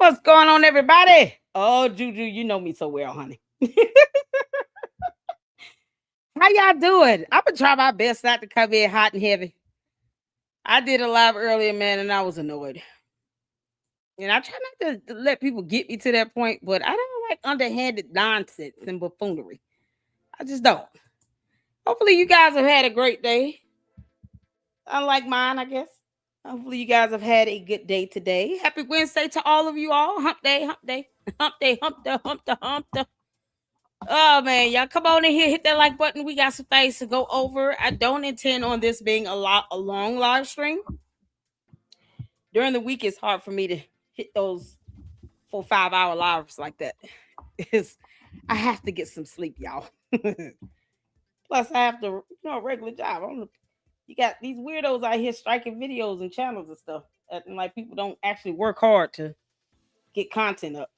What's going on, everybody? Oh, Juju, you know me so well, honey. How y'all doing? I'm gonna try my best not to come in hot and heavy. I did a live earlier, man, and I was annoyed. And I try not to let people get me to that point, but I don't like underhanded nonsense and buffoonery. I just don't. Hopefully, you guys have had a great day. Unlike mine, I guess. Hopefully, you guys have had a good day today. Happy Wednesday to all of you all. Hump day, hump day, hump day, hump day, hump day, hump day. Oh man, y'all come on in here, hit that like button. We got some things to go over. I don't intend on this being a long live stream. During the week, it's hard for me to hit those 4 5 hour lives like that. It's, I have to get some sleep, y'all. Plus, I have to, a regular job. You got these weirdos out here striking videos and channels and stuff, acting like people don't actually work hard to get content up.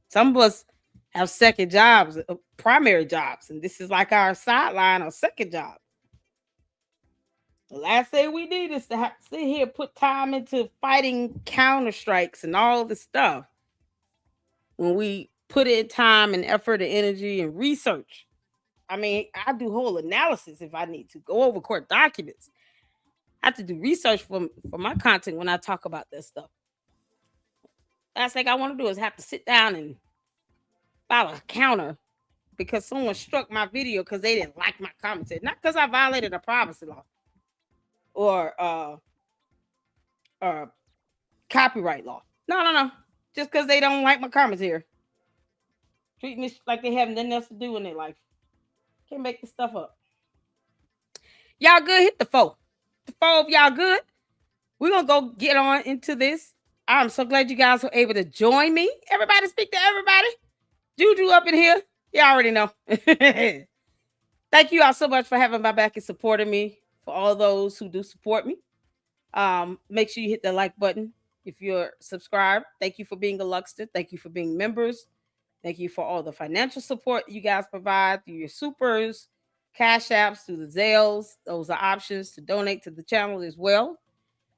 Some of us have second jobs, primary jobs, and this is like our sideline or second job. The last thing we need is to have to sit here, put time into fighting counter strikes and all this stuff. When we put in time and effort and energy and research. I mean, I do whole analysis if I need to go over court documents. I have to do research for my content when I talk about this stuff. Last thing I want to do is have to sit down and file a counter because someone struck my video because they didn't like my commentary, not because I violated a privacy law or copyright law. No. Just because they don't like my commentary. Treat me like they have nothing else to do in their life. Can't make this stuff up. Y'all good? Hit the 4. The 4 of y'all good? We're going to go get on into this. I'm so glad you guys were able to join me. Everybody speak to everybody. Juju up in here. You already know. Thank you all so much for having my back and supporting me. For all those who do support me. Make sure you hit the like button if you're subscribed. Thank you for being a Luxter. Thank you for being members. Thank you for all the financial support you guys provide through your supers, cash apps, through the Zales. Those are options to donate to the channel as well.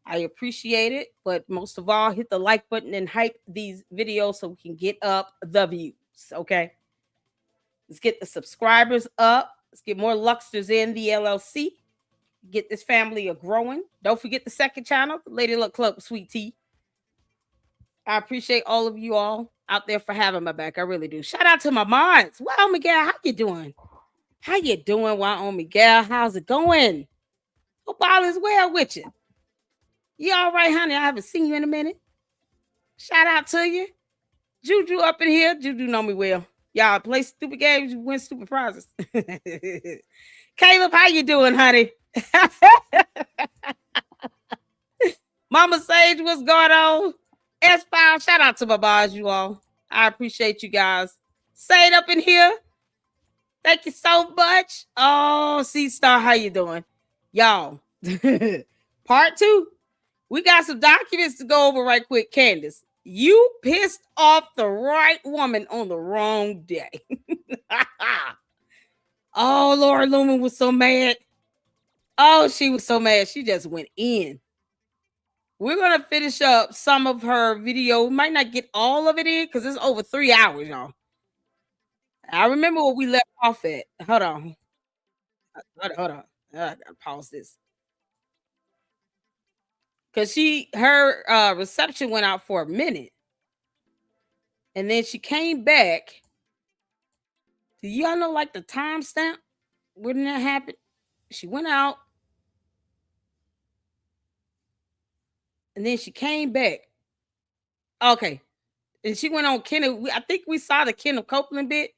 I appreciate it. But most of all, hit the like button and hype these videos so we can get up the views. Okay. Let's get the subscribers up. Let's get more Luxters in the LLC. Get this family a growing. Don't forget the second channel, Lady Luck Club Sweet Tea. I appreciate all of you all out there for having my back. I really do. Shout out to my mods. Wow, Miguel, how you doing? How you doing, Wow, Miguel? How's it going? Hope all is well with you. You all right, honey? I haven't seen you in a minute. Shout out to you. Juju up in here. Juju know me well. Y'all play stupid games, you win stupid prizes. Caleb, how you doing, honey? Mama Sage, what's going on? S-File, shout out to my boss, you all. I appreciate you guys. Say it up in here. Thank you so much. Oh, C-Star, how you doing? Y'all, part 2. We got some documents to go over right quick. Candace, you pissed off the right woman on the wrong day. Oh, Laura Loomer was so mad. Oh, she was so mad. She just went in. We're going to finish up some of her video. We might not get all of it in because it's over 3 hours, y'all. I remember where we left off at. Hold on. I got to pause this. Because her reception went out for a minute. And then she came back. Do y'all know like the timestamp? When that happened? She went out. And then she came back. Okay. And she went on Kenneth. I think we saw the Kenneth Copeland bit.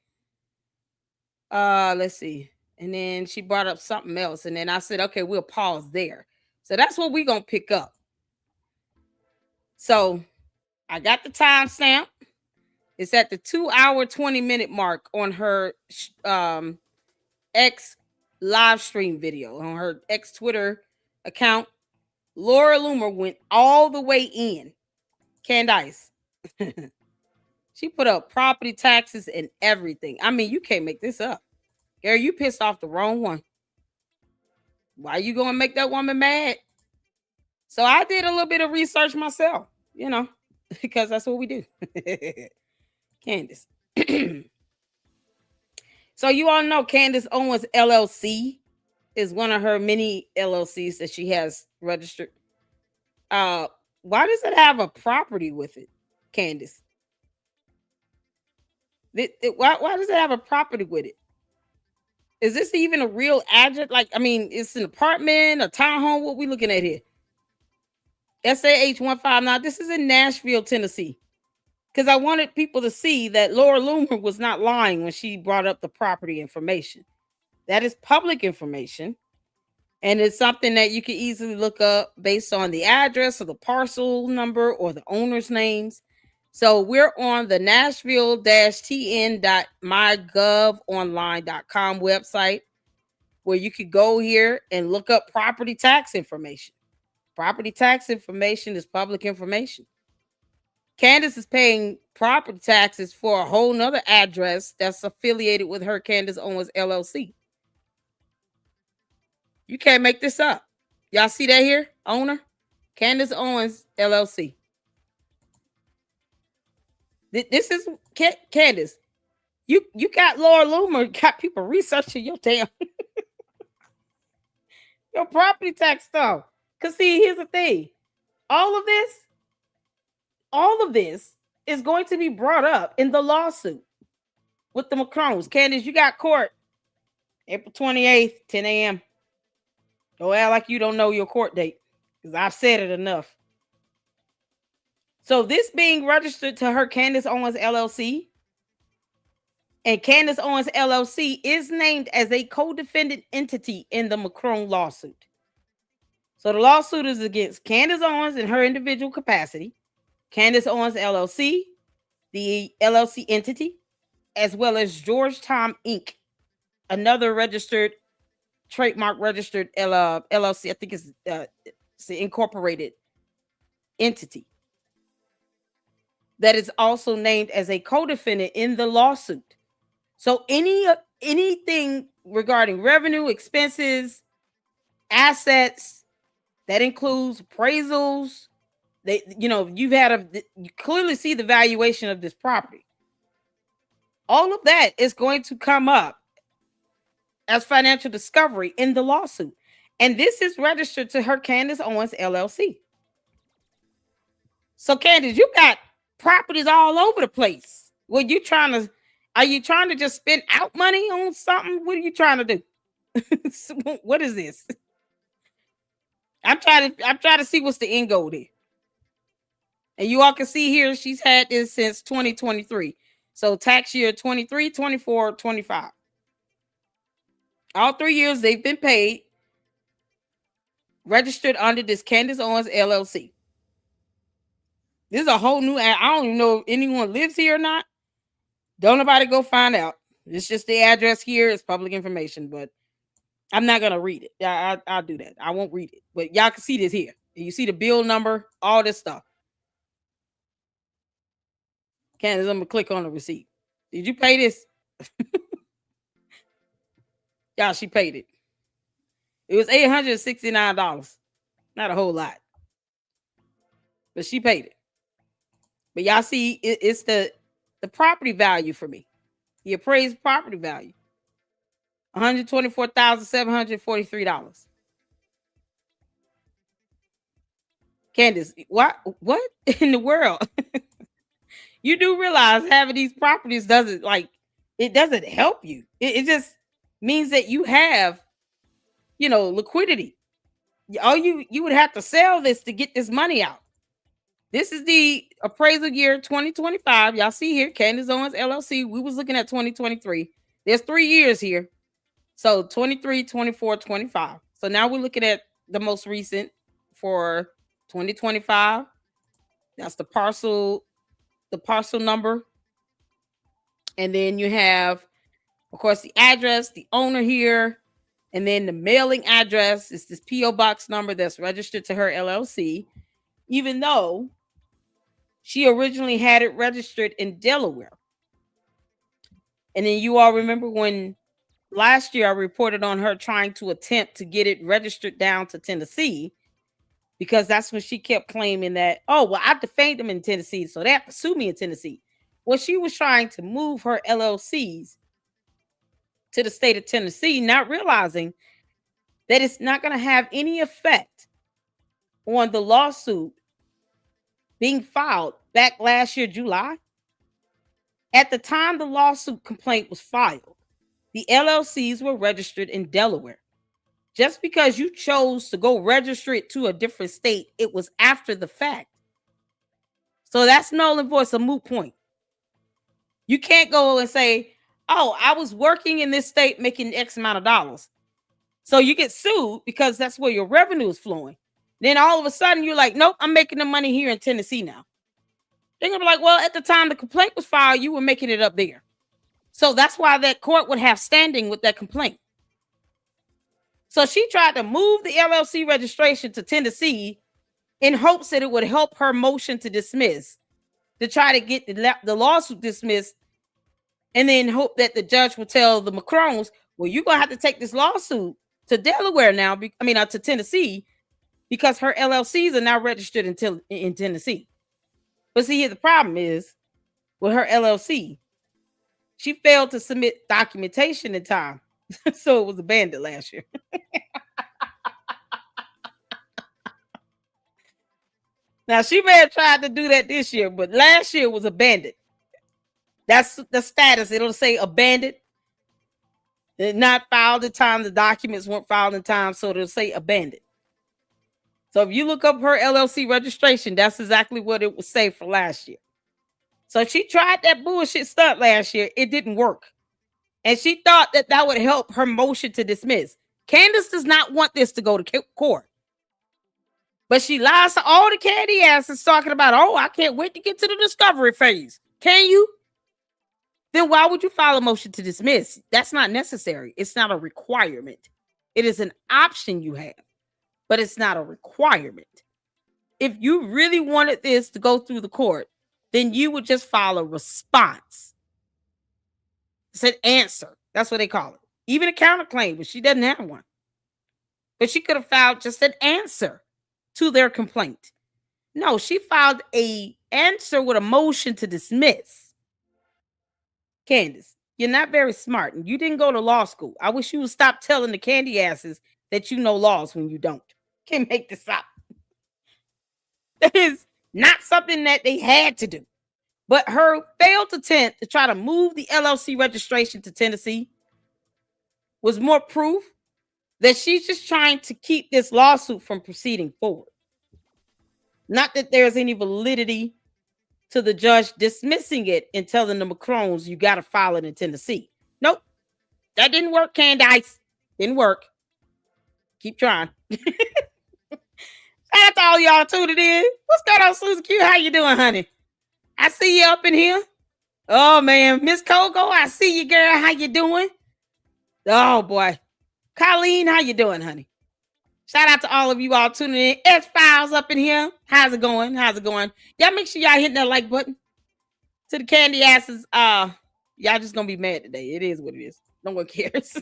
Let's see. And then she brought up something else. And then I said, okay, we'll pause there. So that's what we're going to pick up. So I got the timestamp. It's at the 2 hour, 20 minute mark on her X live stream video on her X Twitter account. Laura Loomer went all the way in. Candace. She put up property taxes and everything. I mean, you can't make this up. Gary, you pissed off the wrong one. Why are you going to make that woman mad? So I did a little bit of research myself, because that's what we do. Candace. So you all know Candace Owens LLC is one of her many LLCs that she has registered. Uh, why does it have a property with it, Candace? Why does it have a property with it? Is this even a real address? Like, I mean, it's an apartment, a townhome. What we looking at here? SAH 159. This is in Nashville, Tennessee. Because I wanted people to see that Laura Loomer was not lying when she brought up the property information. That is public information. And it's something that you can easily look up based on the address or the parcel number or the owner's names. So we're on the Nashville-tn.mygovonline.com website where you could go here and look up property tax information. Property tax information is public information. Candace is paying property taxes for a whole nother address that's affiliated with her, Candace Owens LLC. You can't make this up. Y'all see that here? Owner? Candace Owens LLC. This is Candace. You got Laura Loomer, got people researching your damn your property tax stuff. Cause see, here's the thing. All of this is going to be brought up in the lawsuit with the Macrones. Candace, you got court April 28th, 10 a.m. Don't act like you don't know your court date, because I've said it enough. So this being registered to her, Candace Owens LLC, and Candace Owens LLC is named as a co-defendant entity in the Macrone lawsuit. So the lawsuit is against Candace Owens in her individual capacity, Candace Owens LLC, the LLC entity, as well as Georgetown Inc., another registered, trademark registered LLC. I think it's an incorporated entity that is also named as a co-defendant in the lawsuit. So anything regarding revenue, expenses, assets, that includes appraisals, you clearly see the valuation of this property. All of that is going to come up as financial discovery in the lawsuit. And this is registered to her, Candace Owens LLC. So Candace, you got properties all over the place. Are you trying to just spend out money on something? What are you trying to do? What is this? I'm trying to see what's the end goal there. And you all can see here, she's had this since 2023. So tax year 23, 24, 25. All 3 years they've been paid, registered under this Candace Owens LLC. This is a whole new, I don't even know if anyone lives here or not. Don't nobody go find out. It's just the address here. It's public information, but I'm not going to read it. I'll do that. I won't read it. But y'all can see this here. You see the bill number, all this stuff. Candace, I'm going to click on the receipt. Did you pay this? Y'all, she paid it. It was $869. Not a whole lot. But she paid it. But y'all see, it's the property value for me. The appraised property value. $124,743. Candace, what in the world? You do realize having these properties doesn't help you. It just means that you have, liquidity. You would have to sell this to get this money out. This is the appraisal year 2025. Y'all see here, Candace Owens LLC. We was looking at 2023. There's 3 years here. So 23, 24, 25. So now we're looking at the most recent for 2025. That's the parcel number. And then you have, of course, the address, the owner here, and then the mailing address is this P.O. box number that's registered to her LLC, even though she originally had it registered in Delaware. And then you all remember when last year I reported on her trying to attempt to get it registered down to Tennessee. because that's when she kept claiming that, oh, well, I defamed them in Tennessee, so they have to sue me in Tennessee. Well, she was trying to move her LLCs to the state of Tennessee, not realizing that it's not going to have any effect on the lawsuit being filed back last year, July. At the time the lawsuit complaint was filed, the LLCs were registered in Delaware. Just because you chose to go register it to a different state, it was after the fact. So that's null and void, a moot point. You can't go and say, oh, I was working in this state making X amount of dollars. So you get sued because that's where your revenue is flowing. Then all of a sudden you're like, nope, I'm making the money here in Tennessee now. They're going to be like, well, at the time the complaint was filed, you were making it up there. So that's why that court would have standing with that complaint. So she tried to move the LLC registration to Tennessee in hopes that it would help her motion to dismiss, to try to get the lawsuit dismissed, and then hope that the judge would tell the Macrons, well, you're going to have to take this lawsuit to Delaware now, to Tennessee, because her LLCs are now registered in Tennessee. But see, here the problem is with her LLC, she failed to submit documentation in time. So it was abandoned last year. Now, she may have tried to do that this year, but last year was abandoned. That's the status. It'll say abandoned. Not filed in time. The documents weren't filed in time, so it'll say abandoned. So if you look up her LLC registration, that's exactly what it would say for last year. So she tried that bullshit stunt last year. It didn't work. And she thought that would help her motion to dismiss. Candace does not want this to go to court. But she lies to all the candy asses talking about, oh, I can't wait to get to the discovery phase. Can you? Then why would you file a motion to dismiss? That's not necessary. It's not a requirement. It is an option you have, but it's not a requirement. If you really wanted this to go through the court, then you would just file a response. It's an answer. That's what they call it. Even a counterclaim, but she doesn't have one. But she could have filed just an answer to their complaint. No, she filed an answer with a motion to dismiss. Candace, you're not very smart, and you didn't go to law school. I wish you would stop telling the candy asses that you know laws when you don't. Can't make this up. That is not something that they had to do. But her failed attempt to try to move the LLC registration to Tennessee was more proof that she's just trying to keep this lawsuit from proceeding forward. Not that there's any validity to the judge dismissing it and telling the Macrons you got to file it in Tennessee. Nope. That didn't work, Candace. Didn't work. Keep trying. Shout out to all y'all tuning in. What's going on, Susan Q? How you doing, honey? I see you up in here. Oh, man. Miss Coco, I see you, girl. How you doing? Oh, boy. Colleen, how you doing, honey? Shout out to all of you all tuning in. X-Files up in here. How's it going? How's it going? Y'all make sure y'all hit that like button. To the candy asses, y'all just going to be mad today. It is what it is. No one cares.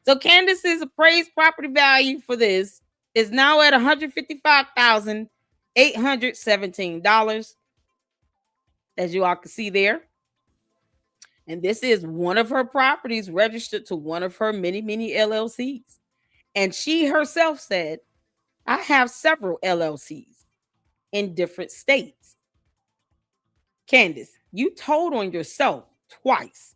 So Candace's appraised property value for this is now at $155,817. As you all can see there. And this is one of her properties registered to one of her many, many LLCs. And she herself said, I have several LLCs in different states. Candace, you told on yourself twice.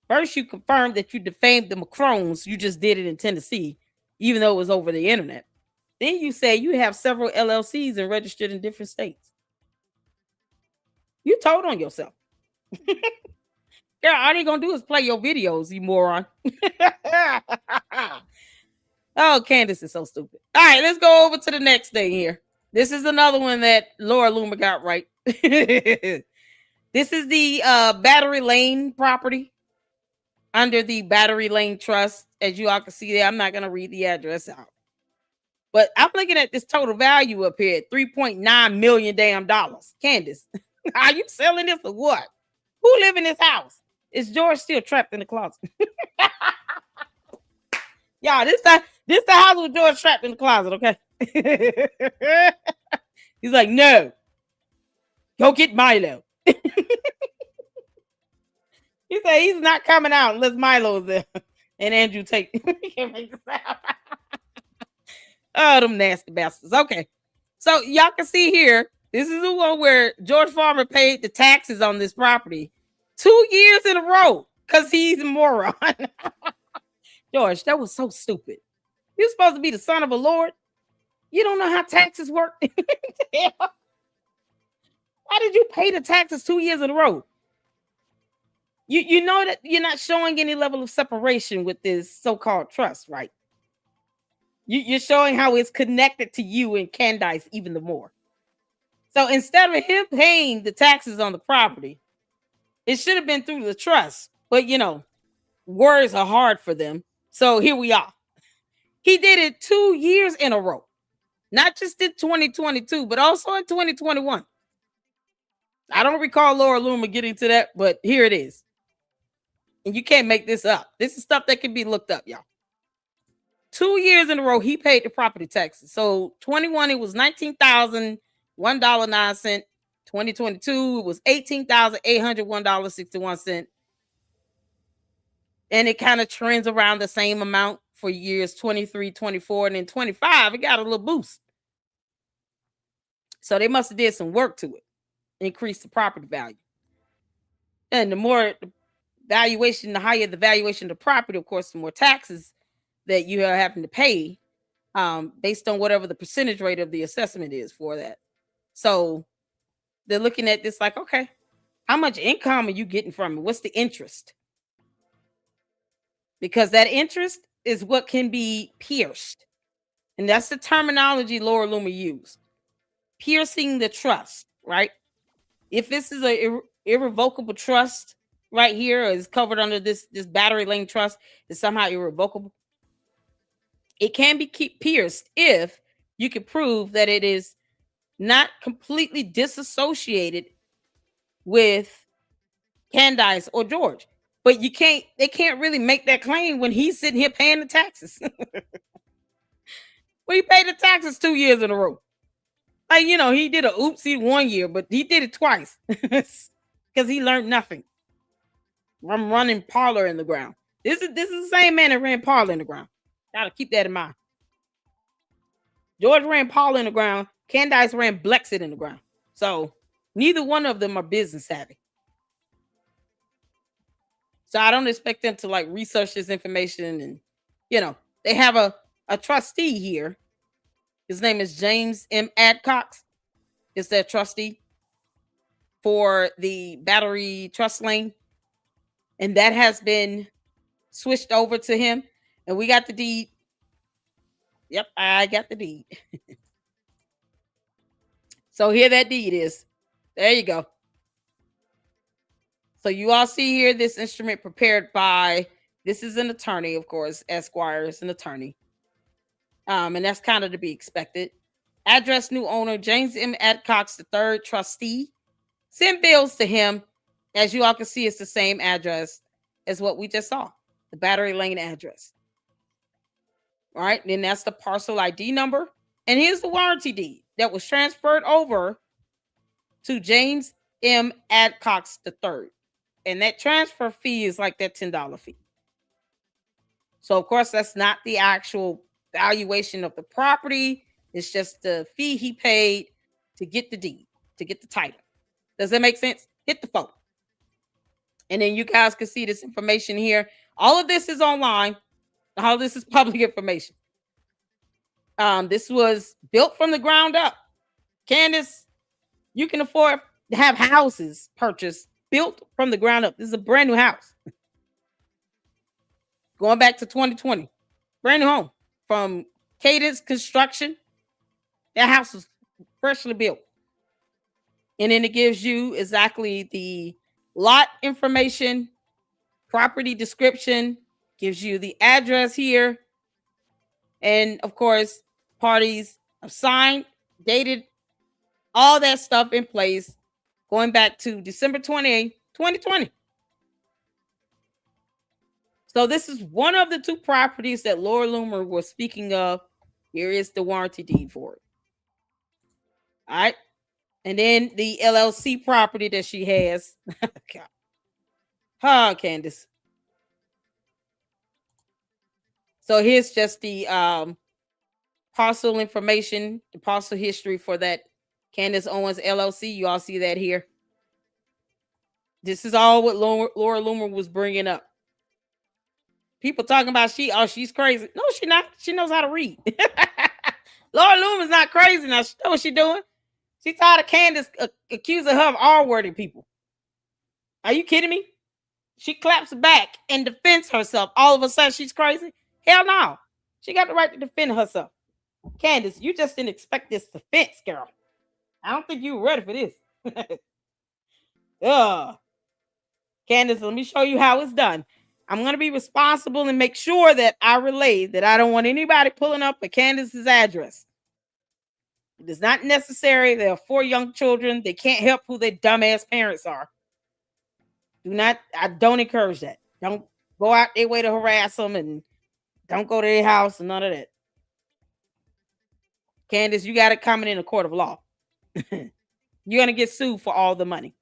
First, you confirmed that you defamed the Macrons. You just did it in Tennessee, even though it was over the internet. Then you say you have several LLCs and registered in different states. You told on yourself. Girl, all they gonna do is play your videos, you moron. Oh, Candace is so stupid. All right, let's go over to the next thing here. This is another one that Laura Loomer got right. This is the Battery Lane property under the Battery Lane Trust. As you all can see there, I'm not gonna read the address out. But I'm looking at this total value up here at $3.9 million damn dollars. Candace, are you selling this or what? Who live in this house? Is George still trapped in the closet? Y'all, This the house with George trapped in the closet, okay? He's like, no, go get Milo. He said he's not coming out unless Milo's there. And Andrew Tate. He can't make this out. Oh, them nasty bastards. Okay. So y'all can see here, this is the one where George Farmer paid the taxes on this property 2 years in a row because he's a moron. George, that was so stupid. You're supposed to be the son of a lord. You don't know how taxes work. Why did you pay the taxes 2 years in a row? You know that you're not showing any level of separation with this so-called trust, right? You're showing how it's connected to you and Candace even the more. So instead of him paying the taxes on the property, it should have been through the trust. But words are hard for them. So here we are. He did it 2 years in a row. Not just in 2022, but also in 2021. I don't recall Laura Loomer getting to that, but here it is. And you can't make this up. This is stuff that can be looked up, y'all. 2 years in a row, he paid the property taxes. So 21, it was $19,001.09. 2022, it was $18,801.61. And it kind of trends around the same amount for years 23, 24, and then 25. It got a little boost. So they must have did some work to it, increase the property value. And the more the valuation, the higher the valuation of the property, of course, the more taxes that you are having to pay based on whatever the percentage rate of the assessment is for that. So they're looking at this like, okay, how much income are you getting from it? What's the interest? Because that interest is what can be pierced. And that's the terminology Laura Loomer used. Piercing the trust, right? If this is a irrevocable trust right here, or is covered under this battery lane trust, is somehow irrevocable, it can be pierced if you can prove that it is not completely disassociated with Candace or George. But they can't really make that claim when he's sitting here paying the taxes. Well, he paid the taxes 2 years in a row. Like, he did a oopsie 1 year, but he did it twice because he learned nothing from running Parlor in the ground. This is the same man that ran Parlor in the ground. Gotta keep that in mind. George ran Parlor in the ground. Candace ran Blexit in the ground. So neither one of them are business savvy. So I don't expect them to like research this information. And, they have a trustee here. His name is James M. Adcox. Is their trustee for the battery trust lane. And that has been switched over to him. And we got the deed. Yep, I got the deed. So here that deed is. There you go. So you all see here this instrument prepared by, this is an attorney, of course, Esquire is an attorney. And that's kind of to be expected. Address new owner, James M. Adcox III, trustee. Send bills to him. As you all can see, it's the same address as what we just saw, the battery lane address. All right, then that's the parcel ID number. And here's the warranty deed that was transferred over to James M. Adcox III. And that transfer fee is like that $10 fee. So, of course, that's not the actual valuation of the property. It's just the fee he paid to get the deed, to get the title. Does that make sense? Hit the phone. And then you guys can see this information here. All of this is online. All of this is public information. This was built from the ground up. Candace, you can afford to have houses purchased, built from the ground up. This is a brand new house. Going back to 2020. Brand new home from Cadence Construction. That house was freshly built. And then it gives you exactly the lot information, property description, gives you the address here. And of course, parties have signed, dated, all that stuff in place going back to December 28, 2020. So this is one of the two properties that Laura Loomer was speaking of. Here is the warranty deed for it. All right. And then the LLC property that she has. God. Candace. So here's just the parcel information, the parcel history for that Candace Owens LLC. You all see that here. This is all what Laura Loomer was bringing up. People talking about she's crazy. No, she not. She knows how to read. Laura Loomer's not crazy now. She know what she's doing. She's tired of Candace accusing her of R-wording people. Are you kidding me? She claps back and defends herself. All of a sudden, she's crazy? Hell no. She got the right to defend herself. Candace, you just didn't expect this defense, girl. I don't think you were ready for this. Candace, let me show you how it's done. I'm going to be responsible and make sure that I relay that I don't want anybody pulling up at Candace's address. It is not necessary. There are 4 young children. They can't help who their dumbass parents are. I don't encourage that. Don't go out their way to harass them, and don't go to their house and none of that. Candace, you got to come in a court of law. You're going to get sued for all the money.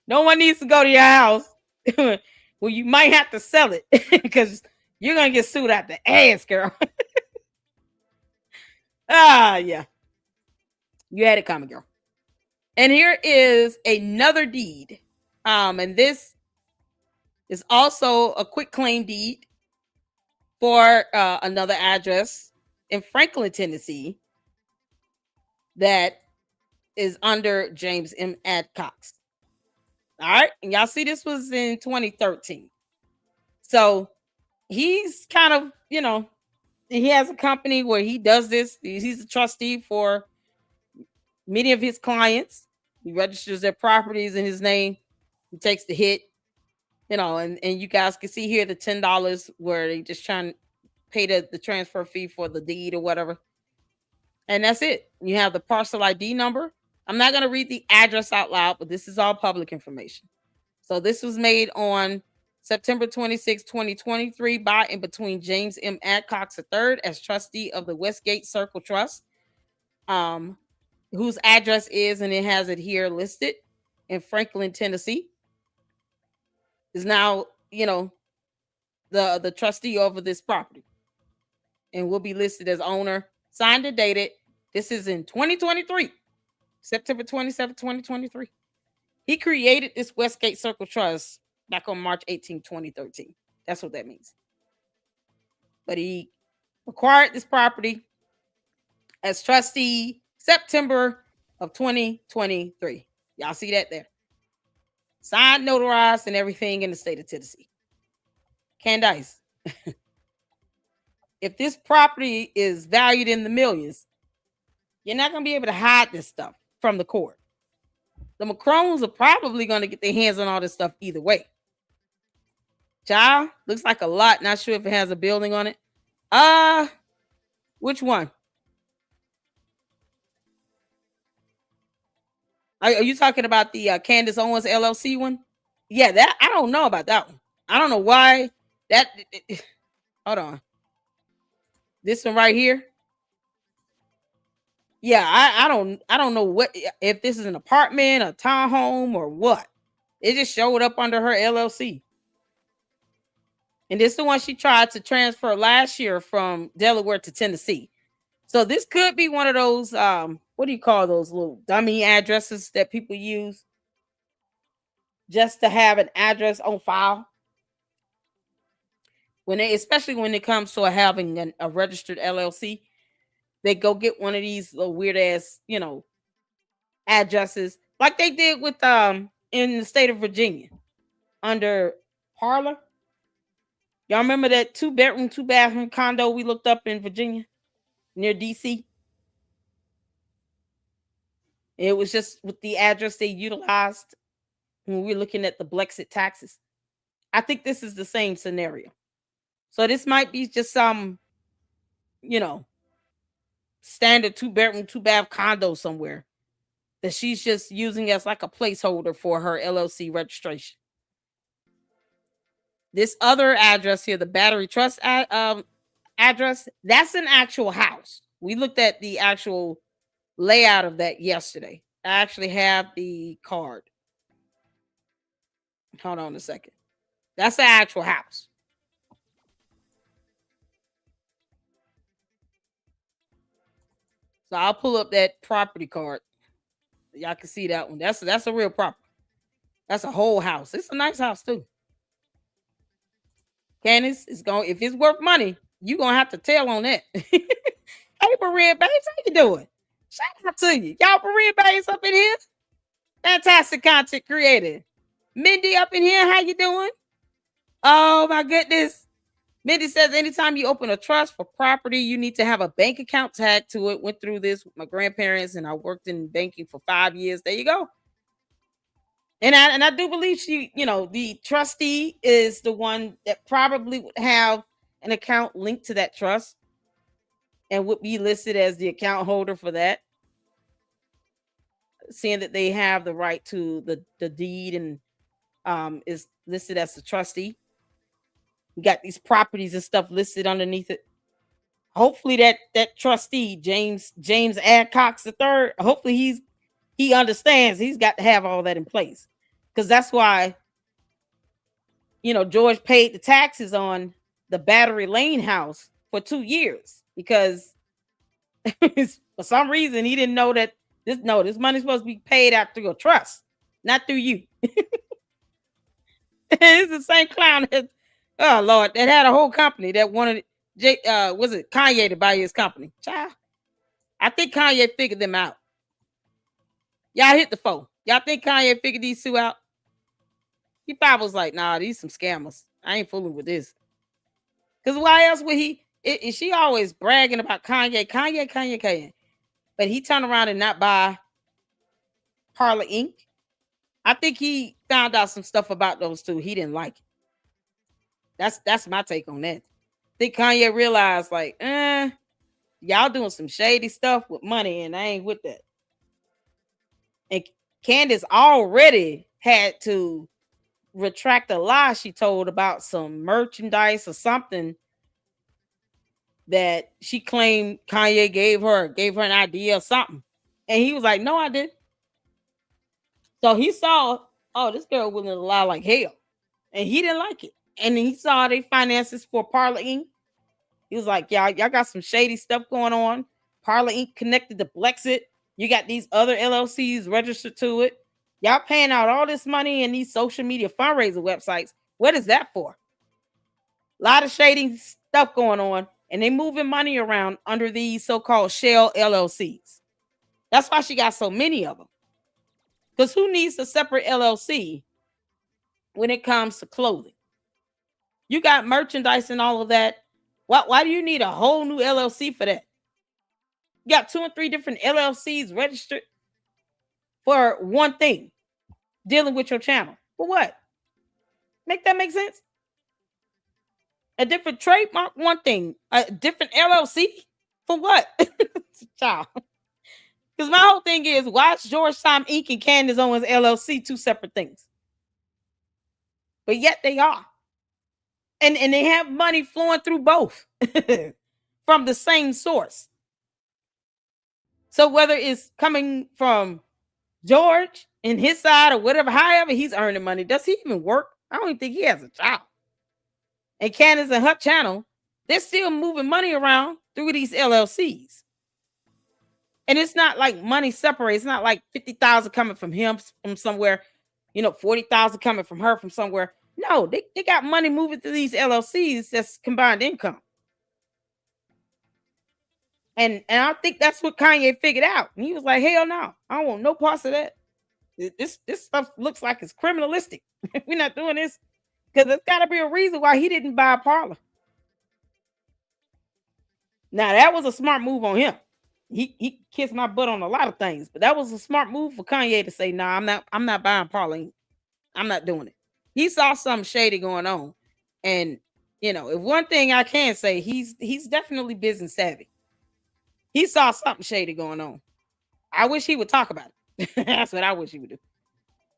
No one needs to go to your house. Well, you might have to sell it because you're going to get sued out the ass, girl. Yeah. You had it coming, girl. And here is another deed. And this is also a quick claim deed for another address in Franklin, Tennessee that is under James M. Adcox. All right. And y'all see this was in 2013. So he's kind of, he has a company where he does this. He's a trustee for many of his clients. He registers their properties in his name. He takes the hit, and you guys can see here the $10 where they just trying to pay the transfer fee for the deed or whatever. And that's it. You have the parcel ID number. I'm not going to read the address out loud, but this is all public information. So this was made on September 26, 2023 by and between James M. Adcox III as trustee of the Westgate Circle Trust, whose address is, and it has it here listed, in Franklin, Tennessee. Is now, the trustee over this property and will be listed as owner, signed and dated. This is in 2023, September 27, 2023. He created this Westgate Circle Trust back on March 18, 2013. That's what that means. But he acquired this property as trustee September of 2023. Y'all see that there? Signed, notarized, and everything in the state of Tennessee. Candace, if this property is valued in the millions, you're not going to be able to hide this stuff from the court. The Macrones are probably going to get their hands on all this stuff either way. Child, looks like a lot. Not sure if it has a building on it. Which one? Are you talking about the Candace Owens LLC one? Yeah, that I don't know about that one. I don't know why that. Hold on. This one right here. Yeah, I don't know what if this is an apartment, a townhome, or what. It just showed up under her LLC. And this is the one she tried to transfer last year from Delaware to Tennessee. So this could be one of those, what do you call those little dummy addresses that people use just to have an address on file? Especially when it comes to having a registered LLC, they go get one of these little weird ass, addresses like they did with in the state of Virginia under Parlor. Y'all remember that 2-bedroom, 2-bathroom condo we looked up in Virginia near DC? It was just with the address they utilized when we were looking at the Blexit taxes. I think this is the same scenario. So this might be just some, standard 2-bedroom, 2-bath condo somewhere that she's just using as like a placeholder for her LLC registration. This other address here, the Battery Trust address, that's an actual house. We looked at the actual layout of that yesterday. I actually have the card. Hold on a second. That's the actual house. So I'll pull up that property card. Y'all can see that one. That's a real property. That's a whole house. It's a nice house too. Candace is going. If it's worth money, you gonna have to tell on that. Hey, Maria Bates, how you doing? Shout out to you, y'all. Maria Bates up in here. Fantastic content creator. Mindy up in here. How you doing? Oh my goodness. Mindy says anytime you open a trust for property, you need to have a bank account tagged to it. Went through this with my grandparents, and I worked in banking for 5 years. There you go. And I do believe the trustee is the one that probably would have an account linked to that trust and would be listed as the account holder for that. Seeing that they have the right to the deed and is listed as the trustee. You got these properties and stuff listed underneath it. Hopefully that trustee, James Adcox III, hopefully he understands he's got to have all that in place. Because that's why, George paid the taxes on the Battery Lane house for 2 years because for some reason he didn't know that this money's supposed to be paid out through a trust, not through you. It's the same clown that, oh Lord, that had a whole company that wanted was it Kanye to buy his company? Child, I think Kanye figured them out. Y'all hit the phone. Y'all think Kanye figured these two out? He probably was like, nah, these some scammers. I ain't fooling with this. Because why else would he? Is she always bragging about Kanye? But he turned around and not buy Parler Inc. I think he found out some stuff about those two. He didn't like it. That's my take on that. I think Kanye realized, like, y'all doing some shady stuff with money, and I ain't with that. And Candace already had to retract a lie she told about some merchandise or something that she claimed Kanye gave her an idea or something. And he was like, no, I didn't. So he saw, oh, this girl willing to lie like hell. And he didn't like it. And he saw they finances for Parler Inc. He was like, y'all got some shady stuff going on. Parler Inc. connected to Blexit. You got these other LLCs registered to it. Y'all paying out all this money in these social media fundraiser websites. What is that for? A lot of shady stuff going on. And they moving money around under these so-called shell LLCs. That's why she got so many of them. Because who needs a separate LLC when it comes to clothing? You got merchandise and all of that. Why do you need a whole new LLC for that? You got 2 and 3 different LLCs registered for one thing, dealing with your channel. For what? Make that make sense? A different trademark, one thing. A different LLC? For what? Child. Because my whole thing is, why is Georgetown Inc. and Candace Owens LLC 2 separate things? But yet they are. And they have money flowing through both from the same source. So whether it's coming from George and his side or whatever, however he's earning money, does he even work? I don't even think he has a job. And Candace and her channel, they're still moving money around through these LLCs. And it's not like money separates. It's not like 50,000 coming from him from somewhere, 40,000 coming from her from somewhere. No, they got money moving through these LLCs that's combined income. And I think that's what Kanye figured out. And he was like, hell no, I don't want no parts of that. This stuff looks like it's criminalistic. We're not doing this. Because there's got to be a reason why he didn't buy a Parler. Now, that was a smart move on him. He kissed my butt on a lot of things, but that was a smart move for Kanye to say, nah, I'm not buying Parler. I'm not doing it. He saw something shady going on. And, if one thing I can say, he's definitely business savvy. He saw something shady going on. I wish he would talk about it. That's what I wish he would do.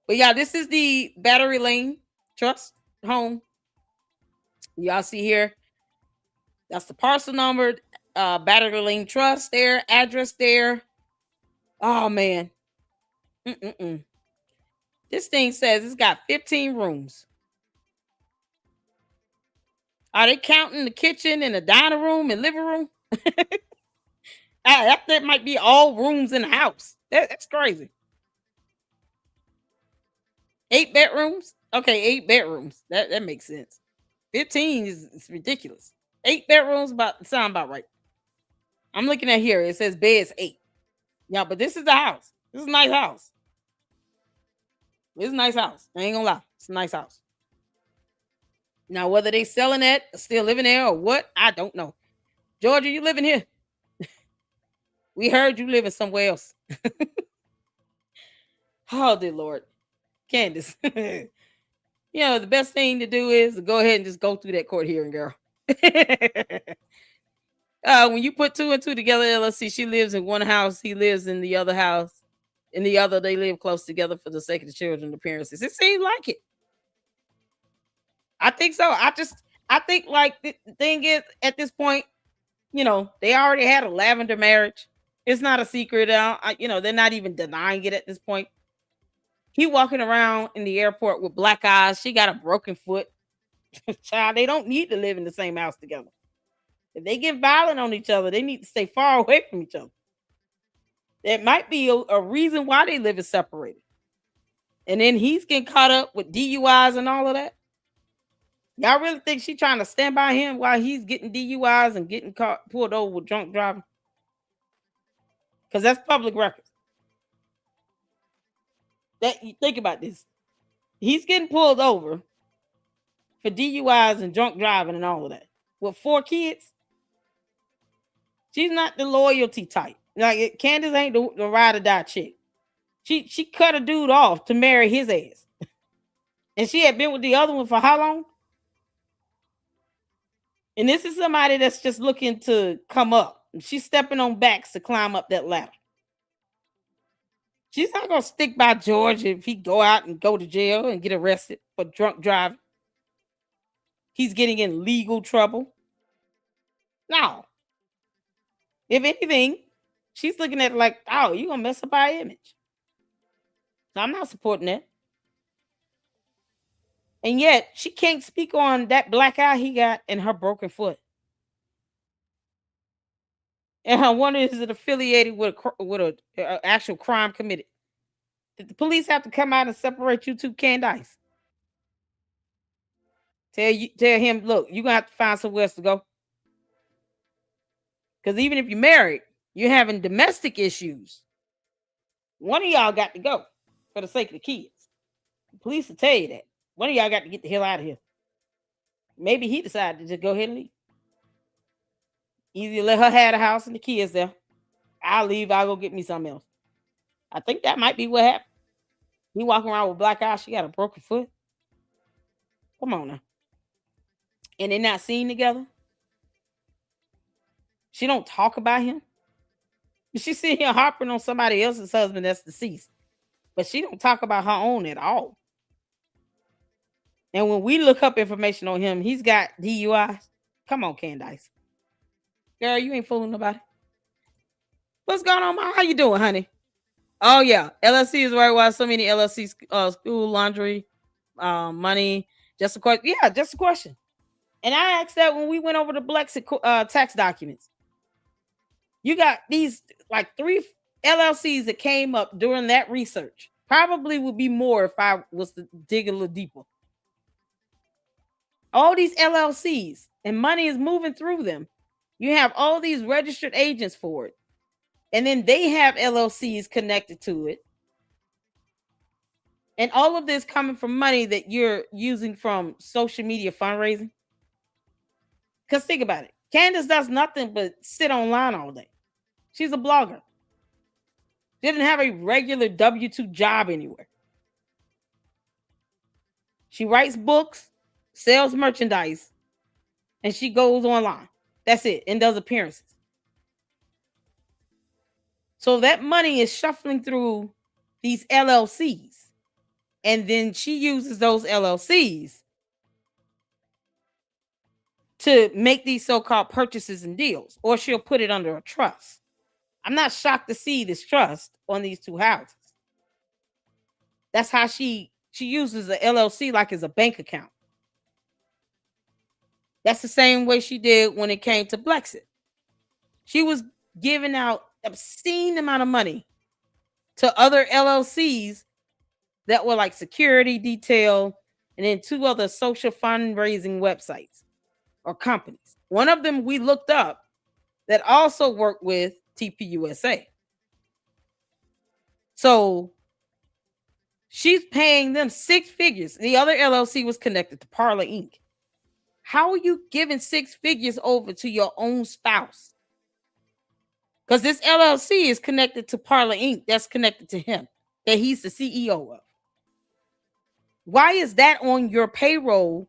But yeah, this is the Battery Lane Trust home. Y'all see here? That's the parcel number, Battery Lane Trust there, address there. Oh man. Mm-mm-mm. This thing says it's got 15 rooms. Are they counting the kitchen and the dining room and living room? That might be all rooms in the house. That's crazy. 8 bedrooms? Okay, 8 bedrooms. That makes sense. 15 is ridiculous. 8 bedrooms sound about right. I'm looking at here. It says beds 8. Yeah, but this is the house. This is a nice house. It's a nice house. I ain't gonna lie. It's a nice house. Now, whether they selling it, still living there, or what, I don't know. Georgia, you living here? We heard you living somewhere else. Oh, dear Lord. Candace. The best thing to do is to go ahead and just go through that court hearing, girl. When you put 2 and 2 together, LLC, she lives in one house, he lives in the other house. In the other, they live close together for the sake of the children, the parents. It seems like it. I think so. I think like the thing is, at this point, they already had a lavender marriage. It's not a secret. They're not even denying it at this point. He walking around in the airport with black eyes. She got a broken foot. Child, they don't need to live in the same house together. If they get violent on each other, they need to stay far away from each other. That might be a reason why they live is separated. And then he's getting caught up with DUIs and all of that. Y'all really think she's trying to stand by him while he's getting DUIs and getting pulled over with drunk driving? Because that's public record. That you think about this. He's getting pulled over for DUIs and drunk driving and all of that. With 4 kids. She's not the loyalty type. Like Candace ain't the ride or die chick. She cut a dude off to marry his ass. And she had been with the other one for how long? And this is somebody that's just looking to come up. She's stepping on backs to climb up that ladder. She's not gonna stick by George if he go out and go to jail and get arrested for drunk driving. He's getting in legal trouble. No. If anything, she's looking at it like, oh, you're gonna mess up our image. So I'm not supporting that. And yet she can't speak on that black eye he got and her broken foot. And I wonder, is it affiliated with a actual crime committed? Did the police have to come out and separate you two, Candace? Tell him, look, you're gonna have to find somewhere else to go. Because even if you're married, you're having domestic issues. One of y'all got to go for the sake of the kids. The police will tell you that. One of y'all got to get the hell out of here. Maybe he decided to just go ahead and leave. Easy to let her have the house and the kids there. I'll leave. I'll go get me something else. I think that might be what happened. He walking around with black eyes. She got a broken foot. Come on now. And they're not seen together. She don't talk about him. She's sitting here harping on somebody else's husband that's deceased. But she don't talk about her own at all. And when we look up information on him, he's got DUIs. Come on, Candace. Girl, you ain't fooling nobody. What's going on, Mom? How you doing, honey? Oh, yeah. LLC is right. Why so many LLC school, laundry, money. Just a question. Yeah, just a question. And I asked that when we went over the Blexit tax documents. You got these like 3 LLCs that came up during that research. Probably would be more if I was to dig a little deeper. All these LLCs and money is moving through them. You have all these registered agents for it. And then they have LLCs connected to it. And all of this coming from money that you're using from social media fundraising. Because think about it. Candace does nothing but sit online all day. She's a blogger. She didn't have a regular W-2 job anywhere. She writes books, sells merchandise, and she goes online. That's it. And does appearances. So that money is shuffling through these LLCs. And then she uses those LLCs to make these so-called purchases and deals, or she'll put it under a trust. I'm not shocked to see this trust on these two houses. That's how she uses the LLC like as a bank account. That's the same way she did when it came to Blexit. She was giving out obscene amount of money to other LLCs that were like Security Detail and then two other social fundraising websites or companies. One of them we looked up that also worked with TPUSA. So she's paying them six figures. The other LLC was connected to Parlor Inc. How are you giving six figures over to your own spouse? Because this LLC is connected to Parlor Inc. That's connected to him, that he's the CEO of. Why is that on your payroll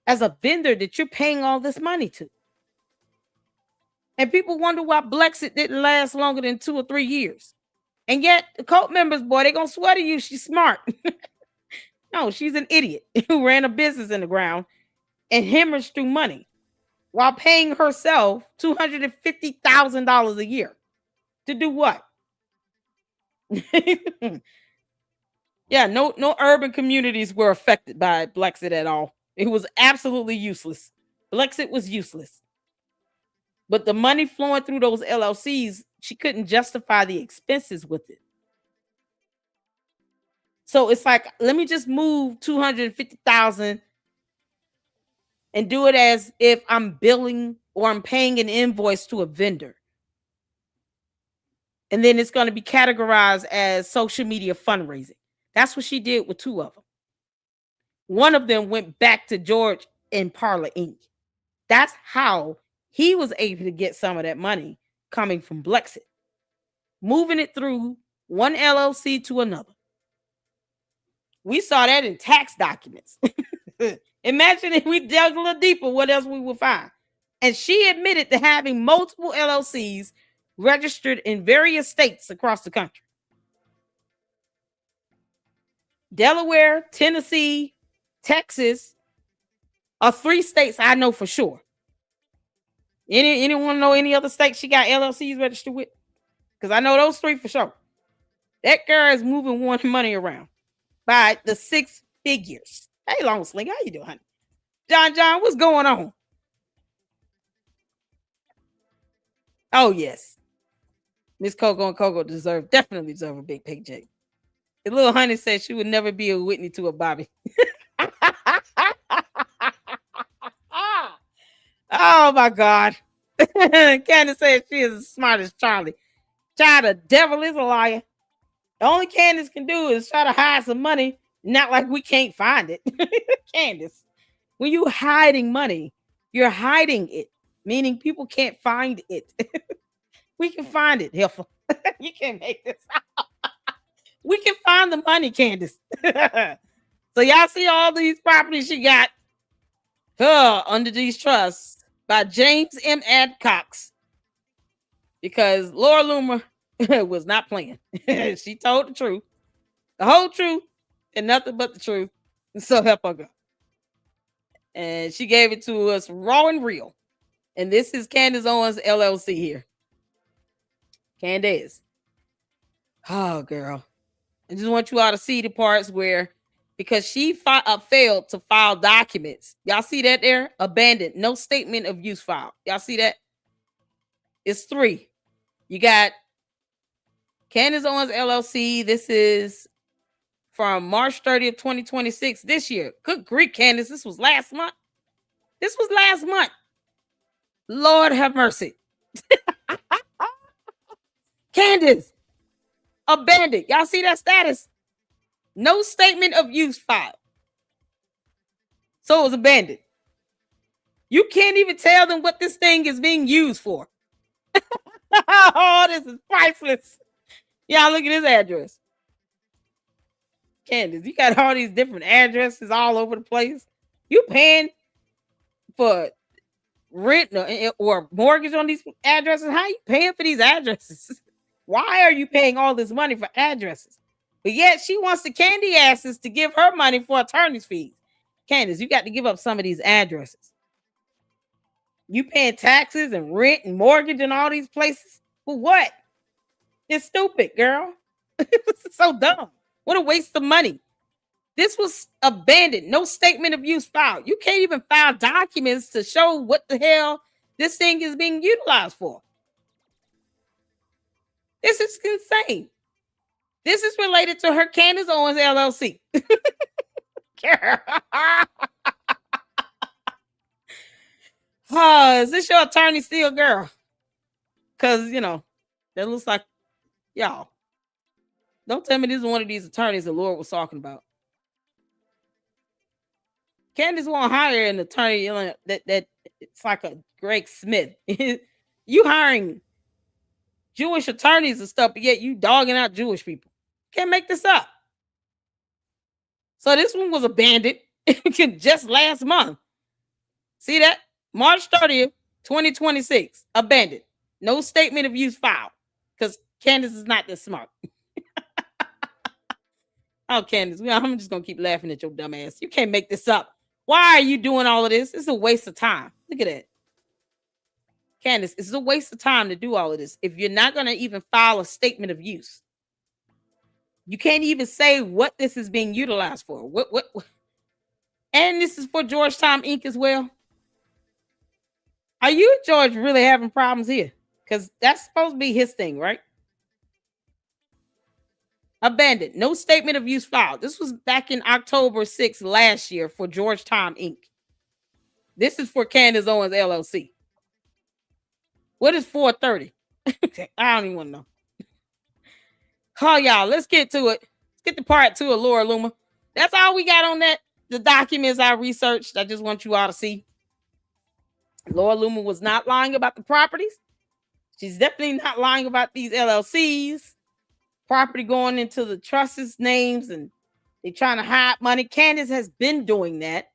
as a vendor that you're paying all this money to? And people wonder why Blexit didn't last longer than 2 or 3 years. And yet, the cult members, boy, they're going to swear to you she's smart. No, she's an idiot who ran a business in the ground and hemorrhaged through money while paying herself $250,000 a year. To do what? Yeah, no urban communities were affected by Blexit at all. It was absolutely useless. Blexit was useless. But the money flowing through those LLCs, she couldn't justify the expenses with it. So it's like, let me just move $250,000 and do it as if I'm billing or I'm paying an invoice to a vendor. And then it's going to be categorized as social media fundraising. That's what she did with two of them. One of them went back to George and Parlor Inc. That's how he was able to get some of that money coming from Blexit, moving it through one LLC to another. We saw that in tax documents. Imagine if we dug a little deeper, what else we would find. And she admitted to having multiple LLCs registered in various states across the country. Delaware, Tennessee, Texas are 3 states I know for sure. Anyone know any other states she got LLCs registered with? Because I know those 3 for sure. That girl is moving one money around by the 6 figures. Hey, Long Sling, how you doing, honey? John, what's going on? Oh, yes. Miss Coco and Coco definitely deserve a big paycheck. The little honey said she would never be a Whitney to a Bobby. Oh, my God. Candace says she is as smart as Charlie. Child, the devil is a liar. The only Candace can do is try to hide some money. Not like we can't find it. Candace, when you hiding money, you're hiding it, meaning people can't find it. We can find it, Hilfa. You can't make this out. We can find the money, Candace. So y'all see all these properties she got under these trusts by James M. Adcox. Because Laura Loomer was not playing. She told the truth. The whole truth and nothing but the truth. So help her God. And she gave it to us raw and real. And this is Candace Owens LLC here. Candace. Oh, girl. I just want you all to see the parts where, because she failed to file documents. Y'all see that there? Abandoned. No statement of use filed. Y'all see that? It's 3. You got Candace Owens LLC. This is from March 30th, 2026 this year. Good grief, Candace. This was last month. Lord have mercy. Candace. Abandoned. Y'all see that status? No statement of use filed. So it was abandoned. You can't even tell them what this thing is being used for. Oh, this is priceless. Y'all look at this address. Candace, you got all these different addresses all over the place. You paying for rent or mortgage on these addresses? How you paying for these addresses? Why are you paying all this money for addresses? But yet she wants the candy asses to give her money for attorney's fees. Candace, you got to give up some of these addresses. You paying taxes and rent and mortgage and all these places for what? It's stupid, girl. It's so dumb. What a waste of money. This was abandoned. No statement of use filed. You can't even file documents to show what the hell this thing is being utilized for. This is insane. This is related to her Candace Owens LLC. Is this your attorney still, girl? Because, that looks like y'all. Don't tell me this is one of these attorneys the Lord was talking about. Candace won't hire an attorney that it's like a Greg Smith. You hiring Jewish attorneys and stuff, but yet you dogging out Jewish people. Can't make this up. So this one was abandoned just last month. See that? March 30th, 2026. Abandoned. No statement of use filed. Because Candace is not that smart. Oh, Candace, I'm just going to keep laughing at your dumb ass. You can't make this up. Why are you doing all of this? It's a waste of time. Look at that. Candace, it's a waste of time to do all of this if you're not going to even file a statement of use. You can't even say what this is being utilized for. What? And this is for Georgetown Inc. as well. Are you and George really having problems here? Because that's supposed to be his thing, right? Abandoned. No statement of use filed. This was back in October 6th last year for Georgetown Inc. This is for Candace Owens LLC. What is 430? I don't even want to know. Call y'all. Let's get to it. Let's get to part 2 of Laura Loomer. That's all we got on that. The documents I researched. I just want you all to see. Laura Loomer was not lying about the properties. She's definitely not lying about these LLCs. Property going into the trusts' names and they're trying to hide money. Candace has been doing that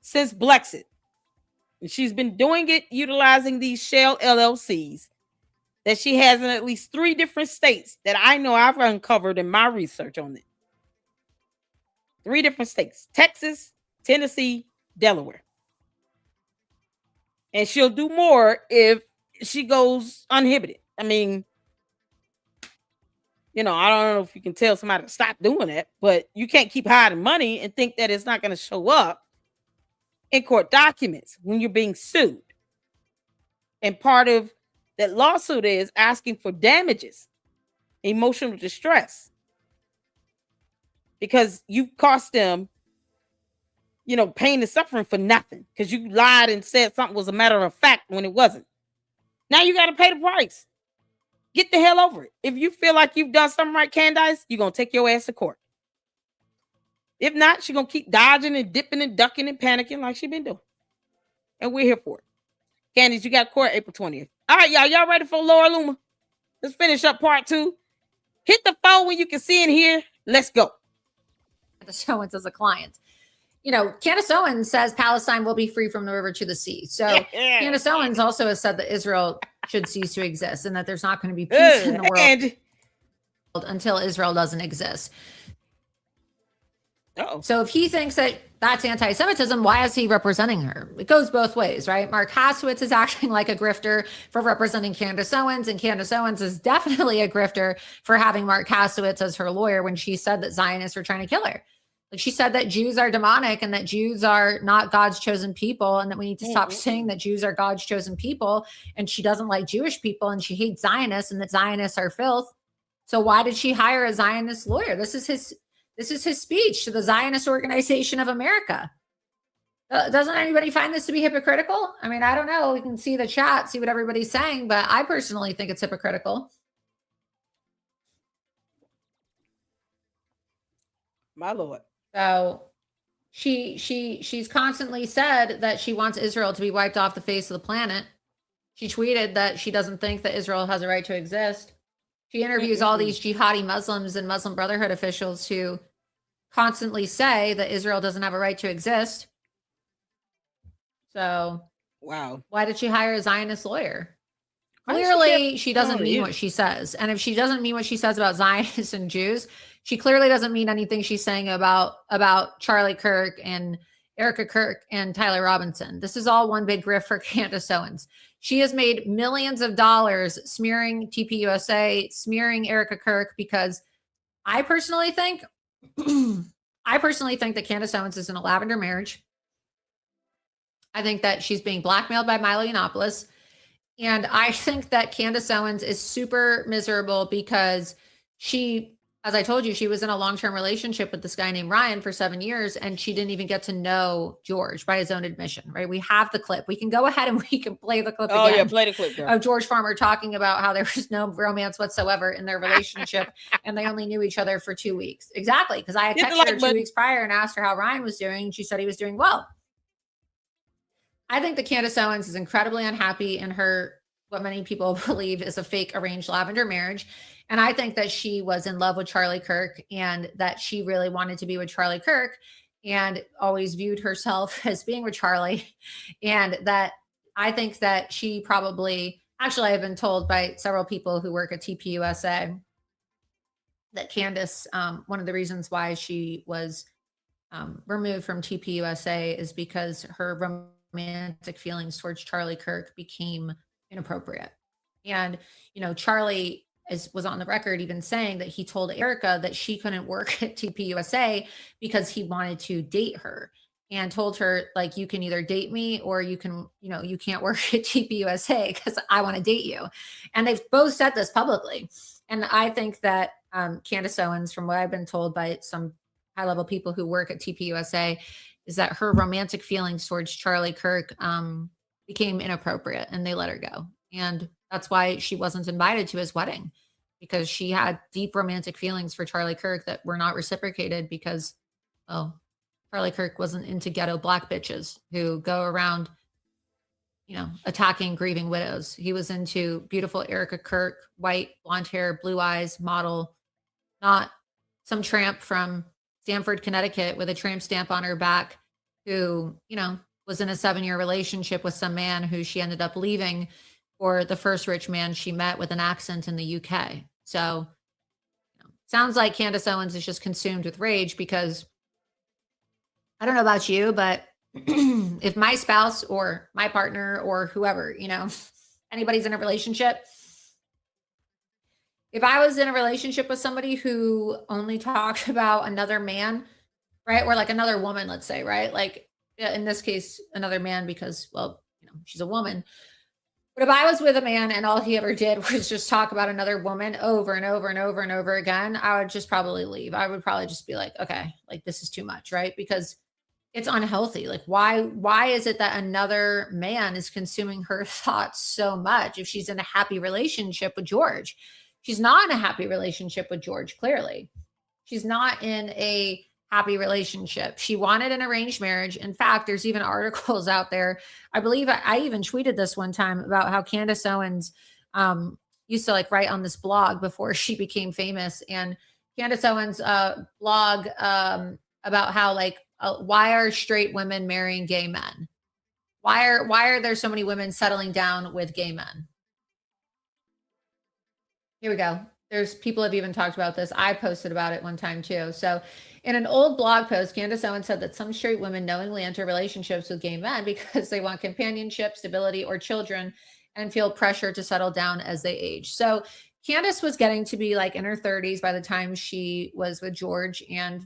since Brexit. And she's been doing it utilizing these shell LLCs that she has in at least 3 different states that I know I've uncovered in my research on it. 3 different states: Texas, Tennessee, Delaware. And she'll do more if she goes uninhibited. I mean, I don't know if you can tell somebody to stop doing that, but you can't keep hiding money and think that it's not going to show up in court documents when you're being sued. And part of that lawsuit is asking for damages, emotional distress, because you cost them, pain and suffering for nothing because you lied and said something was a matter of fact when it wasn't. Now you got to pay the price. Get the hell over it. If you feel like you've done something right, Candace, you're going to take your ass to court. If not, she's going to keep dodging and dipping and ducking and panicking like she's been doing. And we're here for it. Candace, you got court April 20th. All right, y'all. Y'all ready for Laura Loomer? Let's finish up part 2. Hit the phone when you can see and hear. Let's go. Candace Owens as a client. Candace Owens says Palestine will be free from the river to the sea. So Candace Owens also has said that Israel should cease to exist and that there's not going to be peace in the world until Israel doesn't exist. So if he thinks that that's anti-Semitism, why is he representing her? It goes both ways, right? Mark Hasowitz is acting like a grifter for representing Candace Owens, and Candace Owens is definitely a grifter for having Mark Hasowitz as her lawyer when she said that Zionists were trying to kill her. She said that Jews are demonic and that Jews are not God's chosen people and that we need to stop saying that Jews are God's chosen people, and she doesn't like Jewish people and she hates Zionists and that Zionists are filth. So why did she hire a Zionist lawyer? This is his speech to the Zionist Organization of America. Doesn't anybody find this to be hypocritical? I mean, I don't know. We can see the chat, see what everybody's saying, but I personally think it's hypocritical. My Lord. So she's constantly said that she wants Israel to be wiped off the face of the planet. She tweeted that she doesn't think that Israel has a right to exist. She interviews all these jihadi Muslims and Muslim Brotherhood officials who constantly say that Israel doesn't have a right to exist. So, wow. Why did she hire a Zionist lawyer? Clearly, she doesn't mean what she says. And if she doesn't mean what she says about Zionists and Jews, she clearly doesn't mean anything she's saying about Charlie Kirk and Erica Kirk, and Tyler Robinson. This is all one big grift for Candace Owens. She has made millions of dollars smearing TPUSA, smearing Erica Kirk, because I personally think that Candace Owens is in a lavender marriage. I think that she's being blackmailed by Milo Yiannopoulos. And I think that Candace Owens is super miserable because she, as I told you, she was in a long-term relationship with this guy named Ryan for 7 years, and she didn't even get to know George by his own admission, right? We have the clip. We can go ahead and we can play the clip again. Oh, yeah, play the clip, girl. Of George Farmer talking about how there was no romance whatsoever in their relationship and they only knew each other for 2 weeks. Exactly, because I had texted her 2 weeks prior and asked her how Ryan was doing, and she said he was doing well. I think that Candace Owens is incredibly unhappy in her, what many people believe is a fake arranged lavender marriage. And I think that she was in love with Charlie Kirk, and that she really wanted to be with Charlie Kirk and always viewed herself as being with Charlie. And that I think that she probably, actually, I've been told by several people who work at TPUSA that Candace, one of the reasons why she was removed from TPUSA is because her romantic feelings towards Charlie Kirk became inappropriate. And, Charlie was on the record even saying that he told Erica that she couldn't work at TPUSA because he wanted to date her, and told her, like, you can either date me or you can, you can't work at TPUSA because I want to date you. And they've both said this publicly. And I think that Candace Owens, from what I've been told by some high level people who work at TPUSA, is that her romantic feelings towards Charlie Kirk became inappropriate and they let her go. And that's why she wasn't invited to his wedding, because she had deep romantic feelings for Charlie Kirk that were not reciprocated because, well, Charlie Kirk wasn't into ghetto black bitches who go around, attacking grieving widows. He was into beautiful Erica Kirk, white, blonde hair, blue eyes, model, not some tramp from Stamford, Connecticut with a tramp stamp on her back who, was in a 7-year relationship with some man who she ended up leaving for the first rich man she met with an accent in the UK. So sounds like Candace Owens is just consumed with rage, because I don't know about you, but if my spouse or my partner or whoever, anybody's in a relationship, if I was in a relationship with somebody who only talked about another man, right? Or like another woman, let's say, right? Like in this case, another man, because, well, she's a woman. But if I was with a man and all he ever did was just talk about another woman over and over and over and over again, I would just probably leave. I would probably just be like, okay, like this is too much, right? Because it's unhealthy. Like why is it that another man is consuming her thoughts so much if she's in a happy relationship with George? She's not in a happy relationship with George, clearly. She's not in a happy relationship. She wanted an arranged marriage. In fact, there's even articles out there. I believe I even tweeted this one time about how Candace Owens used to write on this blog before she became famous. And Candace Owens blog about how why are straight women marrying gay men? Why are there so many women settling down with gay men? Here we go. There's people have even talked about this. I posted about it one time too. So in an old blog post, Candace Owens said that some straight women knowingly enter relationships with gay men because they want companionship, stability, or children, and feel pressure to settle down as they age. So Candace was getting to be in her 30s by the time she was with George. And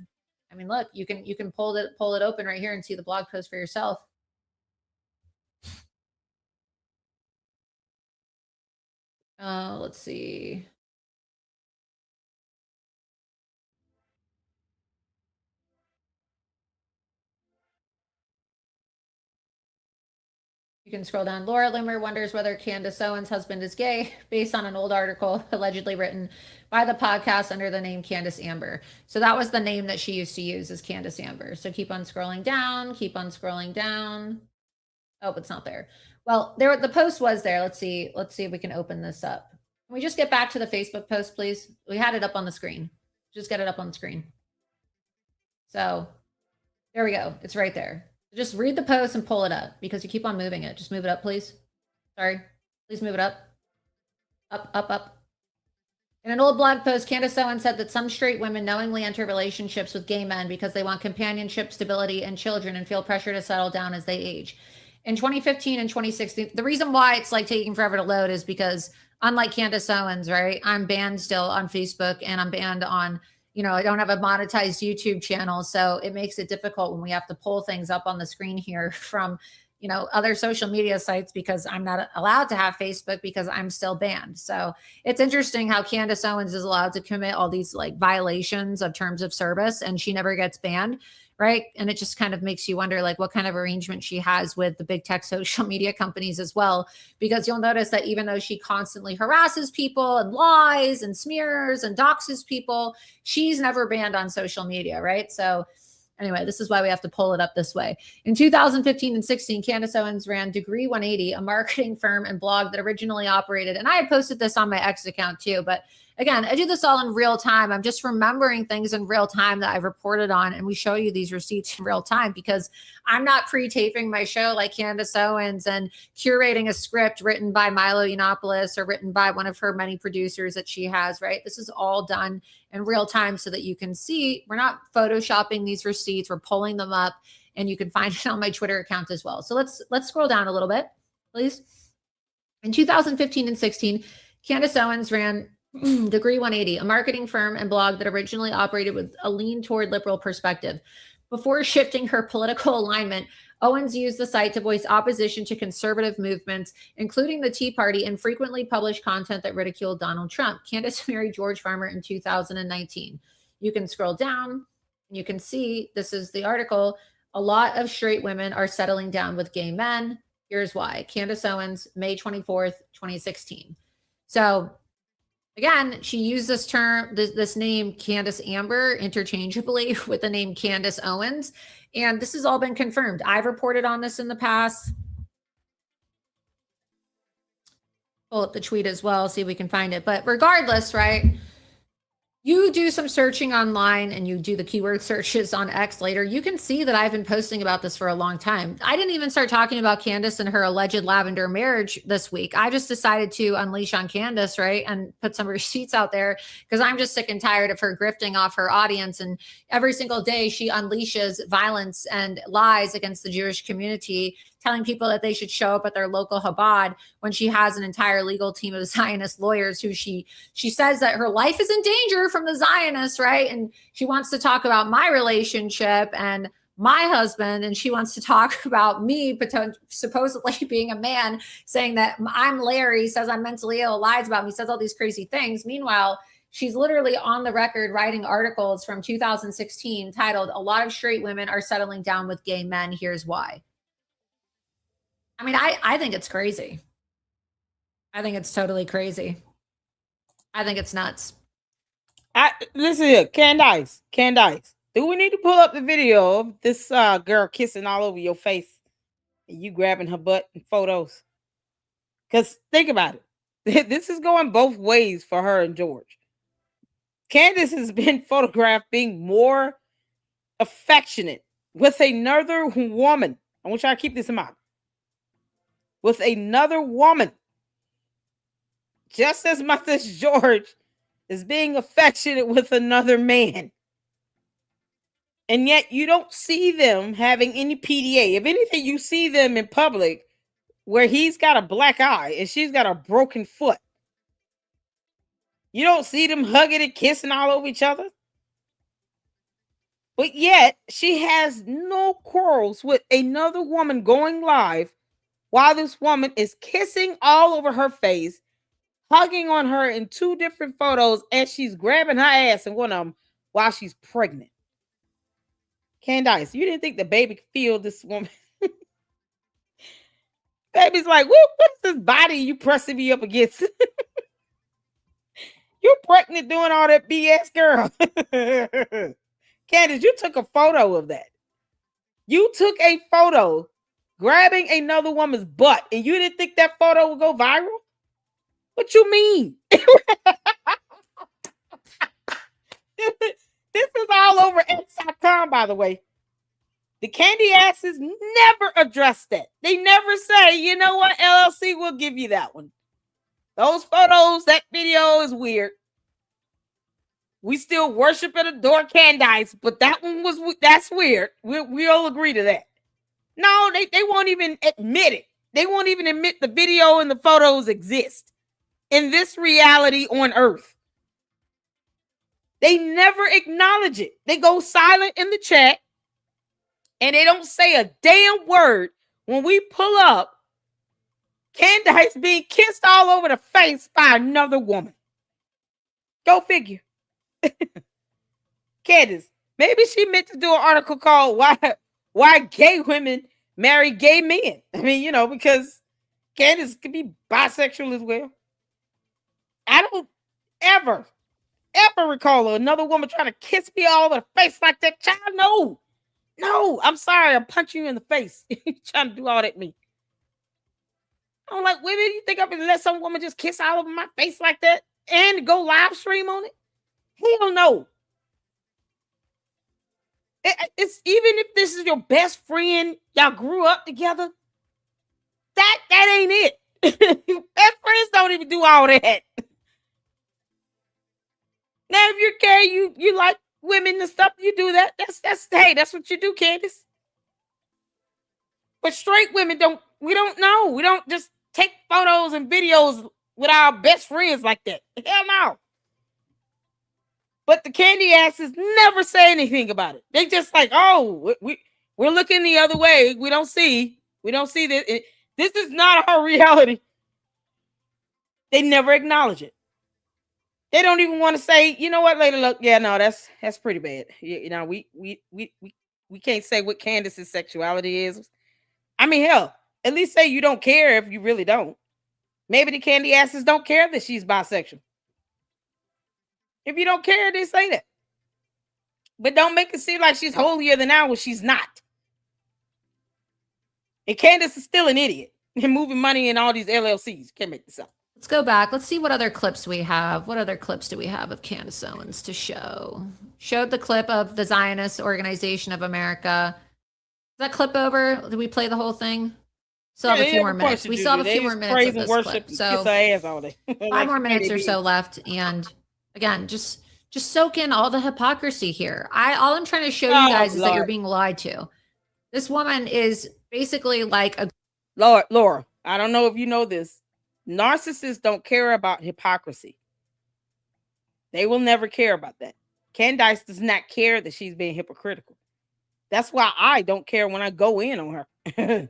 I mean, look, you can pull it open right here and see the blog post for yourself. Let's see. You can scroll down. Laura Loomer wonders whether Candace Owens' husband is gay based on an old article allegedly written by the podcast under the name Candace Amber. So that was the name that she used to use, as Candace Amber. So keep on scrolling down, keep on scrolling down. Oh, it's not there. Well, the post was there. Let's see if we can open this up. Can we just get back to the Facebook post, please? We had it up on the screen. Just get it up on the screen. So there we go. It's right there. Just read the post and pull it up, because you keep on moving it. Just move it up, please. Sorry. Please move it up. Up, up, up. In an old blog post, Candace Owens said that some straight women knowingly enter relationships with gay men because they want companionship, stability, and children and feel pressure to settle down as they age. In 2015 and 2016, the reason why it's like taking forever to load is because unlike Candace Owens, right, I'm banned still on Facebook and I'm banned on, I don't have a monetized YouTube channel. So it makes it difficult when we have to pull things up on the screen here from other social media sites because I'm not allowed to have Facebook because I'm still banned. So it's interesting how Candace Owens is allowed to commit all these like violations of terms of service and she never gets banned. Right. And it just kind of makes you wonder like what kind of arrangement she has with the big tech social media companies as well, because you'll notice that even though she constantly harasses people and lies and smears and doxes people, she's never banned on social media. Right. So anyway, this is why we have to pull it up this way. In 2015 and 16, Candace Owens ran Degree 180, a marketing firm and blog that originally operated. And I had posted this on my X account too. But again, I do this all in real time. I'm just remembering things in real time that I've reported on. And we show you these receipts in real time because I'm not pre-taping my show like Candace Owens and curating a script written by Milo Yiannopoulos or written by one of her many producers that she has, right? This is all done in real time so that you can see we're not photoshopping these receipts, we're pulling them up, and you can find it on my Twitter account as well. So let's scroll down a little bit, please. In 2015 and 16, Candace Owens ran Degree 180, a marketing firm and blog that originally operated with a lean toward liberal perspective. Before shifting her political alignment, Owens used the site to voice opposition to conservative movements, including the Tea Party, and frequently published content that ridiculed Donald Trump. Candace married George Farmer in 2019. You can scroll down and you can see this is the article. A lot of straight women are settling down with gay men. Here's why. Candace Owens, May 24th, 2016. So again, she used this term, this name, Candace Amber, interchangeably with the name Candace Owens. And this has all been confirmed. I've reported on this in the past. Pull up the tweet as well, see if we can find it. But regardless, right? You do some searching online and you do the keyword searches on X later, you can see that I've been posting about this for a long time. I didn't even start talking about Candace and her alleged lavender marriage this week. I just decided to unleash on Candace, right? And put some receipts out there because I'm just sick and tired of her grifting off her audience. And every single day she unleashes violence and lies against the Jewish community, telling people that they should show up at their local Chabad when she has an entire legal team of Zionist lawyers who she says that her life is in danger from the Zionists, right? And she wants to talk about my relationship and my husband, and she wants to talk about me supposedly being a man, saying that I'm Larry, says I'm mentally ill, lies about me, says all these crazy things. Meanwhile, she's literally on the record writing articles from 2016 titled, "A lot of straight women are settling down with gay men. Here's why." I mean, I think it's crazy. I think it's totally crazy. I think it's nuts. Listen here, Candace. Do we need to pull up the video of this girl kissing all over your face and you grabbing her butt in photos? Because think about it. This is going both ways for her and George. Candace has been photographed being more affectionate with another woman. I want y'all to keep this in mind. With another woman, just as much as George is being affectionate with another man. And yet you don't see them having any PDA. If anything, you see them in public where he's got a black eye and she's got a broken foot. You don't see them hugging and kissing all over each other. But yet she has no quarrels with another woman going live while this woman is kissing all over her face, hugging on her in two different photos, and she's grabbing her ass in one of them while she's pregnant. Candace, you didn't think the baby could feel this woman? Baby's like, what is this body you pressing me up against? You're pregnant doing all that BS, girl. Candace, you took a photo of that. You took a photo grabbing another woman's butt, and you didn't think that photo would go viral? What you mean? This is all over X.com, by the way. The candy asses never address that. They never say, you know what, LLC will give you that one. Those photos, that video is weird. We still worship and adore Candace, but that's weird. We all agree to that. No, they won't even admit it. They won't even admit the video and the photos exist in this reality on Earth. They never acknowledge it. They go silent in the chat and they don't say a damn word when we pull up Candace being kissed all over the face by another woman. Go figure. Candace, maybe she meant to do an article called Why Gay Women Marry Gay Men. I mean, because Candace could be bisexual as well. I don't ever recall another woman trying to kiss me all over the face like that. Child, no, I'm sorry. I'm punching you in the face. You're trying to do all that to me. I don't like women. You think I'm going to let some woman just kiss all over my face like that and go live stream on it? Hell no. It's even if this is your best friend, y'all grew up together, that ain't it. Best friends don't even do all that. Now, if you're gay, you like women and stuff, you do that. That's what you do, Candace. But straight women we don't know. We don't just take photos and videos with our best friends like that. Hell no. But the candy asses never say anything about it. They just like, oh, we're looking the other way. We don't see this. This is not our reality. They never acknowledge it. They don't even want to say, you know what, later look, yeah, no, that's pretty bad. We can't say what Candace's sexuality is. I mean, hell, at least say you don't care if you really don't. Maybe the candy asses don't care that she's bisexual. If you don't care, they say that. But don't make it seem like she's holier than thou when she's not. And Candace is still an idiot and moving money in all these LLCs. Can't make this up. Let's go back. Let's see what other clips we have. What other clips do we have of Candace Owens to show? Showed the clip of the Zionist Organization of America. Is that clip over? Did we play the whole thing? Still have a few more minutes. We still have a few more minutes of this clip. So 5 more minutes or so left. And again, just soak in all the hypocrisy here. All I'm trying to show you guys is that you're being lied to. This woman is basically like a Laura, I don't know if you know this. Narcissists don't care about hypocrisy. They will never care about that. Candace does not care that she's being hypocritical. That's why I don't care when I go in on her.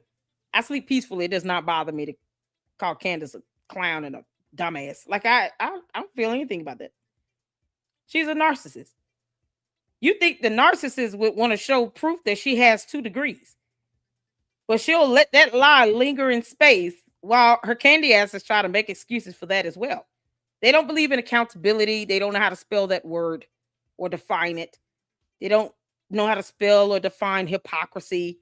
I sleep peacefully. It does not bother me to call Candace a clown and a dumbass. Like I don't feel anything about that. She's a narcissist. You think the narcissist would want to show proof that she has 2 degrees, but she'll let that lie linger in space while her candy asses try to make excuses for that as well. They don't believe in accountability. They don't know how to spell that word or define it. They don't know how to spell or define hypocrisy.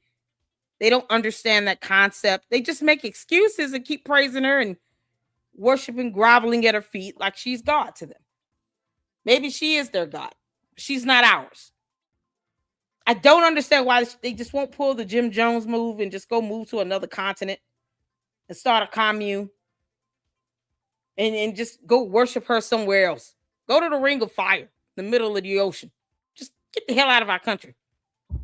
They don't understand that concept. They just make excuses and keep praising her and worshiping, groveling at her feet like she's God to them. Maybe she is their God. She's not ours. I don't understand why they just won't pull the Jim Jones move and just go move to another continent and start a commune and just go worship her somewhere else. Go to the Ring of Fire, the middle of the ocean. Just get the hell out of our country.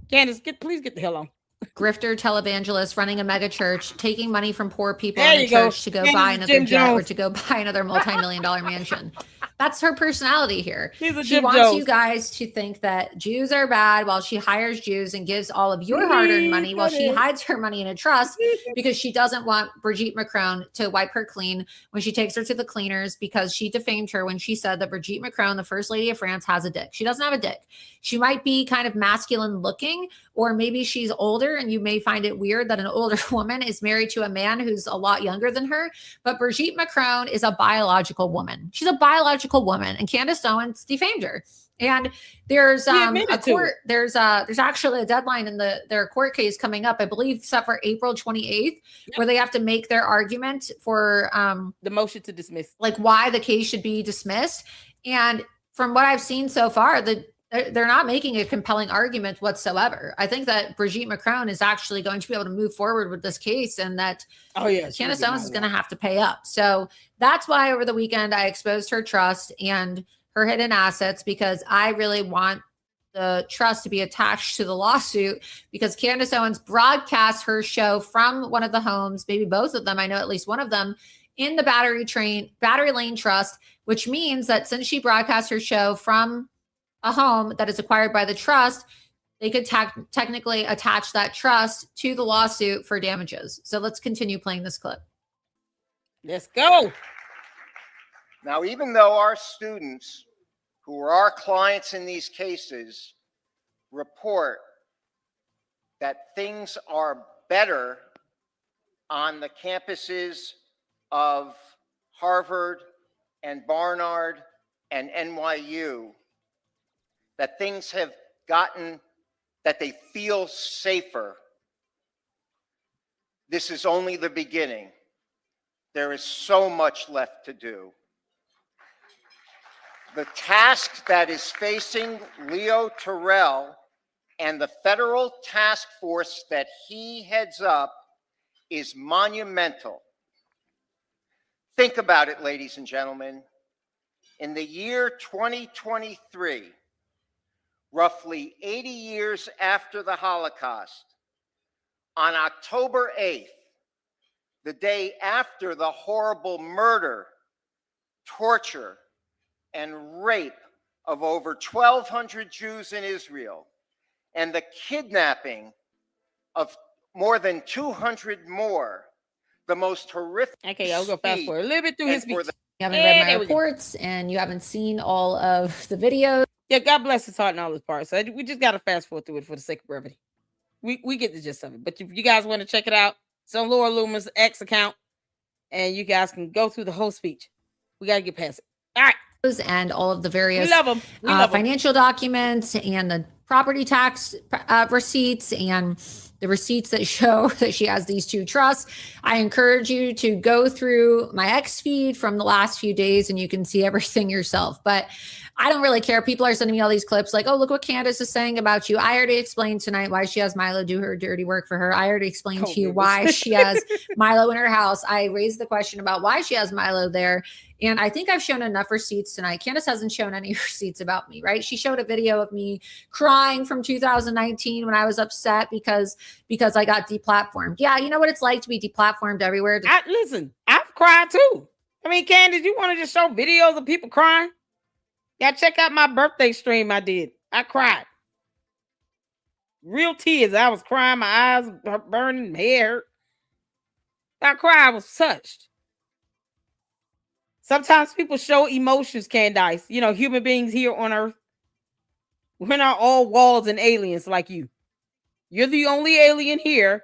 Candace, please get the hell on. Grifter televangelist running a mega church, taking money from poor people in the church to go buy another jet or to go buy another multi-million-dollar mansion. That's her personality here. She wants you guys to think that Jews are bad while she hires Jews and gives all of your hard-earned money while she hides her money in a trust because she doesn't want Brigitte Macron to wipe her clean when she takes her to the cleaners because she defamed her when she said that Brigitte Macron, the first lady of France, has a dick. She doesn't have a dick. She might be kind of masculine looking, or maybe she's older and you may find it weird that an older woman is married to a man who's a lot younger than her. But Brigitte Macron is a biological woman. She's a biological woman, and Candace Owens defamed her. And there's there's actually a deadline in their court case coming up, I believe, set for April 28th, where they have to make their argument for the motion to dismiss, like why the case should be dismissed. And from what I've seen so far, they're not making a compelling argument whatsoever. I think that Brigitte Macron is actually going to be able to move forward with this case, and that Candace Owens is going to have to pay up. So that's why over the weekend I exposed her trust, and her hidden assets because I really want the trust to be attached to the lawsuit because Candace Owens broadcast her show from one of the homes, maybe both of them. I know at least one of them in the Battery Lane Trust, which means that since she broadcast her show from a home that is acquired by the trust, they could technically attach that trust to the lawsuit for damages. So let's continue playing this clip. Let's go. Now, even though our students who are our clients in these cases report that things are better on the campuses of Harvard and Barnard and NYU, that things have gotten, that they feel safer, this is only the beginning. There is so much left to do. The task that is facing Leo Terrell and the federal task force that he heads up is monumental. Think about it, ladies and gentlemen. In the year 2023, roughly 80 years after the Holocaust, on October 8th, the day after the horrible murder, torture, and rape of over 1,200 Jews in Israel, and the kidnapping of more than 200 more, the most horrific. Okay, I'll go fast forward a little bit through his speech. You haven't read my reports and you haven't seen all of the videos. Yeah, God bless his heart and all his parts. So we just got to fast forward through it for the sake of brevity. We get the gist of it. But if you guys want to check it out, it's on Laura Loomer's X account, and you guys can go through the whole speech. We got to get past it. All right. And all of the various financial documents and the property tax receipts and the receipts that show that she has these two trusts. I encourage you to go through my X feed from the last few days and you can see everything yourself. But I don't really care. People are sending me all these clips like, oh, look what Candace is saying about you. I already explained tonight why she has Milo do her dirty work for her. I already explained to you why she has Milo in her house. I raised the question about why she has Milo there. And I think I've shown enough receipts tonight. Candace hasn't shown any receipts about me, right? She showed a video of me crying from 2019 when I was upset because I got deplatformed. Yeah, you know what it's like to be deplatformed everywhere. Listen, I've cried too. I mean, Candace, you want to just show videos of people crying? Yeah, check out my birthday stream I did. I cried. Real tears. I was crying. My eyes burning, hair hurt. I cried. I was touched. Sometimes people show emotions, Candace. You know, human beings here on Earth. We're not all walls and aliens like you. You're the only alien here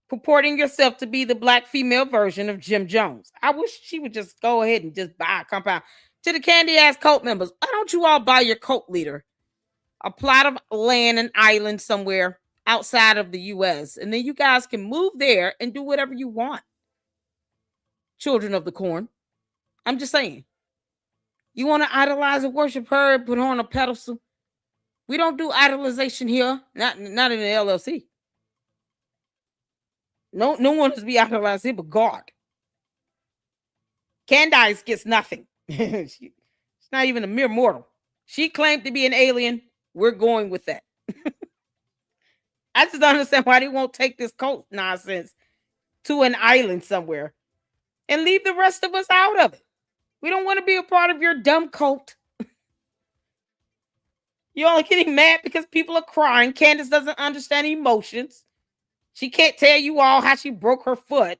purporting yourself to be the black female version of Jim Jones. I wish she would just go ahead and just buy a compound. To the candy ass cult members, why don't you all buy your cult leader a plot of land, an island somewhere outside of the U.S., and then you guys can move there and do whatever you want. Children of the Corn. I'm just saying. You want to idolize and worship her and put her on a pedestal? We don't do idolization here. Not in the LLC. No one is to be idolized here but God. Candace gets nothing. She's not even a mere mortal. She claimed to be an alien. We're going with that. I just don't understand why they won't take this cult nonsense to an island somewhere and leave the rest of us out of it. We don't want to be a part of your dumb cult. You're all getting mad because people are crying. Candace doesn't understand emotions. She can't tell you all how she broke her foot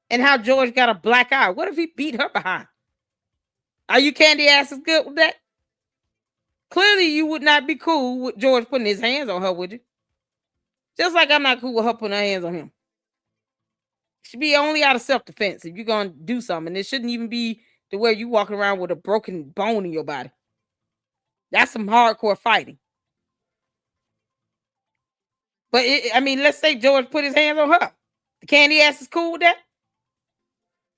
and how George got a black eye. What if he beat her behind? Are you candy asses good with that? Clearly, you would not be cool with George putting his hands on her, would you? Just like I'm not cool with her putting her hands on him. It should be only out of self-defense if you're going to do something. It shouldn't even be to where you walking around with a broken bone in your body. That's some hardcore fighting. But, let's say George put his hands on her. The candy ass is cool with that?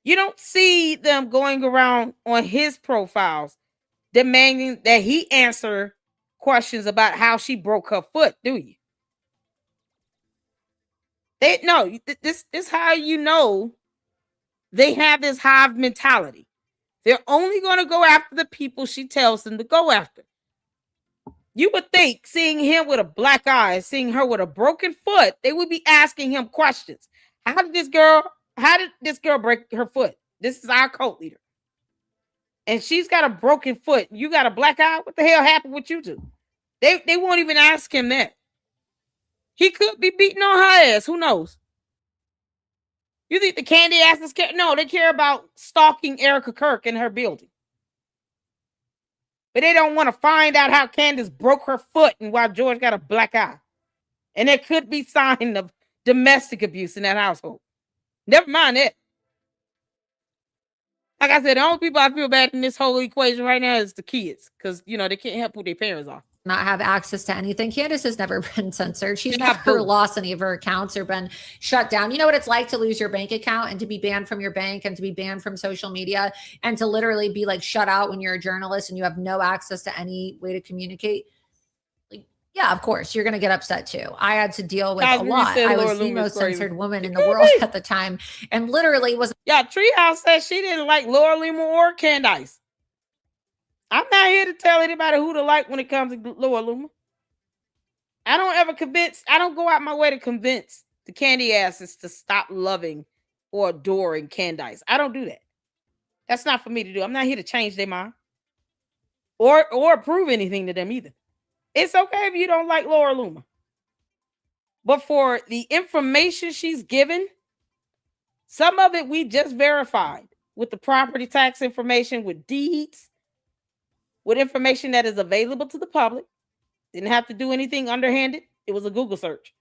You don't see them going around on his profiles demanding that he answer questions about how she broke her foot, do you? This is how you know they have this hive mentality. They're only going to go after the people she tells them to go after. You would think seeing him with a black eye, seeing her with a broken foot, they would be asking him questions. How did this girl break her foot? This is our cult leader. And she's got a broken foot. You got a black eye? What the hell happened with you two? They won't even ask him that. He could be beating on her ass. Who knows? You think the candy asses care? No, they care about stalking Erica Kirk in her building. But they don't want to find out how Candace broke her foot and why George got a black eye. And there could be sign of domestic abuse in that household. Never mind that. Like I said, the only people I feel bad in this whole equation right now is the kids. Because, you know, they can't help who their parents are. Not have access to anything. Candace has never been censored. She's never lost any of her accounts or been shut down. You know what it's like to lose your bank account and to be banned from your bank and to be banned from social media and to literally be like shut out when you're a journalist and you have no access to any way to communicate. Like, yeah, of course, you're going to get upset too. I had to deal with a lot. I was the most censored woman in the world at the time and literally was. Yeah, Treehouse said she didn't like Laura Loomer or Candace. I'm not here to tell anybody who to like when it comes to Laura Loomer. I don't go out my way to convince the candy asses to stop loving or adoring Candace. I don't do that. That's not for me to do. I'm not here to change their mind or prove anything to them either. It's okay if you don't like Laura Loomer. But for the information she's given, some of it we just verified with the property tax information, with deeds, with information that is available to the public. Didn't have to do anything underhanded. It was a Google search.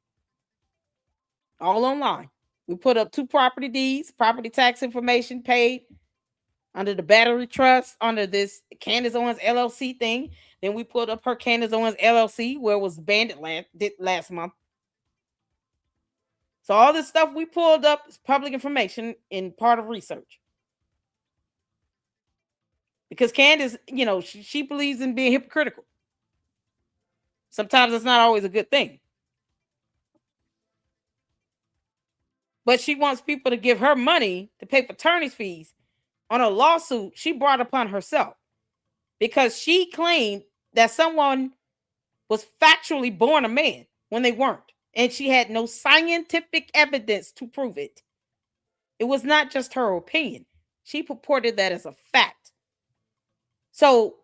All online. We put up 2 property deeds, property tax information paid under the Battery Trust, under this Candace Owens LLC thing. Then we put up her Candace Owens LLC, where it was banned last month. So all this stuff we pulled up is public information in part of research. Because Candace, you know, she believes in being hypocritical. Sometimes it's not always a good thing. But she wants people to give her money to pay for attorney's fees on a lawsuit she brought upon herself. Because she claimed that someone was factually born a man when they weren't. And she had no scientific evidence to prove it. It was not just her opinion. She purported that as a fact. So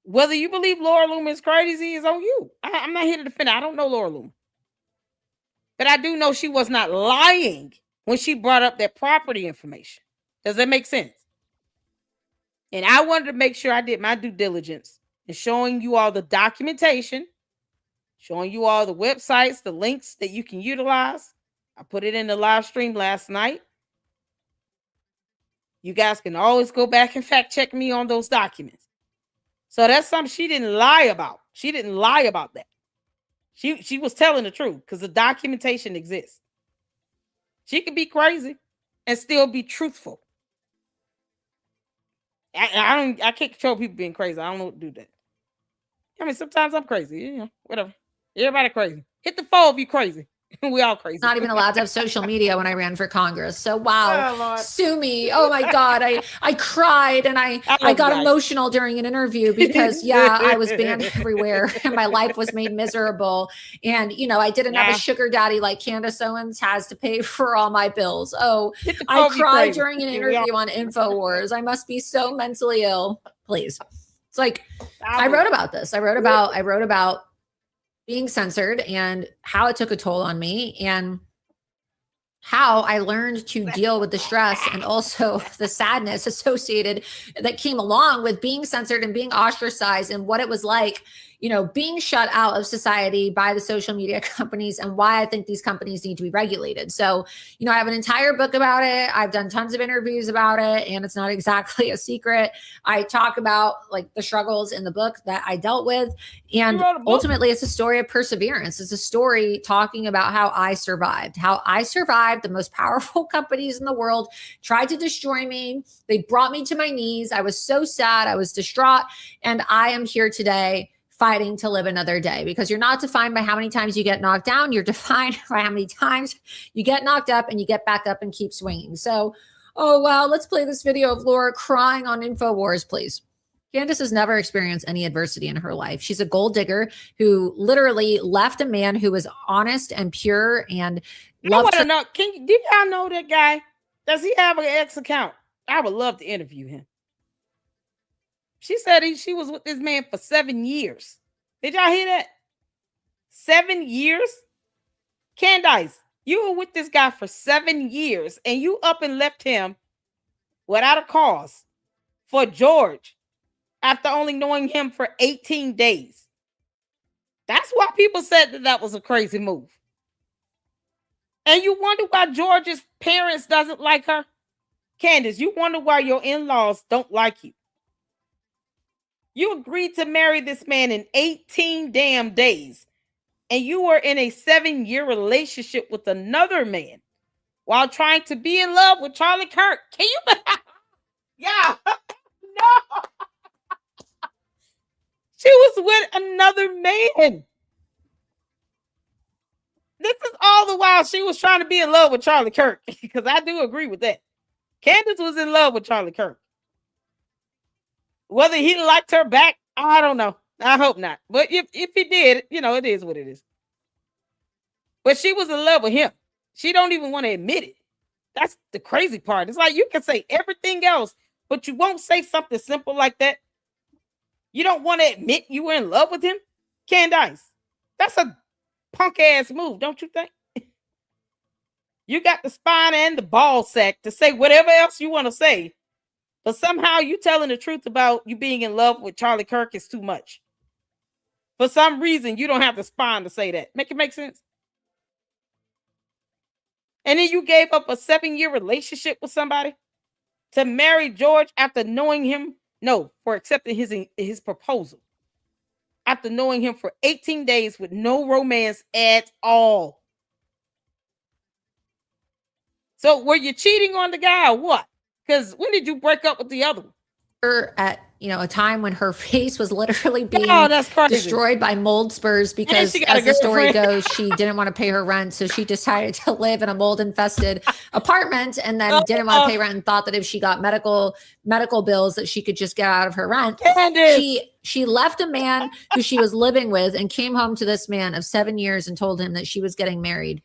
whether you believe Laura Loomer is crazy is on you. I'm not here to defend her. I don't know Laura Loomer. But I do know she was not lying when she brought up that property information. Does that make sense? And I wanted to make sure I did my due diligence in showing you all the documentation, showing you all the websites, the links that you can utilize. I put it in the live stream last night. You guys can always go back and fact check me on those documents. So that's something she didn't lie about. She didn't lie about that. She was telling the truth because the documentation exists. She could be crazy and still be truthful. I can't control people being crazy. I don't know what to do that. I mean, sometimes I'm crazy. You know, whatever. Everybody crazy. Hit the 4 if you crazy. We all crazy. Not even allowed to have social media when I ran for Congress. So wow, sue me. Oh my God. I cried and I got emotional during an interview because I was banned everywhere and my life was made miserable. And you know, I didn't have a sugar daddy like Candace Owens has to pay for all my bills. Oh, I cried during an interview on InfoWars. I must be so mentally ill. Please. It's like, I wrote about this. I wrote about being censored and how it took a toll on me and how I learned to deal with the stress and also the sadness associated that came along with being censored and being ostracized and what it was like, you know, being shut out of society by the social media companies and why I think these companies need to be regulated. So, you know, I have an entire book about it. I've done tons of interviews about it and it's not exactly a secret. I talk about like the struggles in the book that I dealt with. And ultimately it's a story of perseverance. It's a story talking about how I survived. The most powerful companies in the world tried to destroy me. They brought me to my knees. I was so sad. I was distraught. And I am here today fighting to live another day because you're not defined by how many times you get knocked down. You're defined by how many times you get knocked up and you get back up and keep swinging. So Oh, wow. Let's play this video of Laura crying on InfoWars, please. Candace has never experienced any adversity in her life. She's a gold digger who literally left a man who was honest and pure and loved her. Know, do y'all know that guy? Does he have an X account? I would love to interview him. She said she was with this man for 7 years. Did y'all hear that? 7 years? Candace, you were with this guy for 7 years and you up and left him without a cause for George after only knowing him for 18 days. That's why people said that was a crazy move. And you wonder why George's parents doesn't like her? Candace, you wonder why your in-laws don't like you. You agreed to marry this man in 18 damn days. And you were in a 7-year relationship with another man while trying to be in love with Charlie Kirk. Can you? Yeah. No. She was with another man. This is all the while she was trying to be in love with Charlie Kirk. Because I do agree with that. Candace was in love with Charlie Kirk. Whether he liked her back, I don't know. I hope not. But if he did, it is what it is. But she was in love with him. She don't even want to admit it. That's the crazy part. It's like you can say everything else, but you won't say something simple like that. You don't want to admit you were in love with him? Candace, that's a punk ass move, don't you think? You got the spine and the ball sack to say whatever else you want to say, but somehow you telling the truth about you being in love with Charlie Kirk is too much. For some reason, you don't have the spine to say that. Make it make sense? And then you gave up a 7-year relationship with somebody to marry George after knowing him. No, for accepting his proposal. After knowing him for 18 days with no romance at all. So were you cheating on the guy or what? Because when did you break up with the other one? At a time when her face was literally being destroyed by mold spurs because, as the story goes, she didn't want to pay her rent, so she decided to live in a mold infested apartment, and then didn't want to pay rent and thought that if she got medical bills that she could just get out of her rent. She left a man who she was living with and came home to this man of 7 years and told him that she was getting married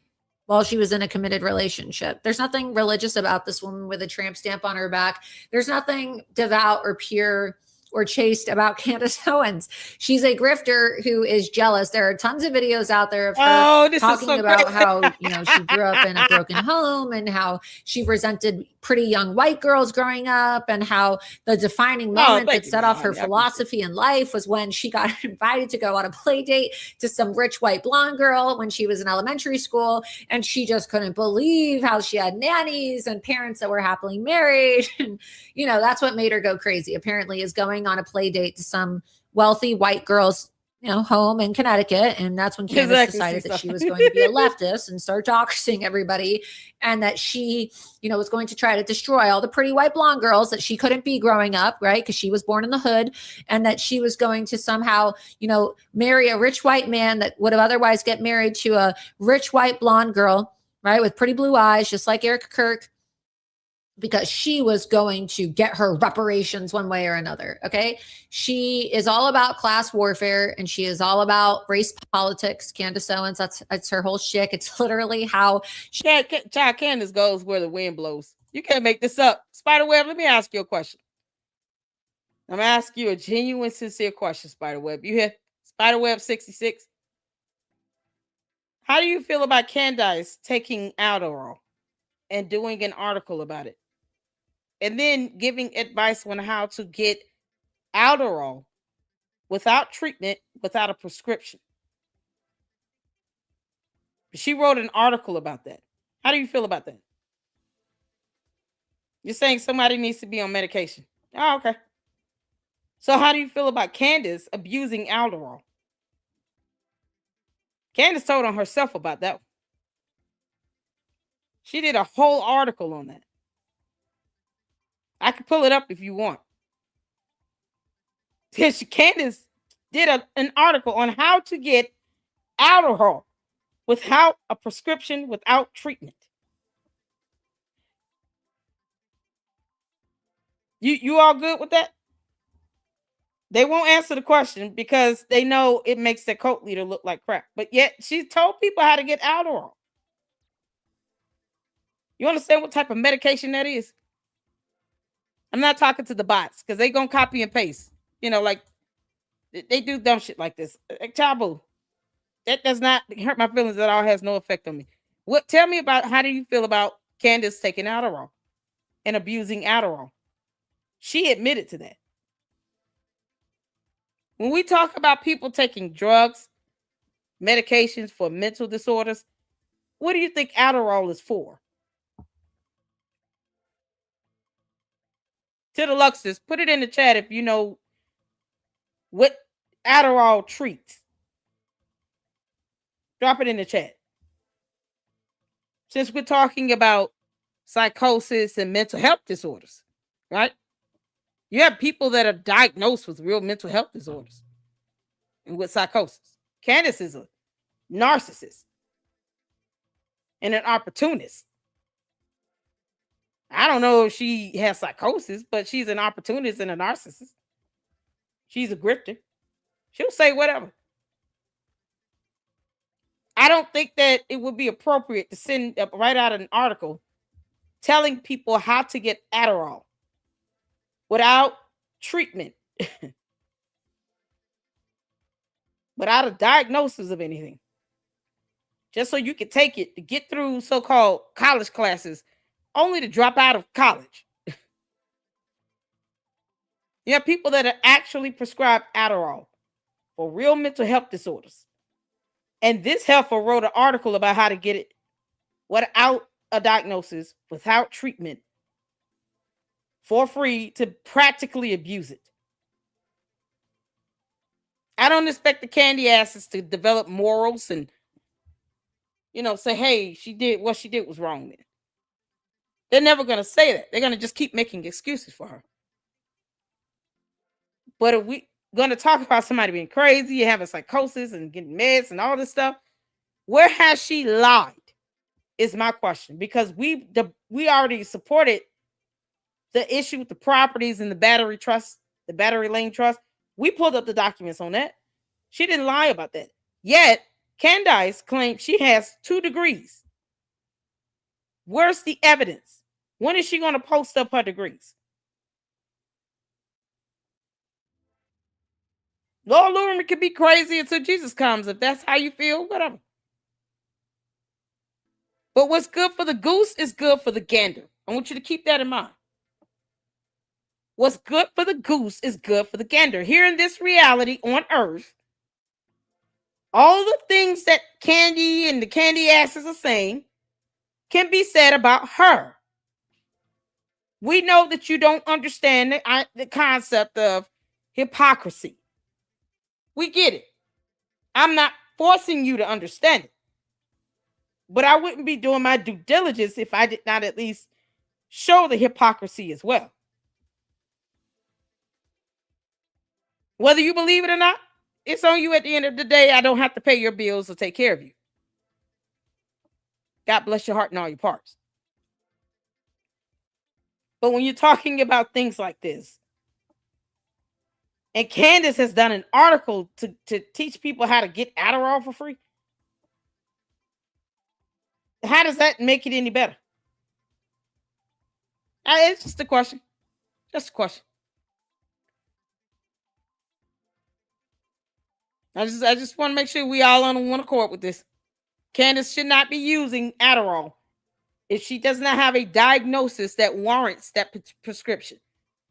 while she was in a committed relationship. There's nothing religious about this woman with a tramp stamp on her back. There's nothing devout or pure or chaste about Candace Owens. She's a grifter who is jealous. There are tons of videos out there of her talking about how, she grew up in a broken home and how she resented pretty young white girls growing up, and how the defining moment that set off her philosophy in life was when she got invited to go on a play date to some rich white blonde girl when she was in elementary school. And she just couldn't believe how she had nannies and parents that were happily married. And, that's what made her go crazy, apparently, is going on a play date to some wealthy white girl's home in Connecticut. And that's when Candace decided that she was going to be a leftist and start doxing everybody, and that she was going to try to destroy all the pretty white blonde girls that she couldn't be growing up, right? Because she was born in the hood, and that she was going to somehow marry a rich white man that would have otherwise get married to a rich white blonde girl, right, with pretty blue eyes, just like Erica Kirk, because she was going to get her reparations one way or another. Okay. She is all about class warfare, and she is all about race politics. Candace Owens, that's her whole shtick. It's literally how Candace goes where the wind blows. You can't make this up. Spiderweb, let me ask you a question. I'm going to ask you a genuine, sincere question, Spiderweb. You hear? Spiderweb 66. How do you feel about Candace taking Adderall and doing an article about it, and then giving advice on how to get Adderall without treatment, without a prescription? She wrote an article about that. How do you feel about that? You're saying somebody needs to be on medication. Oh, okay. So how do you feel about Candace abusing Adderall? Candace told on herself about that. She did a whole article on that. I can pull it up if you want. Candace did an article on how to get Adderall without a prescription, without treatment. You all good with that? They won't answer the question because they know it makes their cult leader look like crap. But yet she told people how to get Adderall. You understand what type of medication that is? I'm not talking to the bots because they gonna copy and paste. Like they do dumb shit like this. Like Chabu, that does not hurt my feelings at all. Has no effect on me. Tell me about how do you feel about Candace taking Adderall and abusing Adderall? She admitted to that. When we talk about people taking drugs, medications for mental disorders, what do you think Adderall is for? To the Luxers, put it in the chat if you know what Adderall treats. Drop it in the chat. Since we're talking about psychosis and mental health disorders, right? You have people that are diagnosed with real mental health disorders and with psychosis. Candace is a narcissist and an opportunist. I don't know if she has psychosis, but she's an opportunist and a narcissist. She's a grifter. She'll say whatever. I don't think that it would be appropriate to write out an article telling people how to get Adderall without treatment, without a diagnosis of anything, just so you can take it to get through so-called college classes, only to drop out of college. You have people that are actually prescribed Adderall for real mental health disorders. And this helper wrote an article about how to get it without a diagnosis, without treatment, for free to practically abuse it. I don't expect the candy asses to develop morals and, say, hey, what she did was wrong then. They're never going to say that. They're going to just keep making excuses for her. But if we going to talk about somebody being crazy and having psychosis and getting meds and all this stuff, where has she lied is my question. Because we already supported the issue with the properties and the battery lane trust. We pulled up the documents on that. She didn't lie about that. Yet, Candace claims she has 2 degrees. Where's the evidence? When is she going to post up her degrees? Lord Loomer could be crazy until Jesus comes. If that's how you feel, whatever. But what's good for the goose is good for the gander. I want you to keep that in mind. What's good for the goose is good for the gander. Here in this reality on earth, all the things that Candy and the candy asses are saying can be said about her. We know that you don't understand the concept of hypocrisy. We get it. I'm not forcing you to understand it. But I wouldn't be doing my due diligence if I did not at least show the hypocrisy as well. Whether you believe it or not, it's on you at the end of the day. I don't have to pay your bills or take care of you. God bless your heart and all your parts. But when you're talking about things like this, and Candace has done an article to teach people how to get Adderall for free, how does that make it any better? It's just a question. Just a question. I just want to make sure we all on one accord with this. Candace should not be using Adderall if she does not have a diagnosis that warrants that prescription.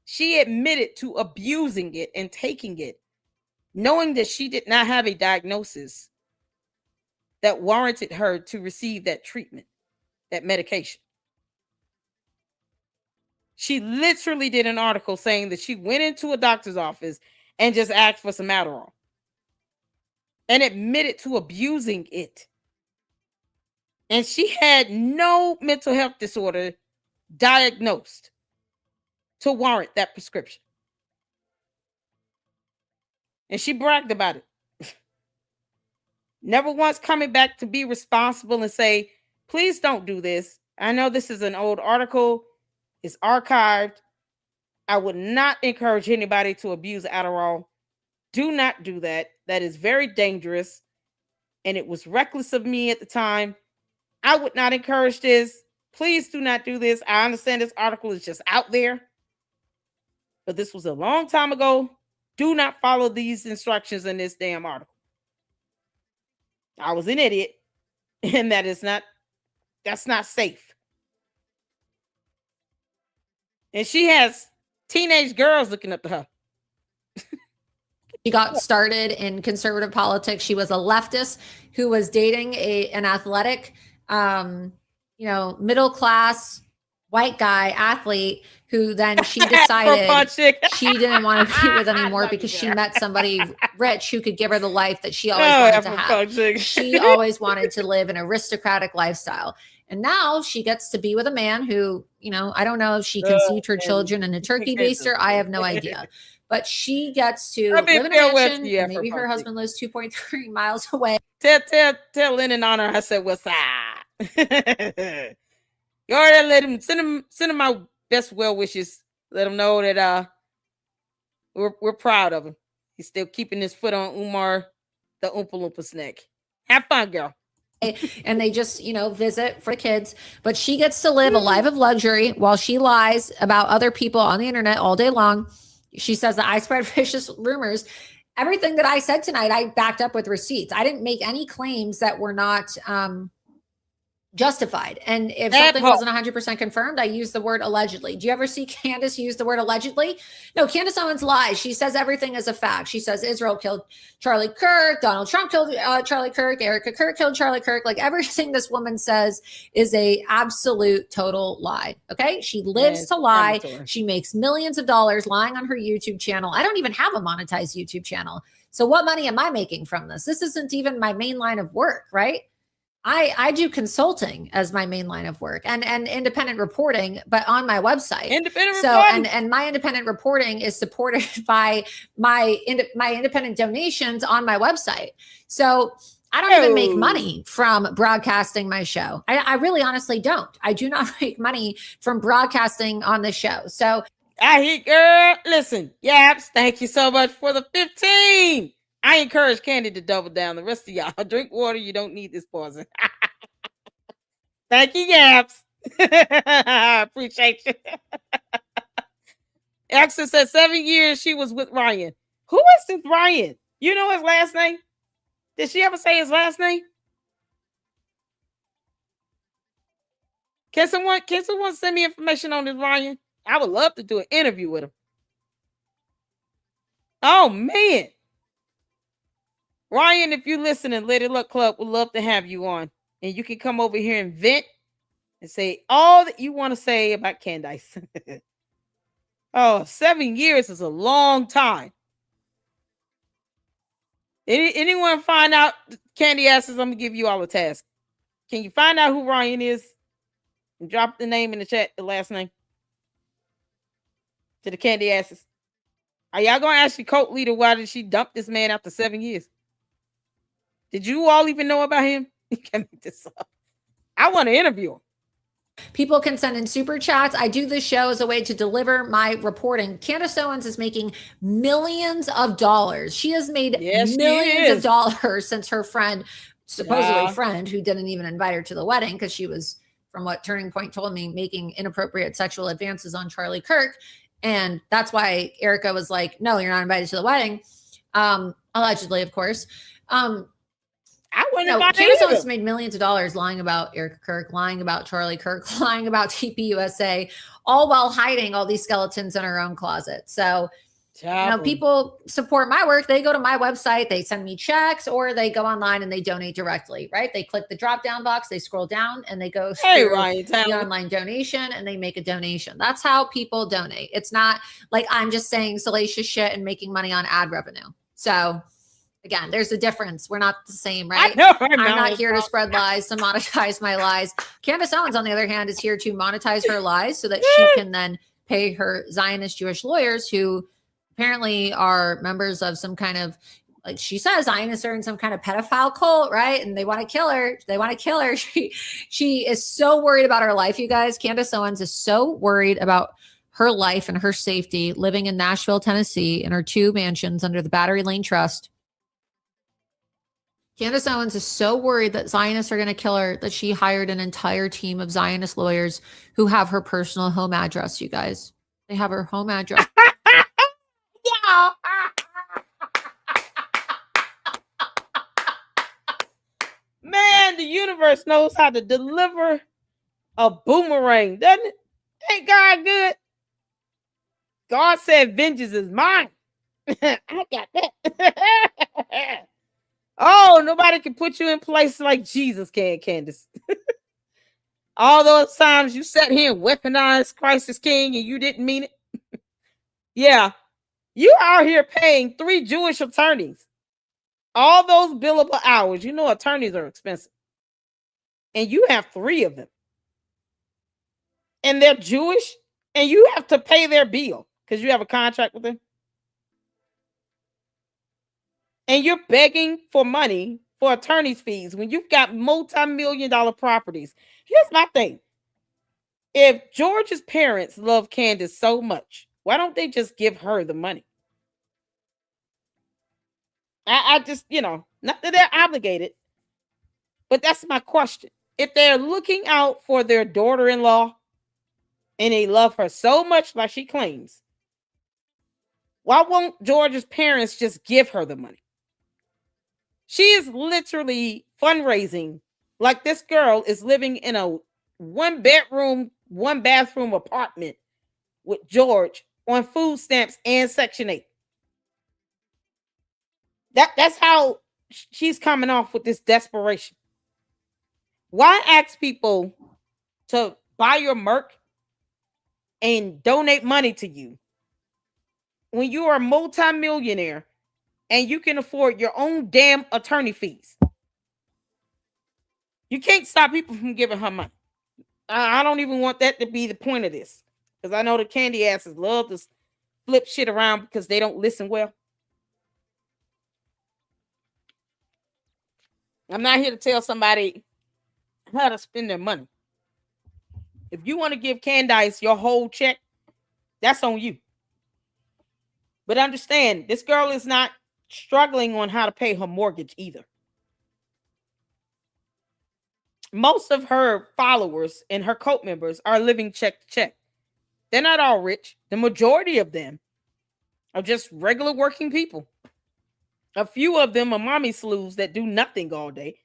She admitted to abusing it and taking it, knowing that she did not have a diagnosis that warranted her to receive that treatment, that medication. She literally did an article saying that she went into a doctor's office and just asked for some Adderall and admitted to abusing it. And she had no mental health disorder diagnosed to warrant that prescription. And she bragged about it. Never once coming back to be responsible and say, please don't do this. I know this is an old article. It's archived. I would not encourage anybody to abuse Adderall. Do not do that. That is very dangerous. And it was reckless of me at the time. I would not encourage this. Please do not do this. I understand this article is just out there, but this was a long time ago. Do not follow these instructions in this damn article. I was an idiot, and that's not safe. And she has teenage girls looking up to her. She got started in conservative politics. She was a leftist who was dating an athletic, middle class white guy athlete who then she decided she didn't want to be with anymore because she met somebody rich who could give her the life that she always wanted to have. She always wanted to live an aristocratic lifestyle. And now she gets to be with a man who, I don't know if she conceived her children in a turkey baster. I have no idea. But she gets to live in a mansion. Maybe her husband lives 2.3 miles away. Tell Lennon on her. I said, what's up? You already let him send him my best well wishes. Let him know that we're proud of him. He's still keeping his foot on Umar, the Oompa Loompa neck. Have fun, girl. And they just, visit for the kids. But she gets to live a life of luxury while she lies about other people on the internet all day long. She says that I spread vicious rumors. Everything that I said tonight, I backed up with receipts. I didn't make any claims that were not justified. And if something wasn't 100% confirmed, I used the word allegedly. Do you ever see Candace use the word allegedly? No, Candace Owens lies. She says everything is a fact. She says Israel killed Charlie Kirk, Donald Trump killed Charlie Kirk, Erica Kirk killed Charlie Kirk. Like everything this woman says is a absolute total lie. Okay. She lives to lie. She makes millions of dollars lying on her YouTube channel. I don't even have a monetized YouTube channel. So what money am I making from this? This isn't even my main line of work, right? I do consulting as my main line of work and independent reporting, but on my website. And my independent reporting is supported by my independent donations on my website. So I don't even make money from broadcasting my show. I really honestly don't. I do not make money from broadcasting on the show. So listen, Yaps, thank you so much for the 15. I encourage Candy to double down. The rest of y'all, drink water. You don't need this poison. Thank you, Yaps. I appreciate you. Axel said 7 years she was with Ryan. Who is this Ryan? You know his last name? Did she ever say his last name? Can someone send me information on this Ryan? I would love to do an interview with him. Oh, man. Ryan, if you listen and Let It Luck Club, would love to have you on. And you can come over here and vent and say all that you want to say about Candace. 7 years is a long time. Anyone find out? Candy asks, I'm going to give you all a task. Can you find out who Ryan is? And drop the name in the chat, the last name. To the Candy asses. Are y'all going to ask your cult leader why did she dump this man after 7 years? Did you all even know about him? You can make this up. I want to interview him. People can send in super chats. I do this show as a way to deliver my reporting. Candace Owens is making millions of dollars. She has made millions of dollars since her friend, supposedly friend, who didn't even invite her to the wedding because she was, from what Turning Point told me, making inappropriate sexual advances on Charlie Kirk. And that's why Erica was like, no, you're not invited to the wedding. Allegedly, of course. Candace Owens made millions of dollars lying about Erica Kirk, lying about Charlie Kirk, lying about TPUSA, all while hiding all these skeletons in her own closet. So, people support my work. They go to my website, they send me checks, or they go online and they donate directly, right? They click the drop-down box, they scroll down, and they go through the online donation, and they make a donation. That's how people donate. It's not like I'm just saying salacious shit and making money on ad revenue. So, again, there's a difference. We're not the same, right? I'm not here to spread lies, to monetize my lies. Candace Owens, on the other hand, is here to monetize her lies so that she can then pay her Zionist Jewish lawyers who apparently are members of some kind of, like she says, Zionists are in some kind of pedophile cult, right? And they want to kill her. She is so worried about her life, you guys. Candace Owens is so worried about her life and her safety living in Nashville, Tennessee, in her 2 mansions under the Battery Lane Trust. Candace Owens is so worried that Zionists are going to kill her that she hired an entire team of Zionist lawyers who have her personal home address, you guys. They have her home address. Yeah. Man, the universe knows how to deliver a boomerang, doesn't it? Ain't God good? God said, vengeance is mine. I got that. Oh, nobody can put you in place like Jesus can, Candace. All those times you sat here and weaponized Christ as king and you didn't mean it. Yeah, you are here paying 3 Jewish attorneys. All those billable hours. You know attorneys are expensive. And you have 3 of them. And they're Jewish, and you have to pay their bill because you have a contract with them. And you're begging for money for attorney's fees when you've got multi-million-dollar properties. Here's my thing. If George's parents love Candace so much, why don't they just give her the money? I just, not that they're obligated, but that's my question. If they're looking out for their daughter-in-law and they love her so much like she claims, why won't George's parents just give her the money? She is literally fundraising like this girl is living in a 1-bedroom, 1-bathroom apartment with George on food stamps and Section 8. That's how she's coming off with this desperation. Why ask people to buy your Merc and donate money to you when you are a multimillionaire and you can afford your own damn attorney fees? You can't stop people from giving her money. I don't even want that to be the point of this, because I know the candy asses love to flip shit around because they don't listen well. I'm not here to tell somebody how to spend their money. If you want to give Candace your whole check, that's on you. But understand, this girl is not struggling on how to pay her mortgage either. Most of her followers and her cult members are living check to check. They're not all rich. The majority of them are just regular working people. A few of them are mommy slews that do nothing all day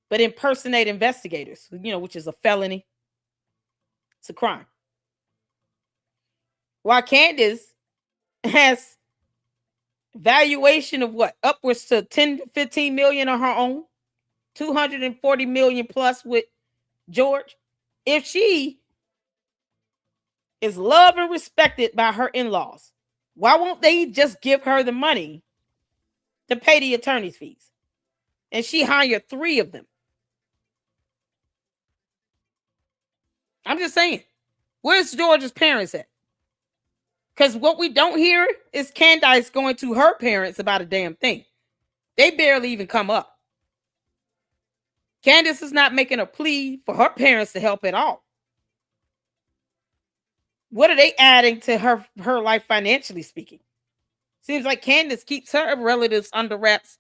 but impersonate investigators, which is a felony. It's a crime. While Candace has valuation of what? Upwards to 10 to 15 million on her own, 240 million plus with George. If she is loved and respected by her in-laws, why won't they just give her the money to pay the attorney's fees? And she hired 3 of them. I'm just saying, where's George's parents at? Because what we don't hear is Candace going to her parents about a damn thing. They barely even come up. Candace is not making a plea for her parents to help at all. What are they adding to her life financially speaking? Seems like Candace keeps her relatives under wraps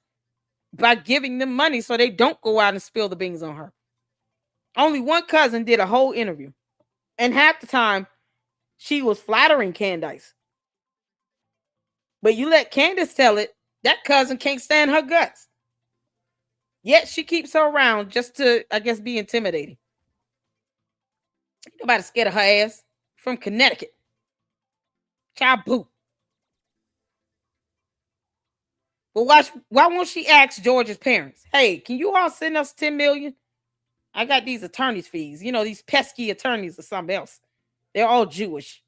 by giving them money so they don't go out and spill the beans on her. Only one cousin did a whole interview, and half the time she was flattering Candace. But you let Candace tell it, that cousin can't stand her guts. Yet she keeps her around just to, I guess, be intimidating. Nobody scared of her ass. From Connecticut. Child boo. But why won't she ask George's parents? Hey, can you all send us 10 million? I got these attorney's fees. These pesky attorneys or something else. They're all Jewish.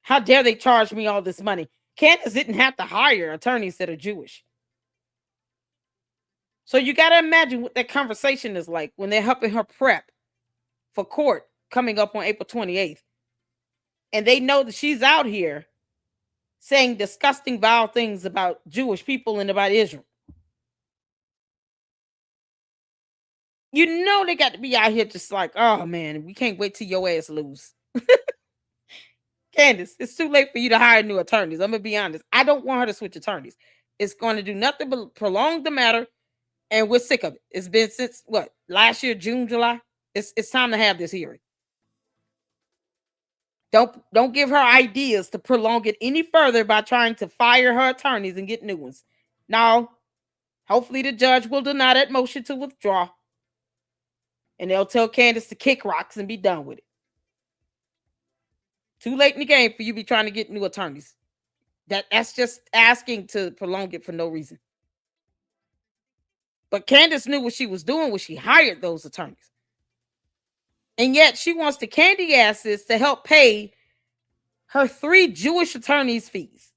How dare they charge me all this money? Candace didn't have to hire attorneys that are Jewish. So you got to imagine what that conversation is like when they're helping her prep for court coming up on April 28th. And they know that she's out here saying disgusting, vile things about Jewish people and about Israel. They got to be out here just like, oh man, we can't wait till your ass lose. Candace, it's too late for you to hire new attorneys. I'm going to be honest. I don't want her to switch attorneys. It's going to do nothing but prolong the matter, and we're sick of it. It's been since, what, last year, June, July? It's time to have this hearing. Don't give her ideas to prolong it any further by trying to fire her attorneys and get new ones. Now, hopefully the judge will deny that motion to withdraw, and they'll tell Candace to kick rocks and be done with it. Too late in the game for you to be trying to get new attorneys. That's just asking to prolong it for no reason. But Candace knew what she was doing when she hired those attorneys. And yet she wants the candy asses to help pay her 3 Jewish attorneys' fees.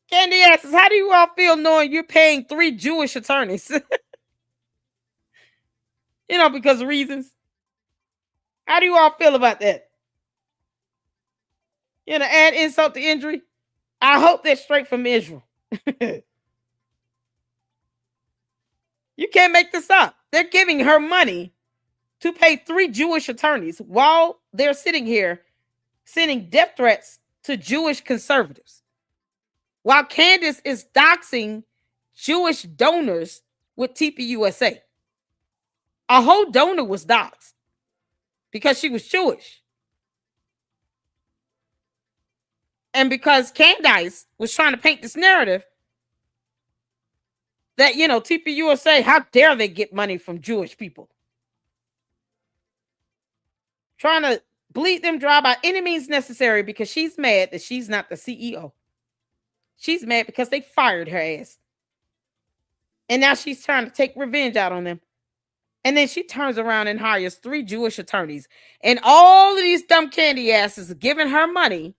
Candy asses, how do you all feel knowing you're paying 3 Jewish attorneys? Because of reasons. How do you all feel about that? Add insult to injury. I hope they're straight from Israel. You can't make this up. They're giving her money to pay 3 Jewish attorneys while they're sitting here sending death threats to Jewish conservatives. While Candace is doxing Jewish donors with TPUSA. A whole donor was doxed because she was Jewish. And because Candace was trying to paint this narrative that, TPUSA, how dare they get money from Jewish people? Trying to bleed them dry by any means necessary because she's mad that she's not the CEO. She's mad because they fired her ass. And now she's trying to take revenge out on them. And then she turns around and hires 3 Jewish attorneys. And all of these dumb candy asses are giving her money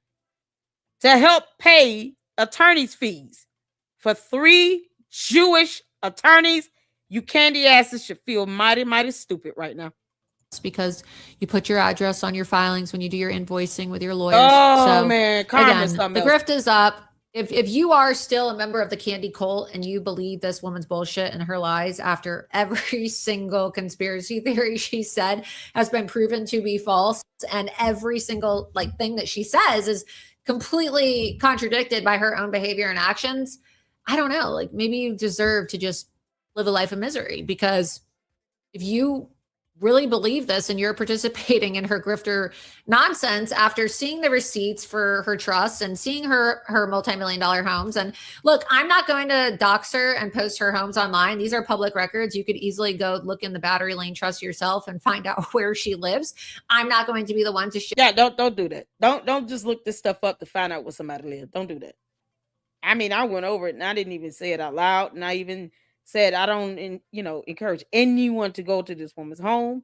to help pay attorneys' fees for 3 Jewish attorneys. You candy asses should feel mighty, mighty stupid right now. Because you put your address on your filings when you do your invoicing with your lawyers. Oh, man. Again, the grift is up. If you are still a member of the Candy cult and you believe this woman's bullshit and her lies after every single conspiracy theory she said has been proven to be false, and every single thing that she says is completely contradicted by her own behavior and actions, I don't know. Maybe you deserve to just live a life of misery, because if you really believe this and you're participating in her grifter nonsense after seeing the receipts for her trusts and seeing her multi-million-dollar homes. And look, I'm not going to dox her and post her homes online. These are public records. You could easily go look in the Battery Lane Trust yourself and find out where she lives. I'm not going to be the one to share. Yeah, don't do that. Don't just look this stuff up to find out where somebody lives. Don't do that. I mean, I went over it and I didn't even say it out loud, and I even said I don't encourage anyone to go to this woman's home.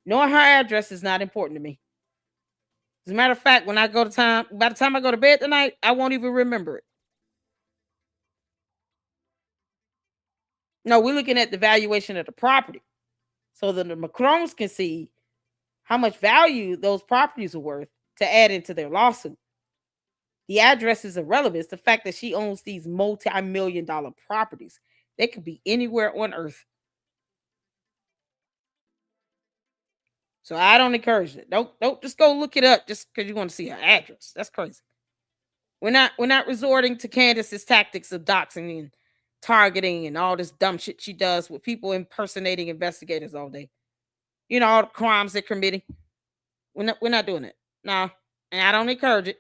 Knowing her address is not important to me. As a matter of fact, by the time I go to bed tonight, I won't even remember it. No, we're looking at the valuation of the property so that the Macrons can see how much value those properties are worth to add into their lawsuit. The address is irrelevant. It's the fact that she owns these multi-million-dollar properties. They could be anywhere on earth. So I don't encourage it. Don't just go look it up just because you want to see her address. That's crazy. We're not resorting to Candace's tactics of doxing and targeting and all this dumb shit she does with people impersonating investigators all day. All the crimes they're committing. We're not doing it. No, and I don't encourage it.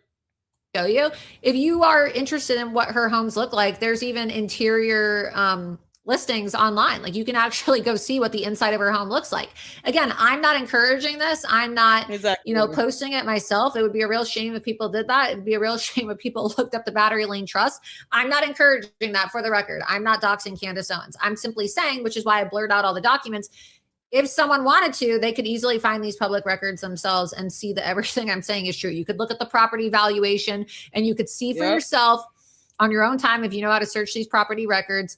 Show you. If you are interested in what her homes look like, there's even interior listings online. You can actually go see what the inside of her home looks like. Again, I'm not encouraging this. I'm not, posting it myself. It would be a real shame if people did that. It would be a real shame if people looked up the Battery Lane Trust. I'm not encouraging that, for the record. I'm not doxing Candace Owens. I'm simply saying, which is why I blurred out all the documents, if someone wanted to, they could easily find these public records themselves and see that everything I'm saying is true. You could look at the property valuation and you could see for yourself on your own time, if you know how to search these property records,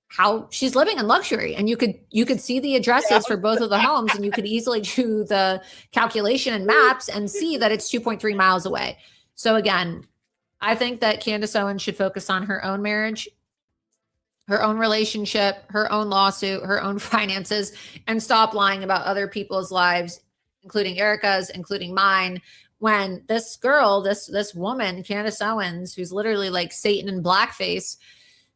how she's living in luxury. And you could see the addresses for both of the homes, and you could easily do the calculation and maps and see that it's 2.3 miles away. So again, I think that Candace Owens should focus on her own marriage. her own relationship, her own lawsuit, her own finances, and stop lying about other people's lives, including Erica's, including mine. When this girl, this woman, Candace Owens, who's literally like Satan in blackface,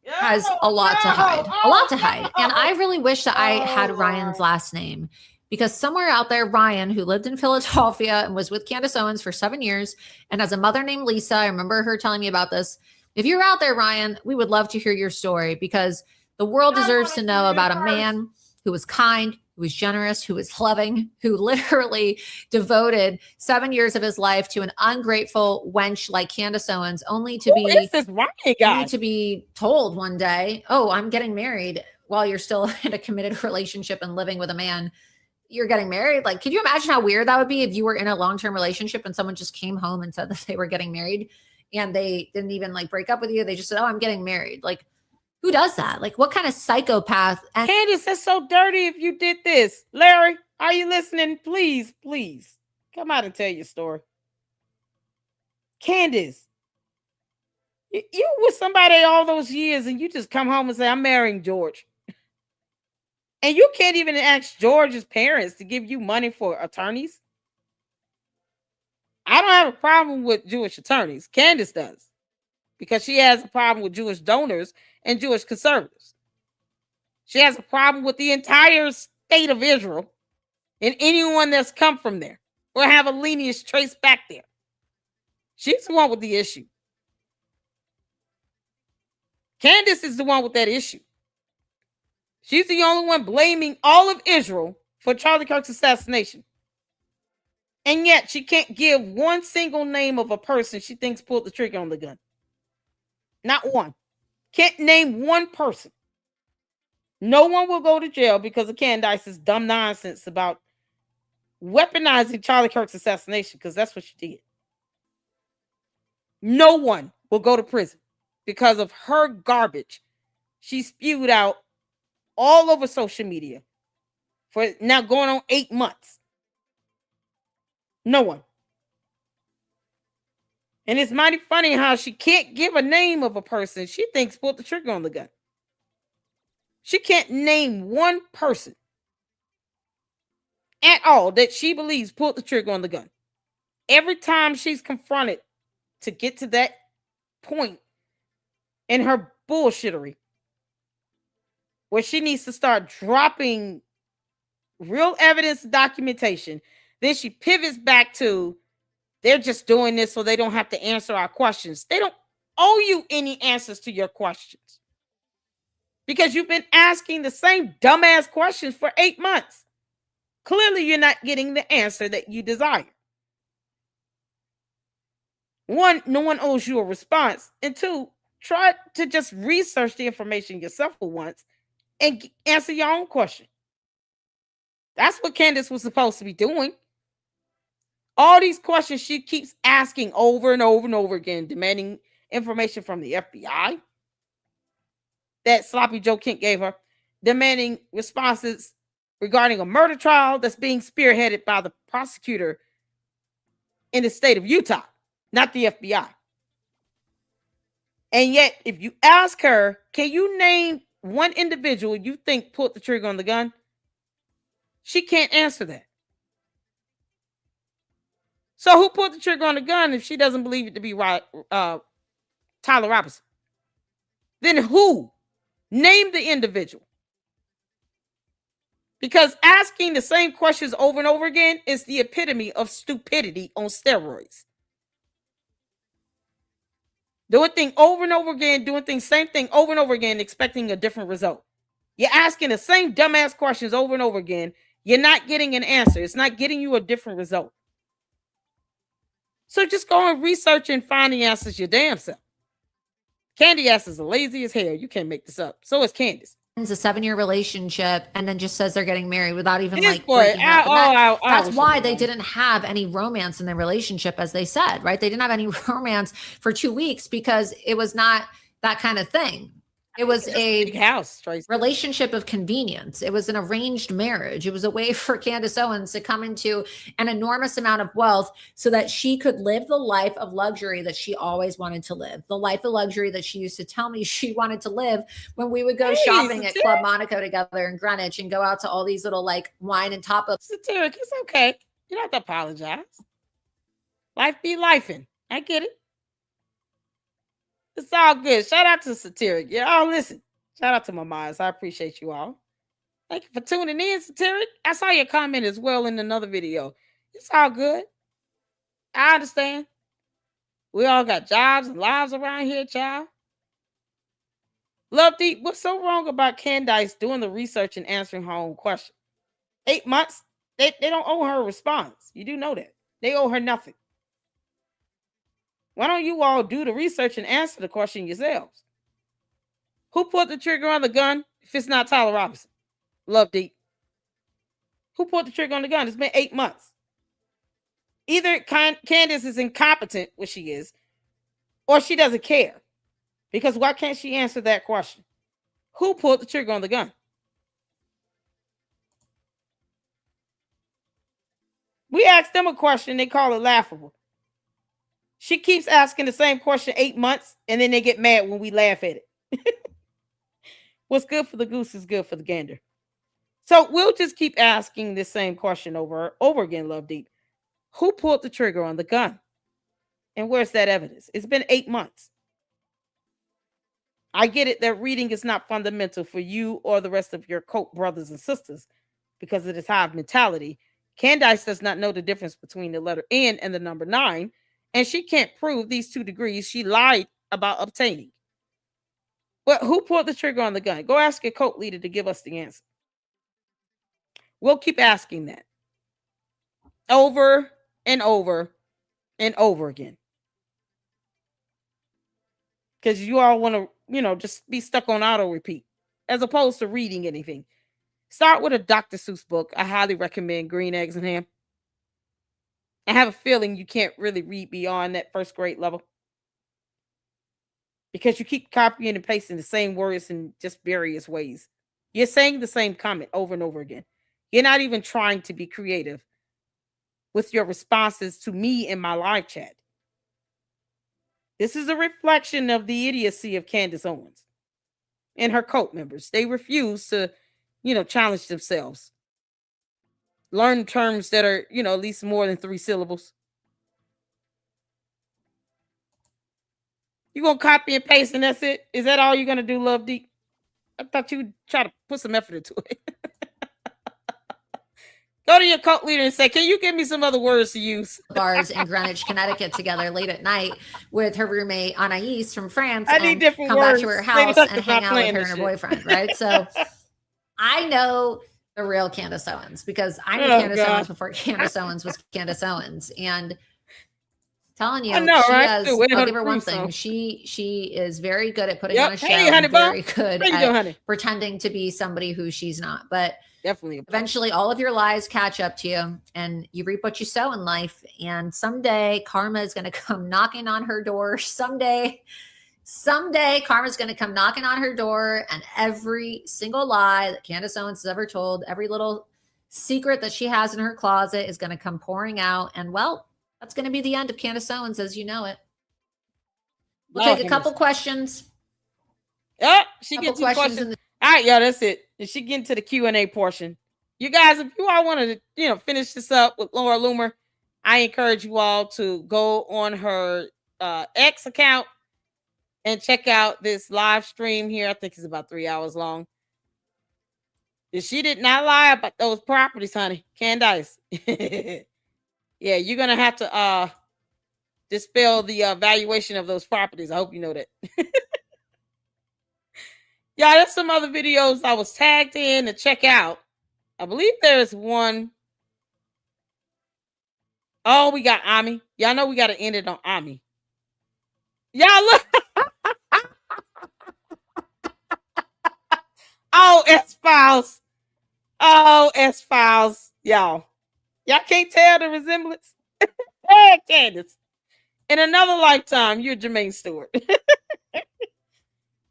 has a lot to hide, a lot to hide. And I really wish that I had Ryan's last name, because somewhere out there, Ryan, who lived in Philadelphia and was with Candace Owens for 7 years and has a mother named Lisa, I remember her telling me about this. If you're out there, Ryan, we would love to hear your story, because the world deserves to know about a man who was kind, who was generous, who was loving, who literally devoted 7 years of his life to an ungrateful wench like Candace Owens, only to be told one day, oh, I'm getting married, while you're still in a committed relationship and living with a man. You're getting married. Like, could you imagine how weird that would be if you were in a long-term relationship and someone just came home and said that they were getting married, and they didn't even like break up with you? They just said, oh, I'm getting married. Like, who does that? Like, what kind of psychopath? And Candace, that's so dirty if you did this. Larry, are you listening? Please, please come out and tell your story. Candace, you were with somebody all those years and you just come home and say, I'm marrying George. And you can't even ask George's parents to give you money for attorneys. I don't have a problem with Jewish attorneys. Candace does, because she has a problem with Jewish donors and Jewish conservatives. She has a problem with the entire state of Israel and anyone that's come from there or have a lineage traced back there. She's the one with the issue. Candace is the one with that issue. She's the only one blaming all of Israel for Charlie Kirk's assassination. And yet she can't give one single name of a person she thinks pulled the trigger on the gun. Not one. Can't name one person. No one will go to jail because of Candace's dumb nonsense about weaponizing Charlie Kirk's assassination, because that's what she did. No one will go to prison because of her garbage she spewed out all over social media for now going on 8 months. No one. And it's mighty funny how she can't give a name of a person she thinks pulled the trigger on the gun. She can't name one person at all that she believes pulled the trigger on the gun. Every time she's confronted to get to that point in her bullshittery, where she needs to start dropping real evidence and documentation, then she pivots back to, they're just doing this so they don't have to answer our questions. They don't owe you any answers to your questions, because you've been asking the same dumbass questions for 8 months. Clearly, you're not getting the answer that you desire. One, no one owes you a response. And two, try to just research the information yourself for once and answer your own question. That's what Candace was supposed to be doing. All these questions she keeps asking over and over and over again, demanding information from the FBI that Sloppy Joe Kent gave her, demanding responses regarding a murder trial that's being spearheaded by the prosecutor in the state of Utah, not the FBI. And yet, if you ask her, can you name one individual you think pulled the trigger on the gun? She can't answer that. So who pulled the trigger on the gun if she doesn't believe it to be Tyler Robinson? Then who? Name the individual. Because asking the same questions over and over again is the epitome of stupidity on steroids. Doing things over and over again, doing things, same thing over and over again, expecting a different result. You're asking the same dumbass questions over and over again. You're not getting an answer. It's not getting you a different result. So just go and research and find the answers your damn self. Candace is lazy as hell. You can't make this up. So is Candace. It's a 7-year relationship and then just says they're getting married without even That's why they didn't have any romance in their relationship, as they said, right? They didn't have any romance for 2 weeks because it was not that kind of thing. It was a big house, Tracy. relationship of convenience. It was an arranged marriage. It was a way for Candace Owens to come into an enormous amount of wealth so that she could live the life of luxury that she always wanted to live, the life of luxury that she used to tell me she wanted to live when we would go shopping at Club Monaco together in Greenwich and go out to all these little like wine and tapas. Satiric, it's okay. You don't have to apologize. Life be lifing. I get it. It's all good. Shout out to Satiric. Y'all listen. Shout out to my moms. I appreciate you all. Thank you for tuning in, Satiric. I saw your comment as well in another video. It's all good. I understand. We all got jobs and lives around here, child. Love Deep, what's so wrong about Candace doing the research and answering her own question? 8 months? They don't owe her a response. You do know that. They owe her nothing. Why don't you all do the research and answer the question yourselves? Who pulled the trigger on the gun if it's not Tyler Robinson? Love Deep. Who pulled the trigger on the gun? It's been 8 months. Either Candace is incompetent, which she is, or she doesn't care. Because why can't she answer that question? Who pulled the trigger on the gun? We asked them a question, they call it laughable. She keeps asking the same question 8 months, and then they get mad when we laugh at it. What's good for the goose is good for the gander. So we'll just keep asking the same question over again, Love Deep. Who pulled the trigger on the gun? And where's that evidence? It's been 8 months. I get it that reading is not fundamental for you or the rest of your cult brothers and sisters because it is hive mentality. Candace does not know the difference between the letter N and the number 9, and she can't prove these 2 degrees she lied about obtaining. But who pulled the trigger on the gun? Go ask your cult leader to give us the answer. We'll keep asking that over and over and over again. Because you all want to, just be stuck on auto repeat as opposed to reading anything. Start with a Dr. Seuss book. I highly recommend Green Eggs and Ham. I have a feeling you can't really read beyond that first grade level because you keep copying and pasting the same words in just various ways. You're saying the same comment over and over again. You're not even trying to be creative with your responses to me in my live chat. This is a reflection of the idiocy of Candace Owens and her cult members. They refuse to, challenge themselves. Learn terms that are, at least more than 3 syllables. You gonna copy and paste and that's it? Is that all you're gonna do, Love Deep? I thought you'd try to put some effort into it. Go to your cult leader and say, can you give me some other words to use? Bars in Greenwich, Connecticut together late at night with her roommate Anais from France. I need different come words. back to her house and hang out with her and her boyfriend, right? So I know the real Candace Owens because I knew Candace Owens before Candace Owens was Candace Owens. And telling you, I'll give her one thing. She is very good at putting on a show. Very good at pretending to be somebody who she's not. But definitely eventually all of your lies catch up to you and you reap what you sow in life. And someday karma is going to come knocking on her door. Someday karma's going to come knocking on her door, and every single lie that Candace Owens has ever told, every little secret that she has in her closet is going to come pouring out. And well, that's going to be the end of Candace Owens as you know it. We'll take a couple questions. Yeah, she gets questions. All right, y'all, that's it. And she get into the Q&A portion. You guys, if you all want to, finish this up with Laura Loomer, I encourage you all to go on her X account and check out this live stream here. I think it's about 3 hours long. She did not lie about those properties, honey. Candace. Yeah, you're going to have to dispel the valuation of those properties. I hope you know that. Yeah, there's some other videos I was tagged in to check out. I believe there's one. Oh, we got Ami. Y'all know we got to end it on Ami. Y'all look. Oh, S-Files. Oh, S-Files. Y'all can't tell the resemblance. Hey, Candace. In another lifetime, you're Jermaine Stewart.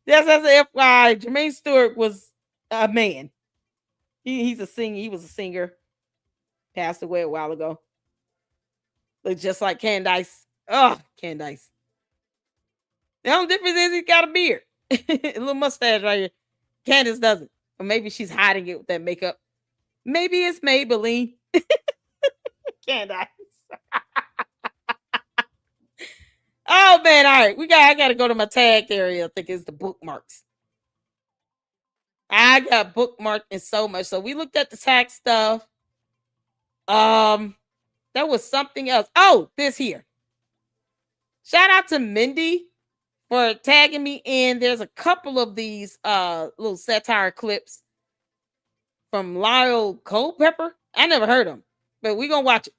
That's as a FYI. Jermaine Stewart was a man. He's a singer. He was a singer. Passed away a while ago. Looks just like Candace. Oh, Candace. The only difference is he's got a beard. A little mustache right here. Candace doesn't. Or maybe she's hiding it with that makeup. Maybe it's Maybelline. Candace. Oh man, all right. I gotta go to my tagged area. I think it's the bookmarks. I got bookmarked in so much. So we looked at the tag stuff. There was something else. Oh, this here. Shout out to Mindy for tagging me in. There's a couple of these little satire clips from Lyle Culpepper. I never heard them, but we're gonna watch it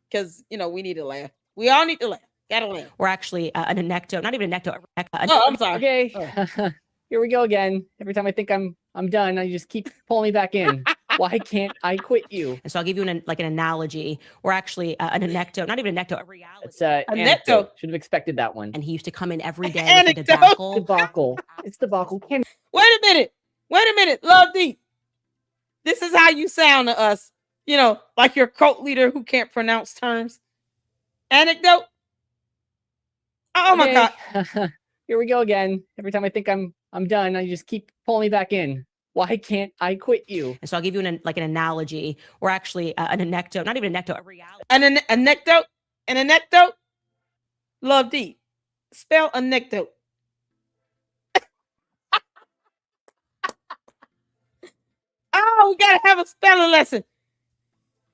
because we need to laugh. We all need to laugh. Gotta laugh. Or actually an anecdote, not even an anecdote. Oh, I'm sorry. Okay. Oh. Here we go again. Every time I think I'm done, you just keep pulling me back in. Why can't I quit you? And so I'll give you an analogy, or actually an anecdote, not even an anecdote, a reality. It's anecdote. Should have expected that one. And he used to come in every day with a Anecdote. debacle. Debacle. It's debacle. Wait a minute. Love Deep. This is how you sound to us. Like your cult leader who can't pronounce terms. Anecdote. Oh my God. Here we go again. Every time I think I'm done, you just keep pulling me back in. Why can't I quit you? And so I'll give you an analogy, or actually an anecdote, not even an anecdote, a reality. An anecdote. Love Deep. Spell anecdote. Oh, we gotta have a spelling lesson.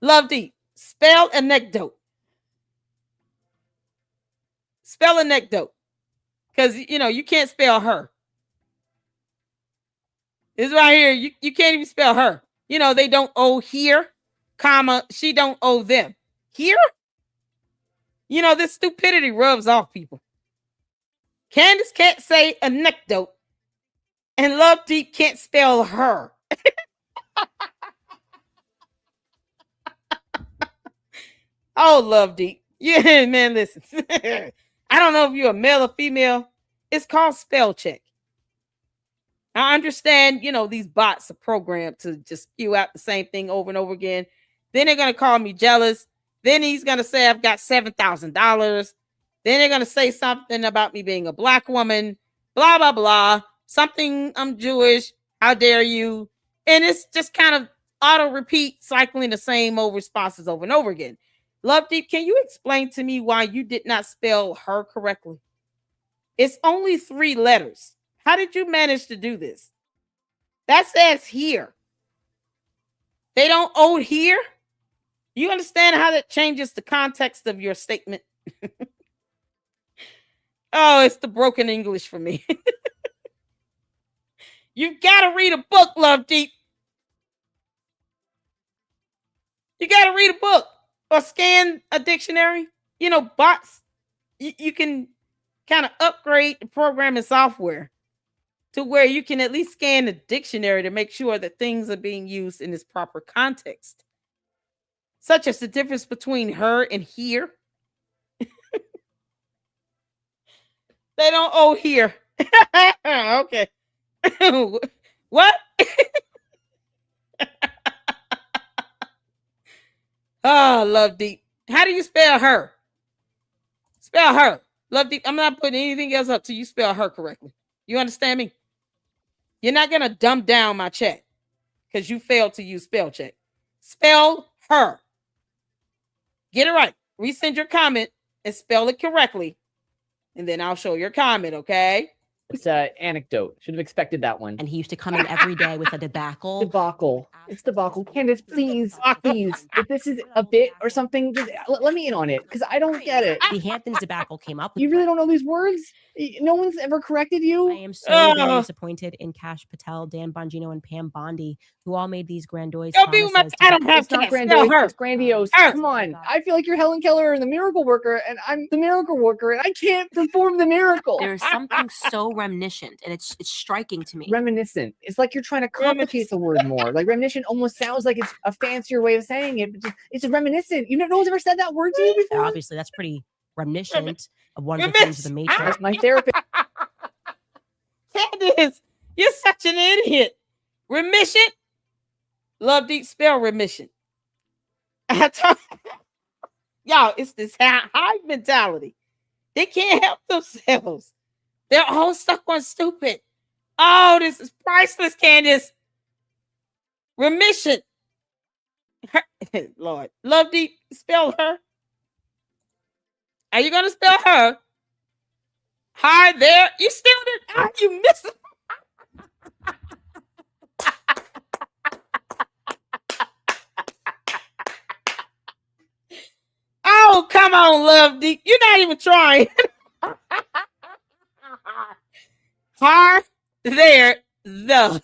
Love Deep. Spell anecdote. Spell anecdote. Because you can't spell her. This right here, you can't even spell her. They don't owe here, comma, she don't owe them. Here? This stupidity rubs off people. Candace can't say anecdote, and Love Deep can't spell her. Oh, Love Deep. Yeah, man, listen. I don't know if you're a male or female. It's called spell check. I understand, these bots are programmed to just spew out the same thing over and over again. Then they're going to call me jealous. Then he's going to say I've got $7,000. Then they're going to say something about me being a black woman. Blah, blah, blah. Something, I'm Jewish. How dare you? And it's just kind of auto repeat, cycling the same old responses over and over again. Love Deep, can you explain to me why you did not spell her correctly? It's only 3 letters. How did you manage to do this? That says here. They don't owe here. You understand how that changes the context of your statement? Oh, it's the broken English for me. You've got to read a book, Love Deep. You got to read a book or scan a dictionary. Bots, you can kind of upgrade the programming software to where you can at least scan the dictionary to make sure that things are being used in its proper context, such as the difference between her and here. They don't owe here. Okay. What? Oh, Love Deep. How do you spell her? Spell her. Love Deep. I'm not putting anything else up till you spell her correctly. You understand me? You're not going to dumb down my chat because you failed to use spell check. Spell her. Get it right. Resend your comment and spell it correctly. And then I'll show your comment, okay? It's anecdote. Should have expected that one. And he used to come in every day with a debacle. Debacle. It's debacle. Candace, please. If this is a bit or something, just let me in on it because I don't get it. The Hamptons debacle came up with. You really don't know these words? No one's ever corrected you? I am so very disappointed in Cash Patel, Dan Bongino, and Pam Bondi, who all made these grandiose promises. I don't have It's not to grandiose. her. It's grandiose. Her. Come on. I feel like you're Helen Keller and the miracle worker, and I'm the miracle worker, and I can't perform the miracle. There's something so reminiscent, and it's striking to me. Reminiscent. It's like you're trying to complicate the word more. Like reminiscent almost sounds like it's a fancier way of saying it, but it's reminiscent. No one's ever said that word to you before? Obviously, that's pretty reminiscent of one of the things of the Matrix. That's my therapist. Candace, you're such an idiot. Remission? Love deep spell remission. Y'all, it's this high mentality. They can't help themselves. They're all stuck on stupid. Oh, this is priceless, Candace. Remission. Her, Lord. Love deep. Spell her. Are you gonna spell her? Hi there. You still didn't. Oh, you missed it. Oh, come on, Love Deep. You're not even trying. Hi there, the.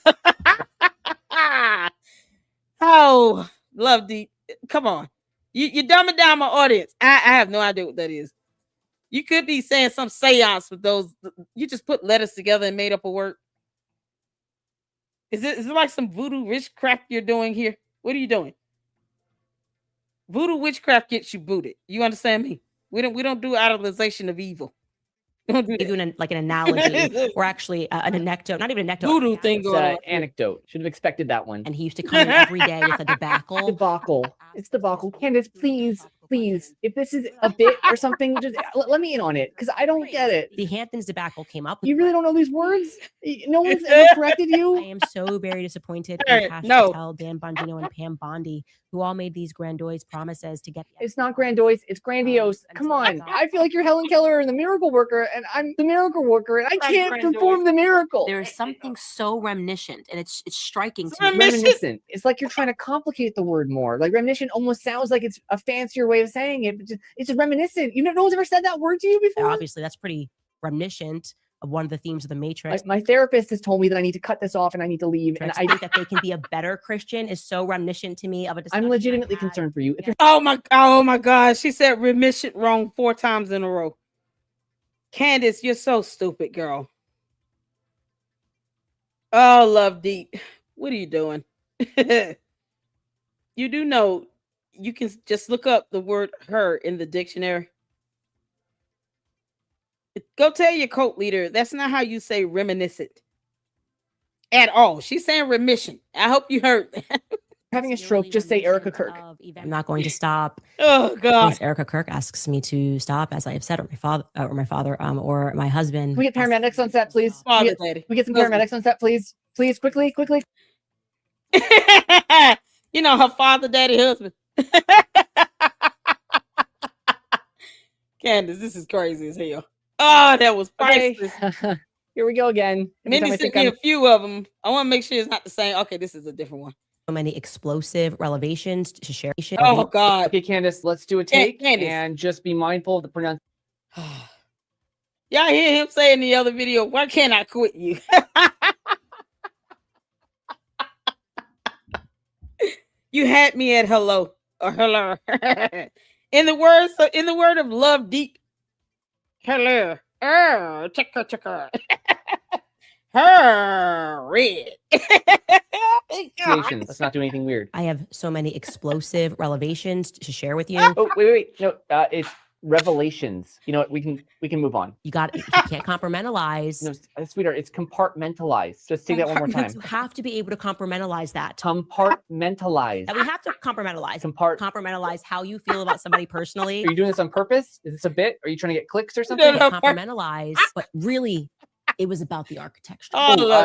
Oh, Love Deep. Come on. You're dumbing down my audience. I have no idea what that is. You could be saying some seance with those. You just put letters together and made up a word. Is it like some voodoo witchcraft you're doing here? What are you doing? Voodoo witchcraft gets you booted. You understand me? We don't do idolization of evil. We don't do Give you that. like an analogy, or actually an anecdote, not even an anecdote. Voodoo thing It's going on. anecdote. Should have expected that one. And he used to come in every day with a debacle. Debacle. It's debacle. Candace, please. If this is a bit or something, just let me in on it, because I don't get it. The Hamptons debacle came up with. You really don't know these words? No one's ever corrected I you? am so very disappointed Hey, in Cash no. Patel, Dan Bongino, and Pam Bondi, who all made these grandiose promises to get. It's not grandiose, it's grandiose. Come on. I feel like you're Helen Keller and the miracle worker, and I'm the miracle worker, and I can't perform the miracle. There is something so reminiscent, and it's striking to me. Reminiscent. It's like you're trying to complicate the word more. Like reminiscent almost sounds like it's a fancier way of saying it, but it's reminiscent. No one's ever said that word to you before? Obviously, that's pretty reminiscent of one of the themes of the Matrix. My therapist has told me that I need to cut this off and I need to leave. And I think that they can be a better Christian is so reminiscent to me of a discussion I'm I legitimately had. concerned for you. If you're Oh my God. She said remission wrong 4 times in a row. Candace, you're so stupid, girl. Oh, Love Deep. What are you doing? You do know you can just look up the word her in the dictionary. Go tell your cult leader that's not how you say reminiscent at all. She's saying remission. I hope you heard that. having a stroke, just say Erica Kirk. I'm not going to stop. Oh God. Unless Erica Kirk asks me to stop, as I have said, or my father, or my husband. Can we get paramedics on set, please? Father, daddy. We get some paramedics on set, please. Please, quickly. You know, her father, daddy, husband. Candace, this is crazy as hell. Oh, that was priceless. Okay. Here we go again. Minnie sent me a few of them. I want to make sure it's not the same. Okay, this is a different one. So many explosive revelations to share. Oh God. Okay, Candace, let's do a take Candace. and just be mindful of the pronunciation. Y'all hear him say in the other video, why can't I quit you? You had me at hello or hello. in the word of Love Deep. Hello. Checker. Her red. Let's not do anything weird. I have so many explosive revelations to share with you. Oh, wait. No, it's revelations. You know what? We can move on. You can't compartmentalize. No, sweetheart, it's compartmentalized. Just take that one more time. You have to be able to compartmentalize that. Compartmentalize. That we have to compartmentalize. Compartmentalize how you feel about somebody personally. Are you doing this on purpose? Is this a bit? Are you trying to get clicks or something? Compartmentalize, but really, it was about the architecture.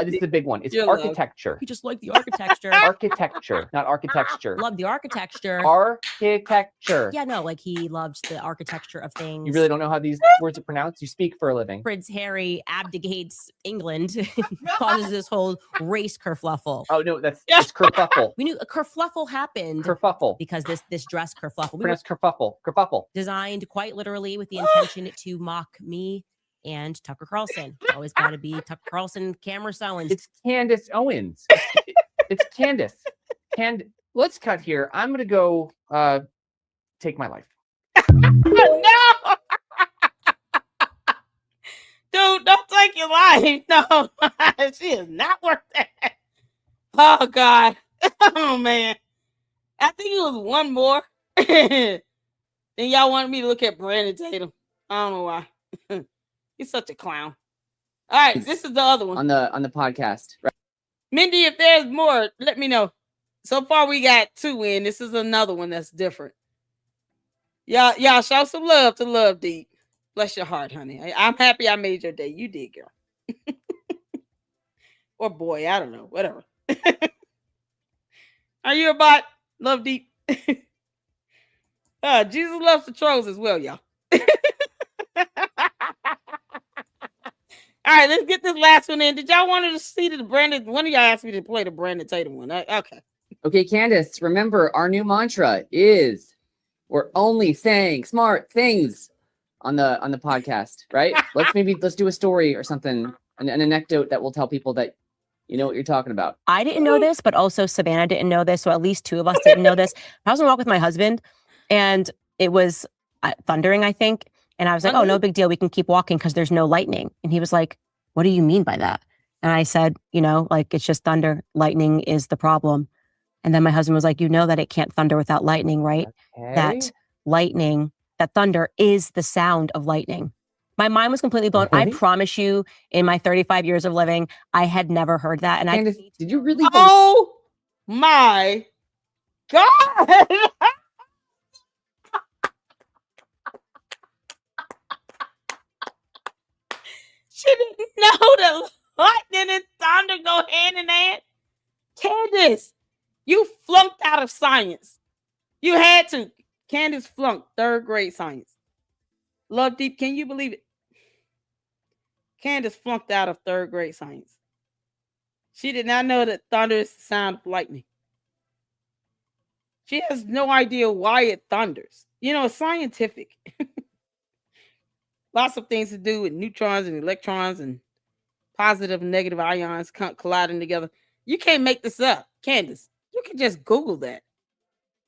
This is the big one. It's architecture. You just like the architecture. Architecture, not architecture. Love the architecture. Architecture. Yeah, no, like he loved the architecture of things. You really don't know how these words are pronounced? You speak for a living. Prince Harry abdicates England, causes this whole race kerfluffle. Oh no, that's kerfuffle. We knew a kerfluffle happened. Kerfuffle. Because this dress kerfluffle. Pronounced kerfuffle. Kerfuffle. Designed quite literally with the intention to mock me and Tucker Carlson. It's always got to be Tucker Carlson, Candace Owens. It's Candace Owens. It's Candace. Let's cut here. I'm gonna go take my life. No. Dude, don't take your life. No, she is not worth that. Oh God. Oh man. I think it was one more. Then y'all wanted me to look at Brandon Tatum. I don't know why. He's such a clown. All right, this is the other one. on the podcast. Right? Mindy, if there's more, let me know. So far, we got 2 in. This is another one that's different. Y'all show some love to Love Deep. Bless your heart, honey. I'm happy I made your day. You did, girl. Or boy, I don't know. Whatever. Are you a bot? Love Deep. Jesus loves the trolls as well, y'all. All right, let's get this last one in. Did y'all want to see the Brandon? One of y'all asked me to play the Brandon Tatum one. Okay. Okay, Candace, remember our new mantra is we're only saying smart things on the podcast, right? let's do a story or something, an anecdote that will tell people that you know what you're talking about. I didn't know this, but also Savannah didn't know this. So at least 2 of us didn't know this. I was on a walk with my husband and it was thundering, I think. And I was like, oh, no big deal. We can keep walking because there's no lightning. And he was like, what do you mean by that? And I said, like it's just thunder. Lightning is the problem. And then my husband was like, you know that it can't thunder without lightning, right? Okay. That thunder is the sound of lightning. My mind was completely blown. I promise you, in my 35 years of living, I had never heard that. And Candace, did you really? Oh my God! She didn't know that lightning and thunder go hand in hand. Candace, you flunked out of science. You had to. Candace flunked 3rd grade science. Love Deep, can you believe it? Candace flunked out of 3rd grade science. She did not know that thunder is the sound of lightning. She has no idea why it thunders. It's scientific. Lots of things to do with neutrons and electrons and positive and negative ions colliding together. You can't make this up, Candace. You can just Google that.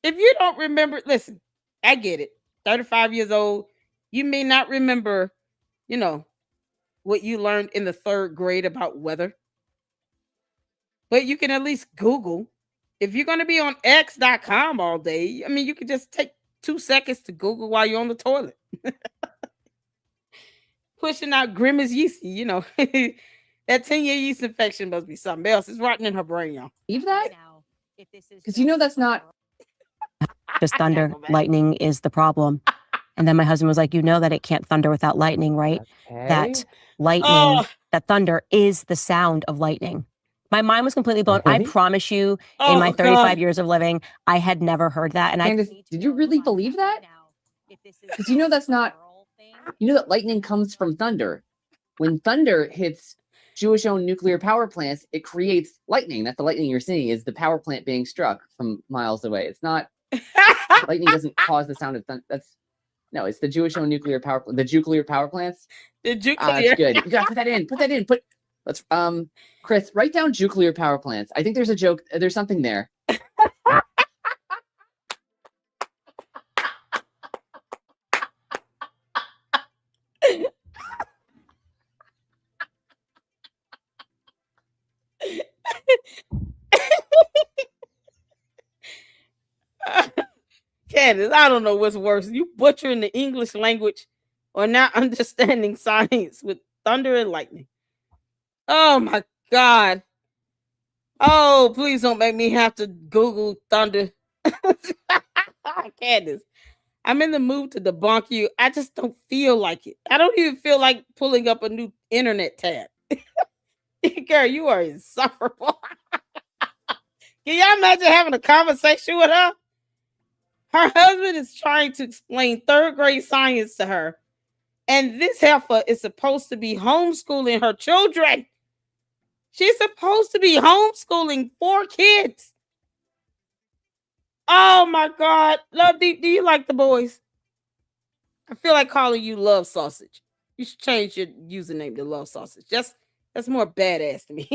If you don't remember, listen, I get it. 35 years old, you may not remember, what you learned in the 3rd grade about weather. But you can at least Google. If you're going to be on x.com all day, you can just take 2 seconds to Google while you're on the toilet. Pushing out Grimace yeasty, that 10-year yeast infection must be something else. It's rotting in her brain, y'all. Believe that? Because that's not just thunder. Lightning is the problem. And then my husband was like, you know that it can't thunder without lightning, right? Okay. That lightning, that thunder is the sound of lightning. My mind was completely blown. I promise you, in my 35 years of living, I had never heard that. And Candace, did you really believe that? Because that's not. You know that lightning comes from thunder. When thunder hits Jewish-owned nuclear power plants, it creates lightning. That's the lightning you're seeing is the power plant being struck from miles away. It's not. Lightning doesn't cause the sound of thunder. No, it's the Jewish-owned nuclear power plant. The nuclear power plants. The nuclear. That's good. You gotta put that in. Let's Chris, write down nuclear power plants. I think there's a joke. There's something there. Candace, I don't know what's worse. You butchering the English language or not understanding science with thunder and lightning. Oh my God. Oh, please don't make me have to Google thunder. Candace, I'm in the mood to debunk you. I just don't feel like it. I don't even feel like pulling up a new internet tab. Girl, you are insufferable. Can y'all imagine having a conversation with her? Her husband is trying to explain 3rd grade science to her. And this heifer is supposed to be homeschooling her children. She's supposed to be homeschooling 4 kids. Oh my God. Love Deep, do you like the boys? I feel like calling you Love Sausage. You should change your username to Love Sausage. That's more badass to me.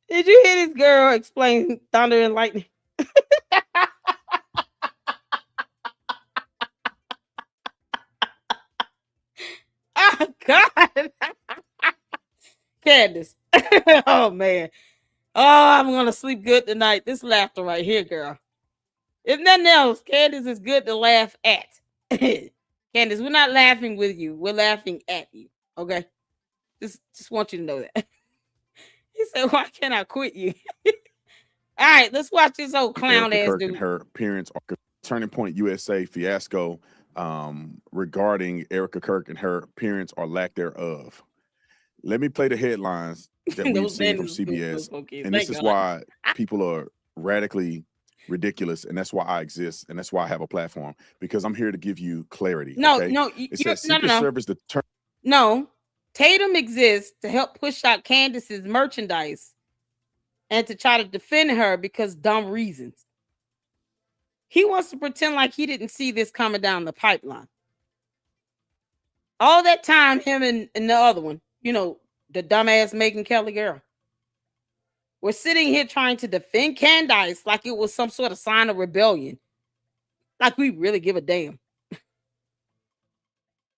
Did you hear this girl explain thunder and lightning? Oh God. Candace. Oh man. Oh, I'm gonna sleep good tonight. This laughter right here, girl. If nothing else, Candace is good to laugh at. Candace, we're not laughing with you. We're laughing at you. Okay? Just want you to know that. He said, "Why can't I quit you?" All right, let's watch this old clown Erica ass Kirk dude. and her appearance on Turning Point USA fiasco regarding Erica Kirk and her appearance or lack thereof. Let me play the headlines that we've Those seen from bandits do CBS. so kids. And this Thank is God. why people are radically ridiculous, and that's why I exist, and that's why I have a platform, because I'm here to give you clarity. No, Okay? no, It says Secret no. Service determined. No, Tatum exists to help push out Candace's merchandise and to try to defend her because dumb reasons. He wants to pretend like he didn't see this coming down the pipeline. All that time, him and the other one, you know, the dumbass Megyn Kelly girl, we're sitting here trying to defend Candace like it was some sort of sign of rebellion. Like we really give a damn.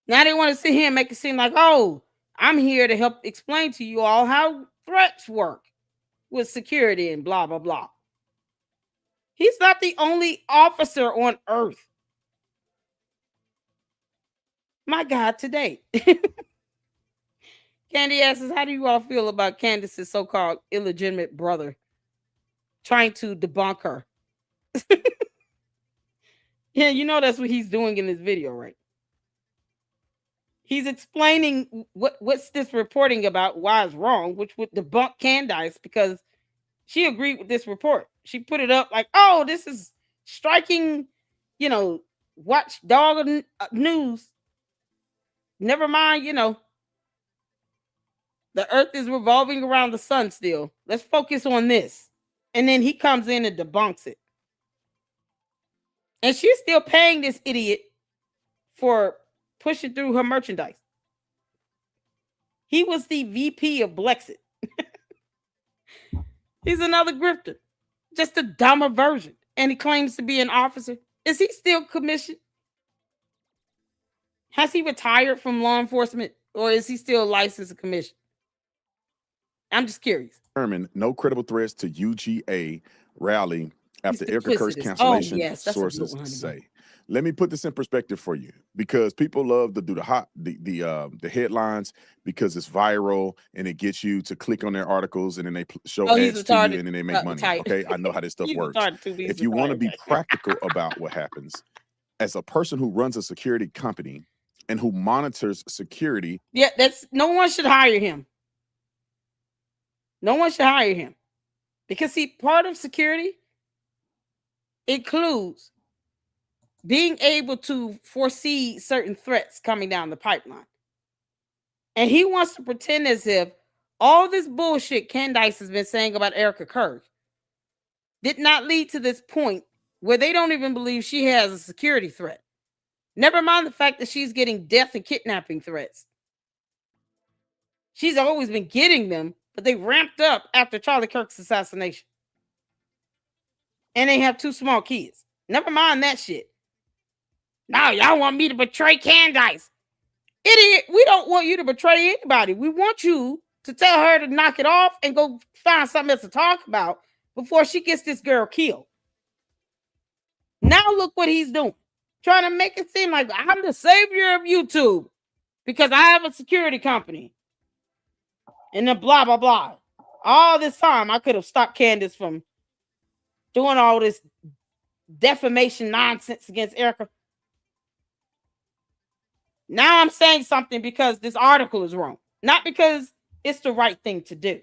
Now they want to sit here and make it seem like, oh, I'm here to help explain to you all how threats work with security and blah, blah, blah. He's not the only officer on earth. My God, today. Candy asks, how do you all feel about Candace's so-called illegitimate brother trying to debunk her? Yeah, you know that's what he's doing in this video, right? He's explaining what's this reporting about, why it's wrong, which would debunk Candace because she agreed with this report. She put it up like, oh, this is striking, you know, watchdog news. Never mind, you know, the earth is revolving around the sun still. Let's focus on this. And then he comes in and debunks it. And she's still paying this idiot for pushing through her merchandise. He was the VP of Blexit. He's another grifter. Just a dumber version. And he claims to be an officer. Is he still commissioned? Has he retired from law enforcement? Or is he still licensed and commissioned? I'm just curious. No credible threats to UGA rally after Erica Kirk's duplicitous. cancellation, Oh, yes, that's a good sources one, honey bun. say. Let me put this in perspective for you, because people love to do the headlines because it's viral and it gets you to click on their articles and then they show ads to you and then they make money. Okay, I know how this stuff works. If you want to be practical about what happens, as a person who runs a security company and who monitors security, yeah, no one should hire him. No one should hire him because see, part of security includes being able to foresee certain threats coming down the pipeline. And he wants to pretend as if all this bullshit Candace has been saying about Erica Kirk did not lead to this point where they don't even believe she has a security threat. Never mind the fact that she's getting death and kidnapping threats. She's always been getting them, but they ramped up after Charlie Kirk's assassination. And they have 2 small kids. Never mind that shit. Now y'all want me to betray Candace. Idiot, we don't want you to betray anybody. We want you to tell her to knock it off and go find something else to talk about before she gets this girl killed. Now look what he's doing. Trying to make it seem like I'm the savior of YouTube because I have a security company. And then blah, blah, blah. All this time, I could have stopped Candace from doing all this defamation nonsense against Erica. Now I'm saying something because this article is wrong. Not because it's the right thing to do.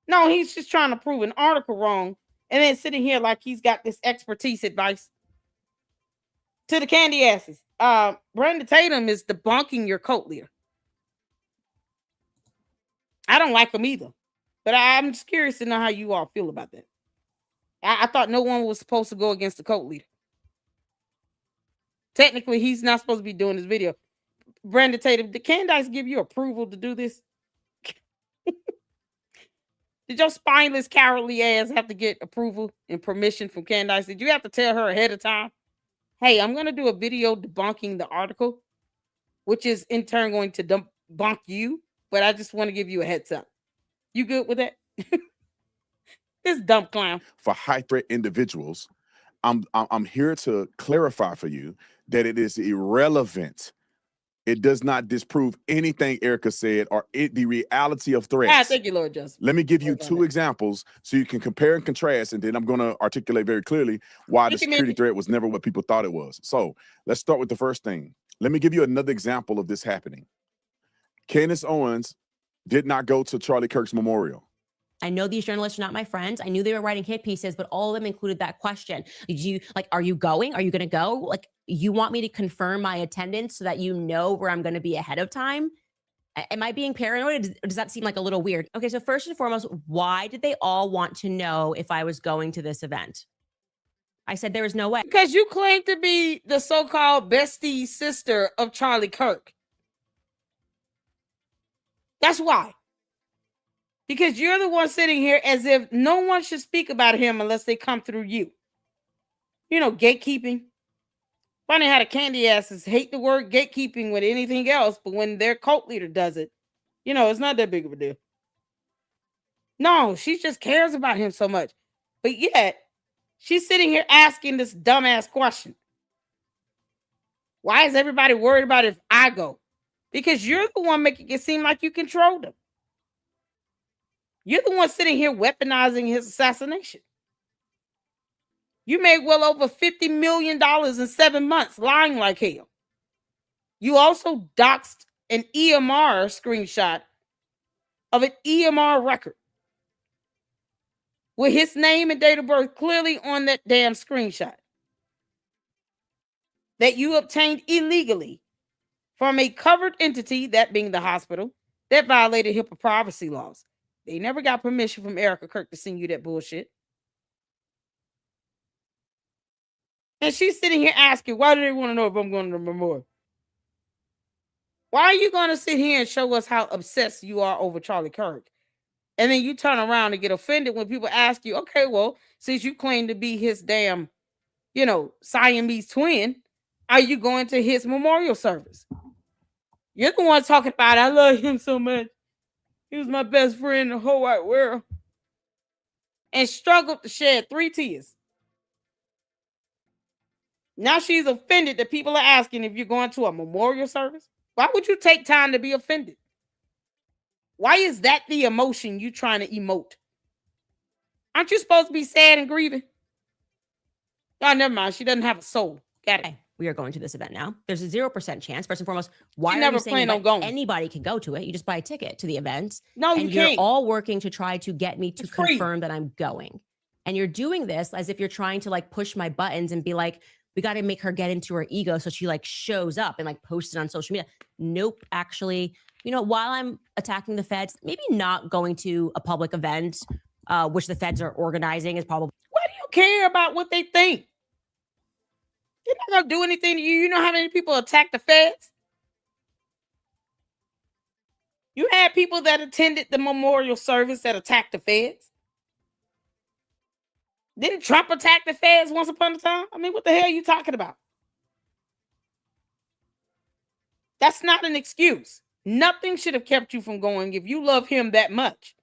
No, he's just trying to prove an article wrong and then sitting here like he's got this expertise advice. To the candy asses. Brandon Tatum is debunking your cult leader. I don't like him either. But I'm just curious to know how you all feel about that. I thought no one was supposed to go against the cult leader. Technically, he's not supposed to be doing this video. Brandon Tatum, did Candace give you approval to do this? Did your spineless, cowardly ass have to get approval and permission from Candace? Did you have to tell her ahead of time? Hey, I'm going to do a video debunking the article, which is in turn going to debunk you, but I just want to give you a heads up. You good with that? This dumb clown. For high threat individuals, I'm here to clarify for you that it is irrelevant it does not disprove anything Erica said or the reality of threats. Thank you, Lord Justice. Let me give you two examples so you can compare and contrast, and then I'm going to articulate very clearly why the security threat was never what people thought it was. So let's start with the first thing. Let me give you another example of this happening. Candace Owens did not go to Charlie Kirk's memorial. I know these journalists are not my friends. I knew they were writing hit pieces, but all of them included that question. Did you, like, are you going? Are you going to go? Like, you want me to confirm my attendance so that you know where I'm going to be ahead of time? Am I being paranoid? Does that seem like a little weird? Okay, so first and foremost, why did they all want to know if I was going to this event? I said there was no way. Because you claim to be the so-called bestie sister of Charlie Kirk. That's why. Because you're the one sitting here as if no one should speak about him unless they come through you. You know, gatekeeping. Funny how the candy asses hate the word gatekeeping with anything else, but when their cult leader does it, you know, it's not that big of a deal. No, she just cares about him so much. But yet, she's sitting here asking this dumbass question. Why is everybody worried about if I go? Because you're the one making it seem like you control them. You're the one sitting here weaponizing his assassination. You made well over $50 million in 7 months, lying like hell. You also doxed an EMR screenshot of an EMR record with his name and date of birth clearly on that damn screenshot that you obtained illegally from a covered entity, that being the hospital, that violated HIPAA privacy laws. They never got permission from Erica Kirk to send you that bullshit. And she's sitting here asking, why do they want to know if I'm going to the memorial? Why are you going to sit here and show us how obsessed you are over Charlie Kirk? And then you turn around and get offended when people ask you, okay, well, since you claim to be his damn, you know, Siamese twin, are you going to his memorial service? You're the one talking about, I love him so much. He was my best friend in the whole wide world. And struggled to shed 3 tears. Now she's offended that people are asking if you're going to a memorial service. Why would you take time to be offended? Why is that the emotion you trying to emote? Aren't you supposed to be sad and grieving? Oh, never mind. She doesn't have a soul. Got it. Okay, we are going to this event now. There's a 0% chance. First and foremost, why You are never you saying plan on going? anybody can go to it? You just buy a ticket to the event. No, you and you're can't. all working to try to get me to It's free. confirm that I'm going. And you're doing this as if you're trying to like push my buttons and be like, we got to make her get into her ego so she like shows up and like posts it on social media. Nope. Actually, you know, while I'm attacking the feds, maybe not going to a public event, which the feds are organizing is probably. Why do you care about what they think? They're not going to do anything to you. You know how many people attack the feds? You had people that attended the memorial service that attacked the feds. Didn't Trump attack the feds once upon a time? I mean, what the hell are you talking about? That's not an excuse. Nothing should have kept you from going if you love him that much.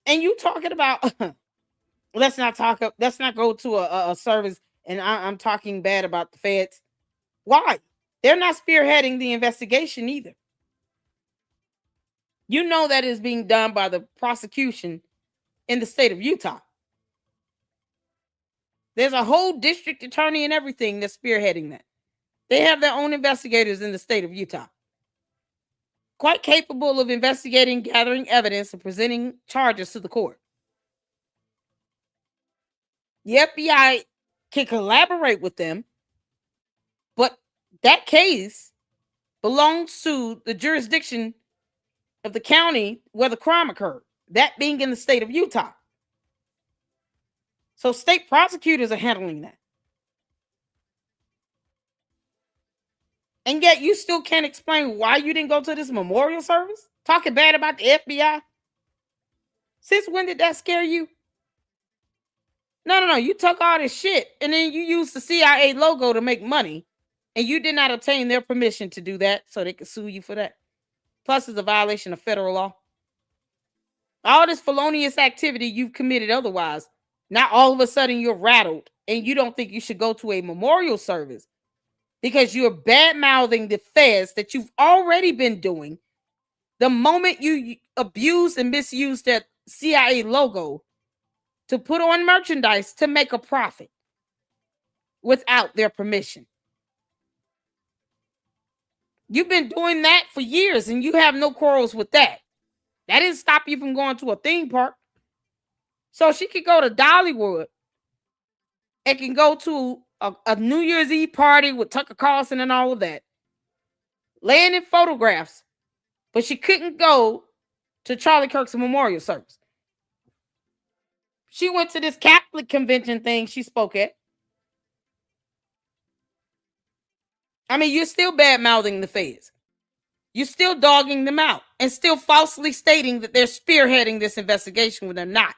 And you talking about, let's not go to a service and I'm talking bad about the feds. Why? They're not spearheading the investigation either. You know that is being done by the prosecution in the state of Utah. There's a whole district attorney and everything that's spearheading that. They have their own investigators in the state of Utah. Quite capable of investigating, gathering evidence, and presenting charges to the court. The FBI can collaborate with them, but that case belongs to the jurisdiction of the county where the crime occurred, that being in the state of Utah. So state prosecutors are handling that. And yet you still can't explain why you didn't go to this memorial service? Talking bad about the FBI? Since when did that scare you? No. You took all this shit and then you used the CIA logo to make money and you did not obtain their permission to do that so they could sue you for that. Plus, it's a violation of federal law. All this felonious activity you've committed otherwise. Now all of a sudden you're rattled and you don't think you should go to a memorial service because you're bad-mouthing the feds that you've already been doing the moment you abused and misused that CIA logo to put on merchandise to make a profit without their permission. You've been doing that for years and you have no quarrels with that. That didn't stop you from going to a theme park. So she could go to Dollywood and can go to a New Year's Eve party with Tucker Carlson and all of that, laying in photographs, but she couldn't go to Charlie Kirk's memorial service. She went to this Catholic convention thing she spoke at. I mean, you're still bad-mouthing the feds. You're still dogging them out and still falsely stating that they're spearheading this investigation when they're not.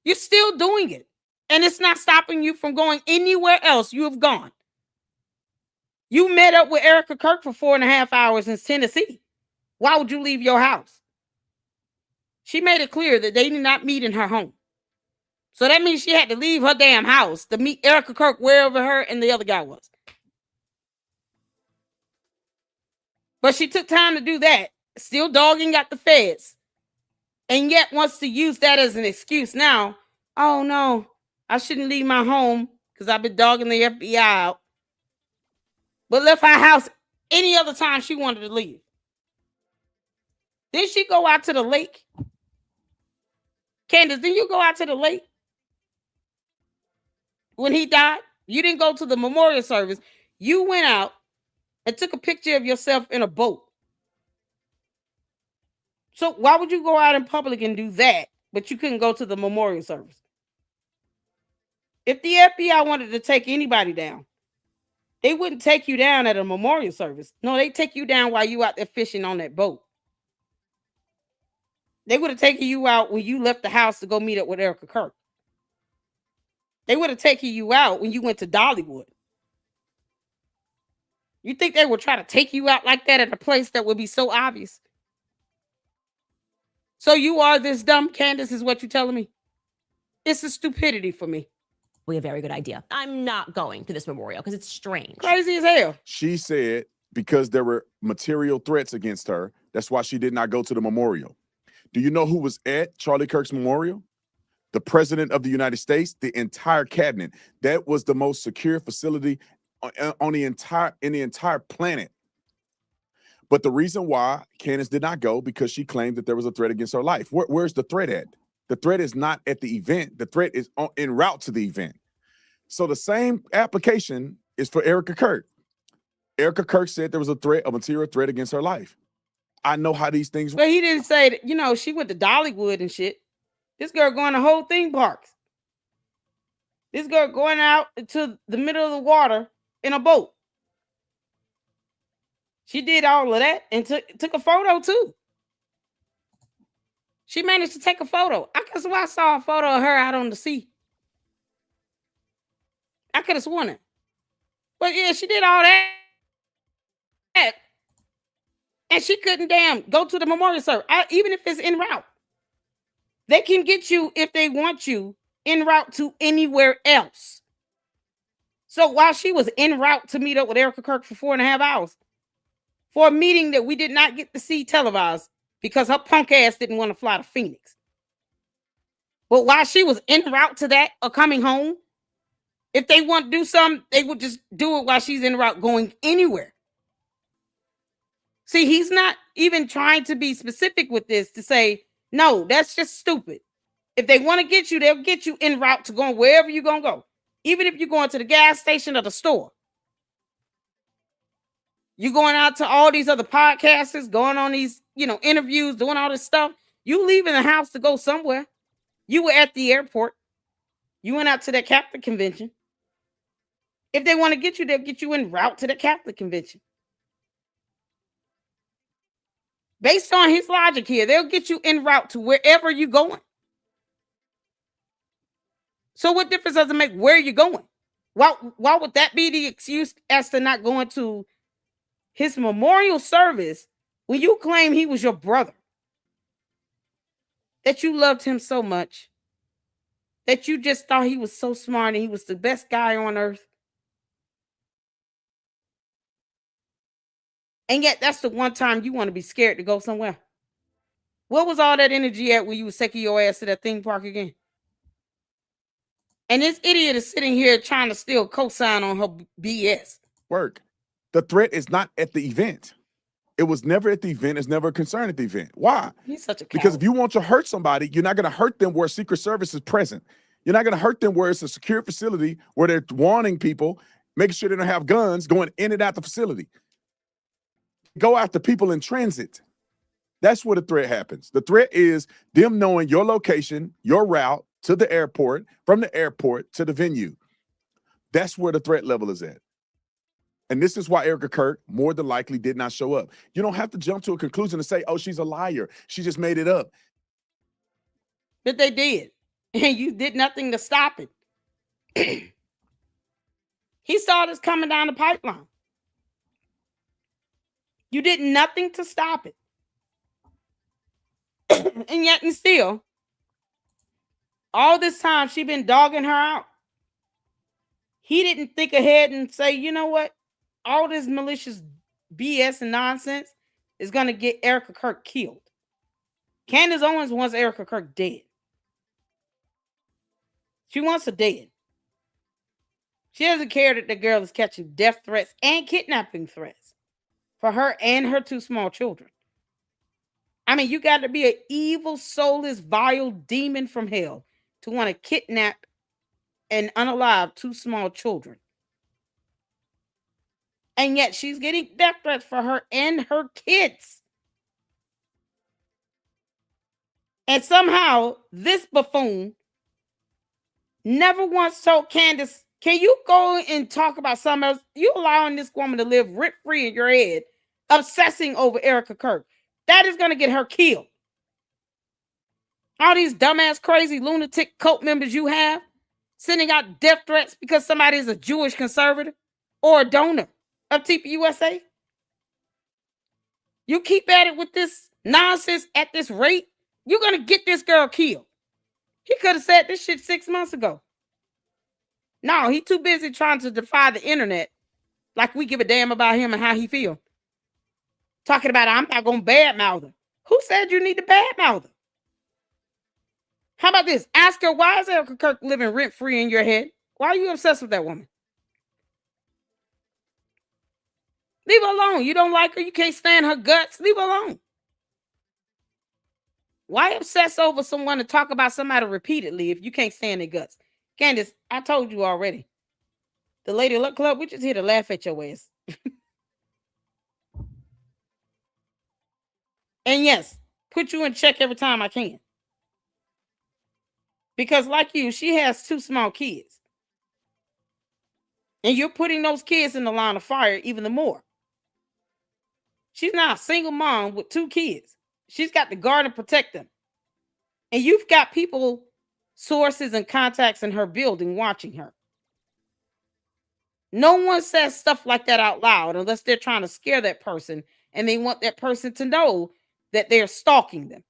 You're still doing it. And it's not stopping you from going anywhere else you have gone. You met up with Erica Kirk for 4.5 hours in Tennessee. Why would you leave your house? She made it clear that they did not meet in her home. So that means she had to leave her damn house to meet Erica Kirk wherever her and the other guy was. But she took time to do that, still dogging out the feds, and yet wants to use that as an excuse now. Oh, no, I shouldn't leave my home because I've been dogging the FBI out. But left her house any other time she wanted to leave. Did she go out to the lake? Candace, didn't you go out to the lake when he died? You didn't go to the memorial service. You went out and took a picture of yourself in a boat. So why would you go out in public and do that, but you couldn't go to the memorial service? If the FBI wanted to take anybody down, they wouldn't take you down at a memorial service. No, they take you down while you out there fishing on that boat. They would have taken you out when you left the house to go meet up with Erica Kirk. They would have taken you out when you went to Dollywood. You think they would try to take you out like that at a place that would be so obvious? So you are this dumb, Candace, is what you're telling me? It's a stupidity for me. A very good idea. I'm not going to this memorial because it's strange. Crazy as hell. She said because there were material threats against her, that's why she did not go to the memorial. Do you know who was at Charlie Kirk's memorial? The President of the United States, the entire cabinet. That was the most secure facility on the entire planet. But the reason why Candace did not go, because she claimed that there was a threat against her life. Where's the threat at? The threat is not at the event. The threat is en route to the event. So the same application is for Erica Kirk. Erica Kirk said there was a material threat against her life. I know how these things work. But he didn't say that, you know, she went to Dollywood and shit. This girl going to whole theme parks. This girl going out into the middle of the water in a boat. She did all of that and took a photo too. She managed to take a photo. I could have saw a photo of her out on the sea. I could have sworn it. But yeah, she did all that. And she couldn't damn go to the memorial service, even if it's en route. They can get you, if they want you, en route to anywhere else. So while she was en route to meet up with Erica Kirk for 4.5 hours, for a meeting that we did not get to see televised because her punk ass didn't want to fly to Phoenix. But while she was en route to that or coming home, if they want to do something, they would just do it while she's en route going anywhere. See, he's not even trying to be specific with this to say, no, that's just stupid. If they want to get you, they'll get you en route to going wherever you're going to go. Even if you're going to the gas station or the store. You're going out to all these other podcasters, going on these, interviews, doing all this stuff. You leaving the house to go somewhere. You were at the airport. You went out to that Catholic convention. If they want to get you, they'll get you en route to the Catholic convention. Based on his logic here, they'll get you en route to wherever you're going. So what difference does it make where you're going? Why would that be the excuse as to not going to his memorial service when you claim he was your brother? That you loved him so much. That you just thought he was so smart and he was the best guy on earth. And yet that's the one time you want to be scared to go somewhere. What was all that energy at when you was taking your ass to that theme park again? And this idiot is sitting here trying to still co-sign on her BS. Work. The threat is not at the event. It was never at the event. It's never a concern at the event. Why? He's such a coward. Because if you want to hurt somebody, you're not going to hurt them where Secret Service is present. You're not going to hurt them where it's a secure facility where they're warning people, making sure they don't have guns going in and out the facility. Go after people in transit. That's where the threat happens. The threat is them knowing your location, your route to the airport, from the airport to the venue. That's where the threat level is at. And this is why Erica Kirk more than likely did not show up. You don't have to jump to a conclusion and say, oh, she's a liar. She just made it up. But they did. And you did nothing to stop it. He saw this coming down the pipeline. You did nothing to stop it. And yet and still, all this time she been dogging her out. He didn't think ahead and say, you know what? All this malicious BS and nonsense is going to get Erica Kirk killed. Candace Owens wants Erica Kirk dead. She wants her dead. She doesn't care that the girl is catching death threats and kidnapping threats for her and her two small children. I mean, you got to be an evil, soulless, vile demon from hell to want to kidnap and unalive two small children. And yet she's getting death threats for her and her kids. And somehow this buffoon never once told Candace, can you go and talk about something else? You allowing this woman to live rent-free in your head, obsessing over Erica Kirk. That is going to get her killed. All these dumbass, crazy, lunatic cult members you have sending out death threats because somebody is a Jewish conservative or a donor of TPUSA. You keep at it with this nonsense at this rate, you're going to get this girl killed. He could have said this shit 6 months ago. No, he too busy trying to defy the internet like we give a damn about him and how he feel. Talking about, I'm not going to badmouth her. Who said you need to badmouth her? How about this? Ask her, why is Erica Kirk living rent-free in your head? Why are you obsessed with that woman? Leave her alone. You don't like her. You can't stand her guts. Leave her alone. Why obsess over someone to talk about somebody repeatedly if you can't stand their guts? Candace, I told you already. The Lady Luck Club, we just here to laugh at your ass. And yes, put you in check every time I can. Because like you, she has two small kids. And you're putting those kids in the line of fire even the more. She's now a single mom with two kids. She's got to guard and protect them. And you've got people, sources and contacts in her building watching her. No one says stuff like that out loud unless they're trying to scare that person and they want that person to know that they're stalking them.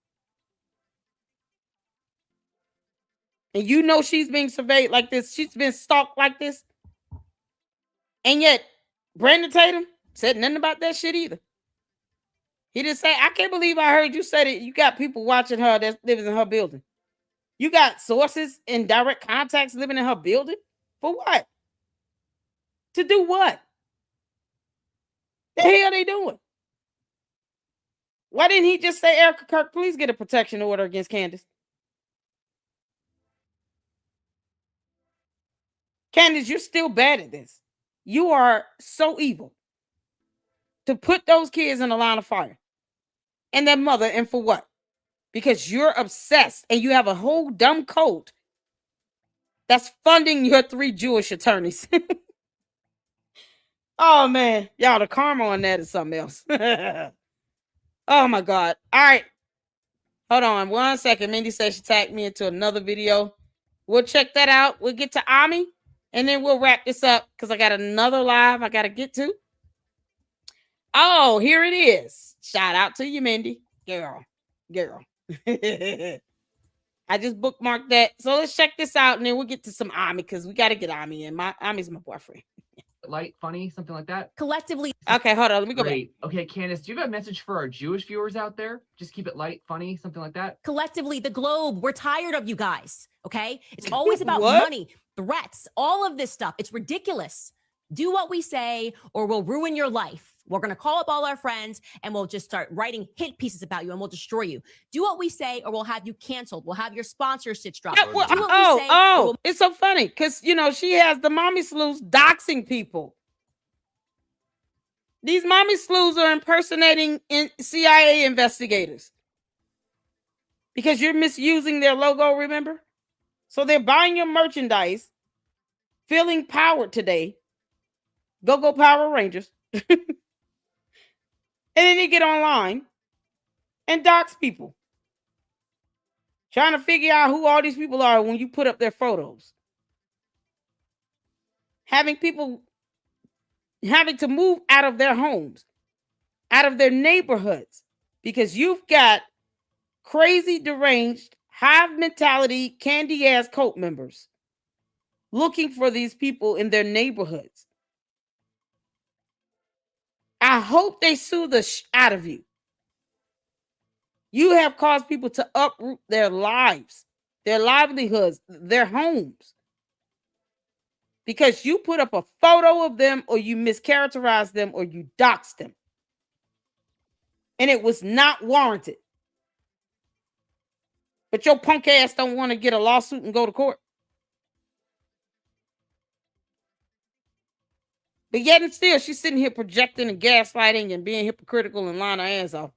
And you know she's being surveyed like this. She's been stalked like this. And yet, Brandon Tatum said nothing about that shit either. He didn't say, I can't believe I heard you say that you got people watching her that lives in her building. You got sources and direct contacts living in her building? For what? To do what? The hell are they doing? Why didn't he just say, Erica Kirk, please get a protection order against Candace? Candace, you're still bad at this. You are so evil to put those kids in a line of fire and their mother, and for what? Because you're obsessed and you have a whole dumb cult that's funding your 3 Jewish attorneys. Oh, man. Y'all, the karma on that is something else. Oh, my God. All right. Hold on 1 second. Mindy says she tagged me into another video. We'll check that out. We'll get to Ami, and then we'll wrap this up because I got another live I got to get to. Oh, here it is. Shout out to you, Mindy. Girl. I just bookmarked that. So let's check this out, and then we'll get to some Ami because we got to get Ami in. Ami's my boyfriend. it light, funny, something like that. Collectively. Okay, hold on. Let me go back. Great. Okay, Candace, do you have a message for our Jewish viewers out there? Just keep it light, funny, something like that. Collectively, the globe, we're tired of you guys. Okay. It's always about What? money, threats, all of this stuff. It's ridiculous. Do what we say or we'll ruin your life. We're going to call up all our friends and we'll just start writing hit pieces about you and we'll destroy you. Do what we say or we'll have you canceled. We'll have your sponsorships dropped. Yeah, well, Do what we say, or we'll- it's so funny because, you know, she has the mommy sleuths doxing people. These mommy sleuths are impersonating CIA investigators because you're misusing their logo, remember? So they're buying your merchandise, feeling powered today. Go Power Rangers. And then they get online and dox people. Trying to figure out who all these people are when you put up their photos. Having people having to move out of their homes, out of their neighborhoods, because you've got crazy, deranged, hive mentality, candy-ass cult members looking for these people in their neighborhoods. I hope they sue the out of you. You have caused people to uproot their lives, their livelihoods, their homes. Because you put up a photo of them or you mischaracterized them or you doxed them. And it was not warranted. But your punk ass don't want to get a lawsuit and go to court. But yet and still, she's sitting here projecting and gaslighting and being hypocritical and lying her ass off.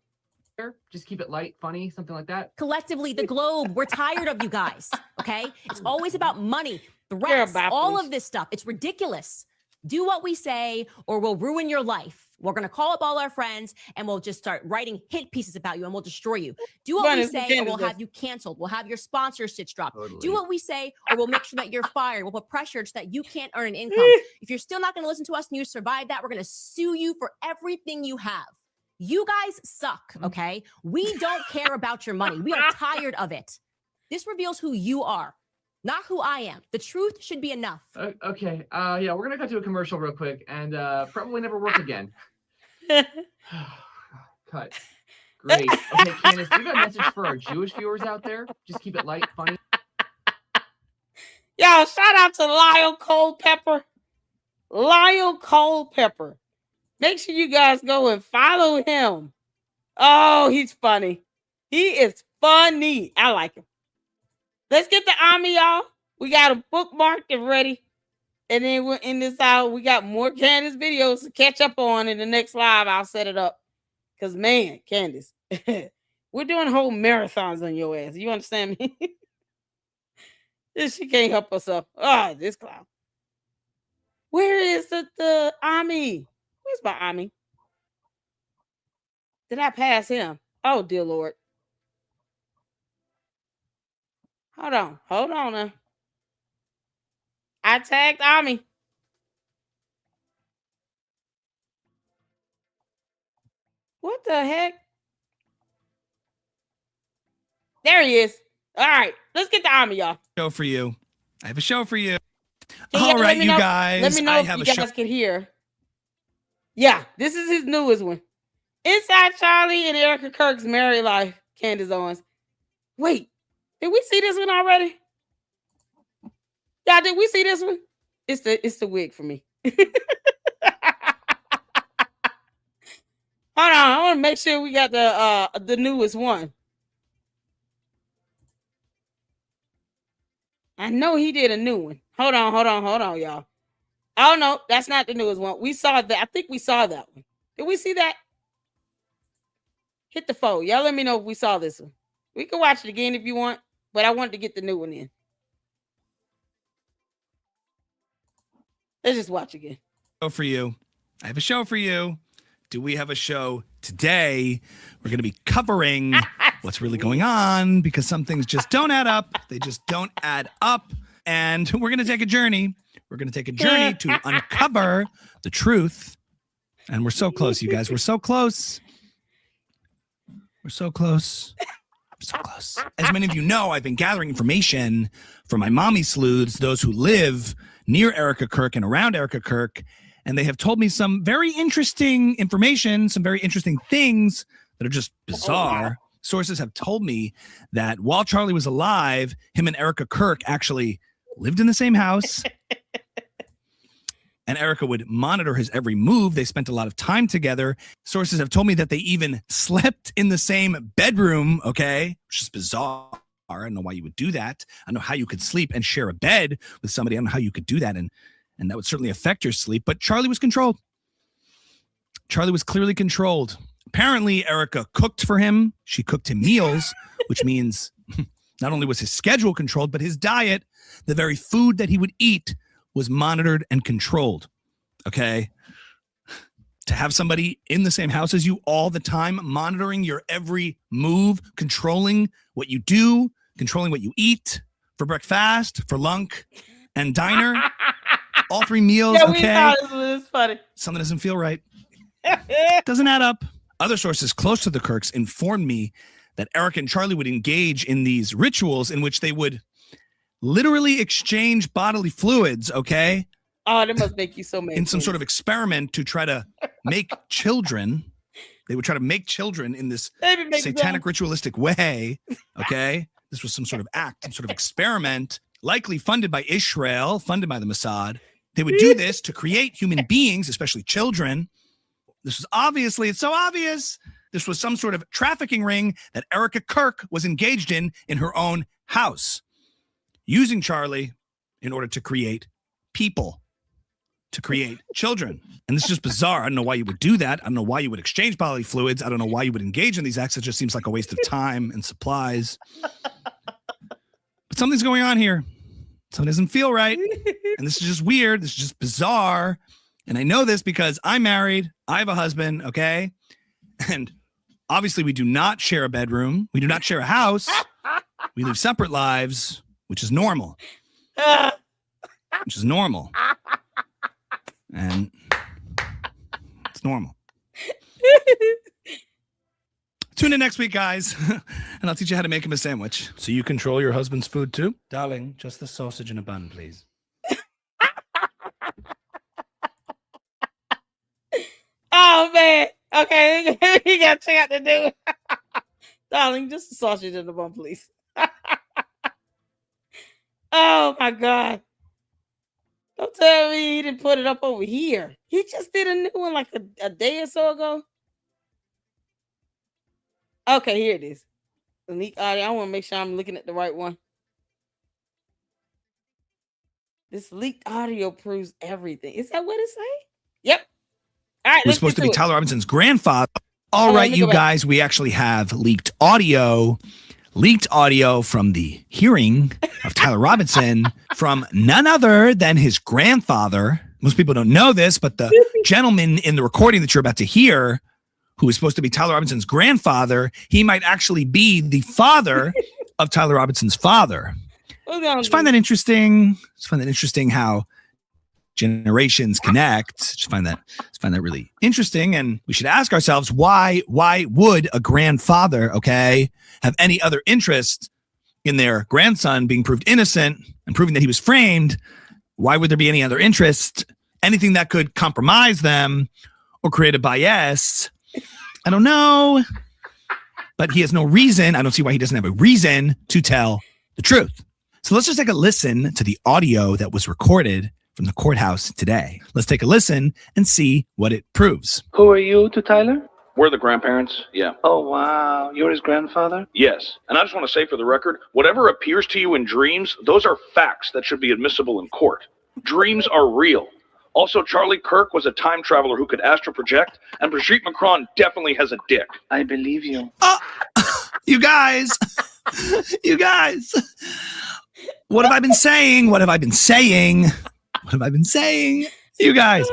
Just keep it light, funny, something like that. Collectively, the globe, we're tired of you guys. Okay. It's always about money, threats, all of this stuff. It's ridiculous. Do what we say or we'll ruin your life. We're going to call up all our friends and we'll just start writing hit pieces about you and we'll destroy you. Do what we say or we'll have you canceled. We'll have your sponsorships dropped. Totally. Do what we say or we'll make sure that you're fired. We'll put pressure so that you can't earn an income. If you're still not going to listen to us and you survive that, we're going to sue you for everything you have. You guys suck, okay? We don't care about your money. We are tired of it. This reveals who you are, not who I am. The truth should be enough. Okay. Yeah, we're going to cut to a commercial real quick and probably never work again. Cut. Great. Okay, Candace, do you have a message for our Jewish viewers out there? Just keep it light, funny. Yo, shout out to Lyle Culpepper. Lyle Culpepper. Make sure you guys go and follow him. Oh, he's funny. He is funny. I like him. Let's get the army, y'all. We got him bookmarked and ready. And then we're in this out. We got more Candace videos to catch up on in the next live. I'll set it up. Because, man, Candace, we're doing whole marathons on your ass. You understand me? She can't help herself. Oh, this clown. Where is the army? Where's my army? Did I pass him? Oh, dear Lord. Hold on now. I tagged Ami. What the heck? There he is. All right, let's get the Ami, y'all. Show for you. I have a show for you. Can All right, you guys. Let me know if you guys can hear. Yeah, this is his newest one. Inside Charlie and Erica Kirk's married life. Candace Owens. Wait, did we see this one already? Yeah, did we see this one? It's the wig for me. Hold on, I want to make sure we got the newest one. I know he did a new one. Hold on, y'all. Oh no, that's not the newest one. We saw that. I think we saw that one. Did we see that? Hit the phone. Y'all let me know if we saw this one. We can watch it again if you want, but I wanted to get the new one in. Let's just watch again. Show for you. I have a show for you. Do we have a show today? We're going to be covering what's really going on because some things just don't add up. They just don't add up. And we're going to take a journey. We're going to take a journey to uncover the truth. And we're so close, you guys. We're so close. We're so close. We're so close. As many of you know, I've been gathering information from my mommy sleuths, those who live near Erica Kirk and around Erica Kirk. and they have told me some very interesting information, some very interesting things that are just bizarre. Sources have told me that while Charlie was alive, him and Erica Kirk actually lived in the same house. And Erica would monitor his every move. They spent a lot of time together. Sources have told me that they even slept in the same bedroom, okay? Which is bizarre. I don't know why you would do that. I don't know how you could sleep and share a bed with somebody. I don't know how you could do that. And that would certainly affect your sleep. But Charlie was controlled. Charlie was clearly controlled. Apparently, Erica cooked for him. She cooked him meals, which means not only was his schedule controlled, but his diet, the very food that he would eat, was monitored and controlled. Okay? To have somebody in the same house as you all the time, monitoring your every move, controlling what you do, controlling what you eat for breakfast, for lunch, and diner. All 3 meals, yeah, okay? It's funny. Something doesn't feel right. Doesn't add up. Other sources close to the Kirks informed me that Eric and Charlie would engage in these rituals in which they would literally exchange bodily fluids, okay? Oh, that must make you so mad. In some sort of experiment to try to make children. They would try to make children in this satanic ritualistic way, okay? This was some sort of act, some sort of experiment, likely funded by Israel, funded by the Mossad. They would do this to create human beings, especially children. This was obviously, it's so obvious. This was some sort of trafficking ring that Erica Kirk was engaged in her own house, using Charlie in order to create people, to create children. And this is just bizarre. I don't know why you would do that. I don't know why you would exchange bodily fluids. I don't know why you would engage in these acts. It just seems like a waste of time and supplies. But something's going on here. Something doesn't feel right. And this is just weird. This is just bizarre. And I know this because I'm married. I have a husband, okay? And obviously we do not share a bedroom. We do not share a house. We live separate lives, which is normal. Which is normal. And it's normal. Tune in next week, guys, and I'll teach you how to make him a sandwich. So you control your husband's food too? Darling, just the sausage in a bun, please. Oh, man. Okay, he got to check out the dude. Darling, just the sausage in the bun, please. Oh, my God. Don't tell me he didn't put it up over here. He just did a new one like a day or so ago. Okay, here it is. The leak audio. I want to make sure I'm looking at the right one. This leaked audio proves everything. Is that what it say? Yep. All right. We're supposed to be Tyler Robinson's grandfather. All right, you guys, we actually have leaked audio from the hearing of Tyler Robinson from none other than his grandfather. Most people don't know this, but the gentleman in the recording that you're about to hear, who is supposed to be Tyler Robinson's grandfather, he might actually be the father of Tyler Robinson's father. Just find that interesting. Just find that interesting how generations connect. Just find that really interesting. And we should ask ourselves, why would a grandfather, okay, have any other interest in their grandson being proved innocent and proving that he was framed? Why would there be any other interest? Anything that could compromise them or create a bias? I don't know. But he has no reason. I don't see why he doesn't have a reason to tell the truth. So let's just take a listen to the audio that was recorded from the courthouse today. Let's take a listen and see what it proves. Who are you to Tyler? We're the grandparents, yeah. Oh, wow. You're his grandfather? Yes. And I just want to say for the record, whatever appears to you in dreams, those are facts that should be admissible in court. Dreams are real. Also, Charlie Kirk was a time traveler who could astral project, and Brigitte Macron definitely has a dick. I believe you. You guys. What have I been saying? You guys.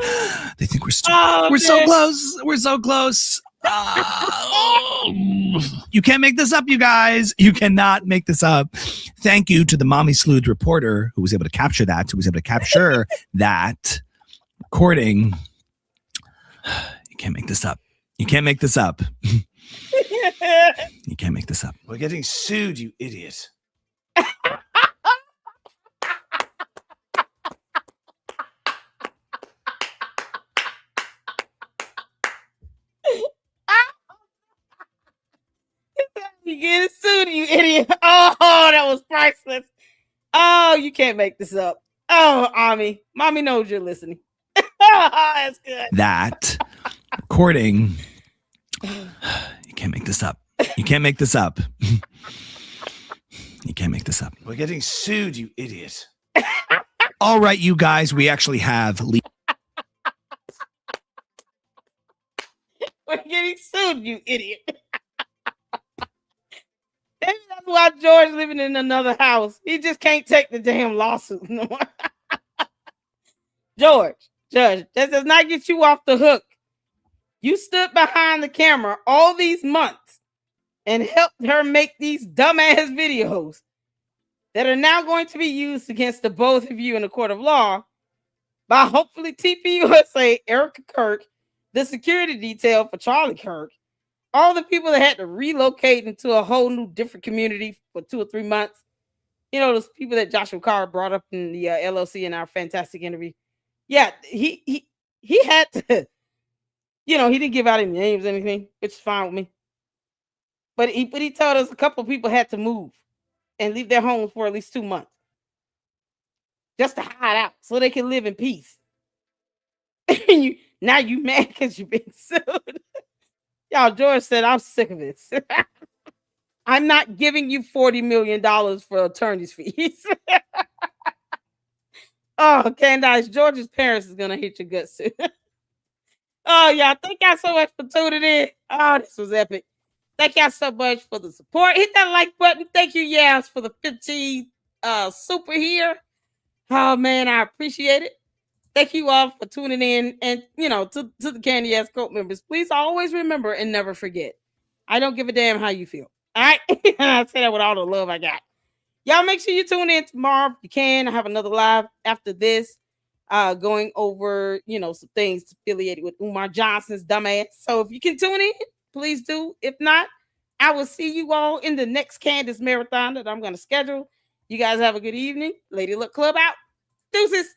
They think we're stupid. So close. We're so close. You can't make this up, you guys. You cannot make this up. Thank you to the Mommy Sleuth reporter who was able to capture that, that recording. You can't make this up. You can't make this up. We're getting sued, you idiot. You getting sued, you idiot. Oh, that was priceless. Oh, you can't make this up. Oh, Ami. Mommy knows you're listening. That's good. That recording. You can't make this up. You can't make this up. You can't make this up. We're getting sued, you idiot. All right, you guys, we actually have We're getting sued, you idiot. Maybe that's why George living in another house. He just can't take the damn lawsuit no more. Judge, that does not get you off the hook. You stood behind the camera all these months and helped her make these dumbass videos that are now going to be used against the both of you in the court of law by hopefully TPUSA, Erica Kirk, the security detail for Charlie Kirk, all the people that had to relocate into a whole new different community for 2 or 3 months. You know, those people that Joshua Carr brought up in the LLC in our fantastic interview. Yeah, he had to, you know, he didn't give out any names or anything, which is fine with me. But he told us a couple of people had to move and leave their homes for at least 2 months just to hide out so they can live in peace. Now you mad because you're being sued. Y'all, George said, I'm sick of this. I'm not giving you $40 million for attorney's fees. Oh, Candace, George's parents is going to hit your guts soon. Oh, y'all, thank y'all so much for tuning in. Oh, this was epic. Thank y'all so much for the support. Hit that like button. Thank you, Yas, for the 15 super here. Oh, man, I appreciate it. Thank you all for tuning in. And, you know, to the Candy Ass Cult members, please always remember and never forget. I don't give a damn how you feel. All right? I say that with all the love I got. Y'all make sure you tune in tomorrow if you can. I have another live after this, going over, you know, some things affiliated with Umar Johnson's dumbass. So if you can tune in, please do. If not, I will see you all in the next Candace Marathon that I'm going to schedule. You guys have a good evening. Lady Luck Club out. Deuces.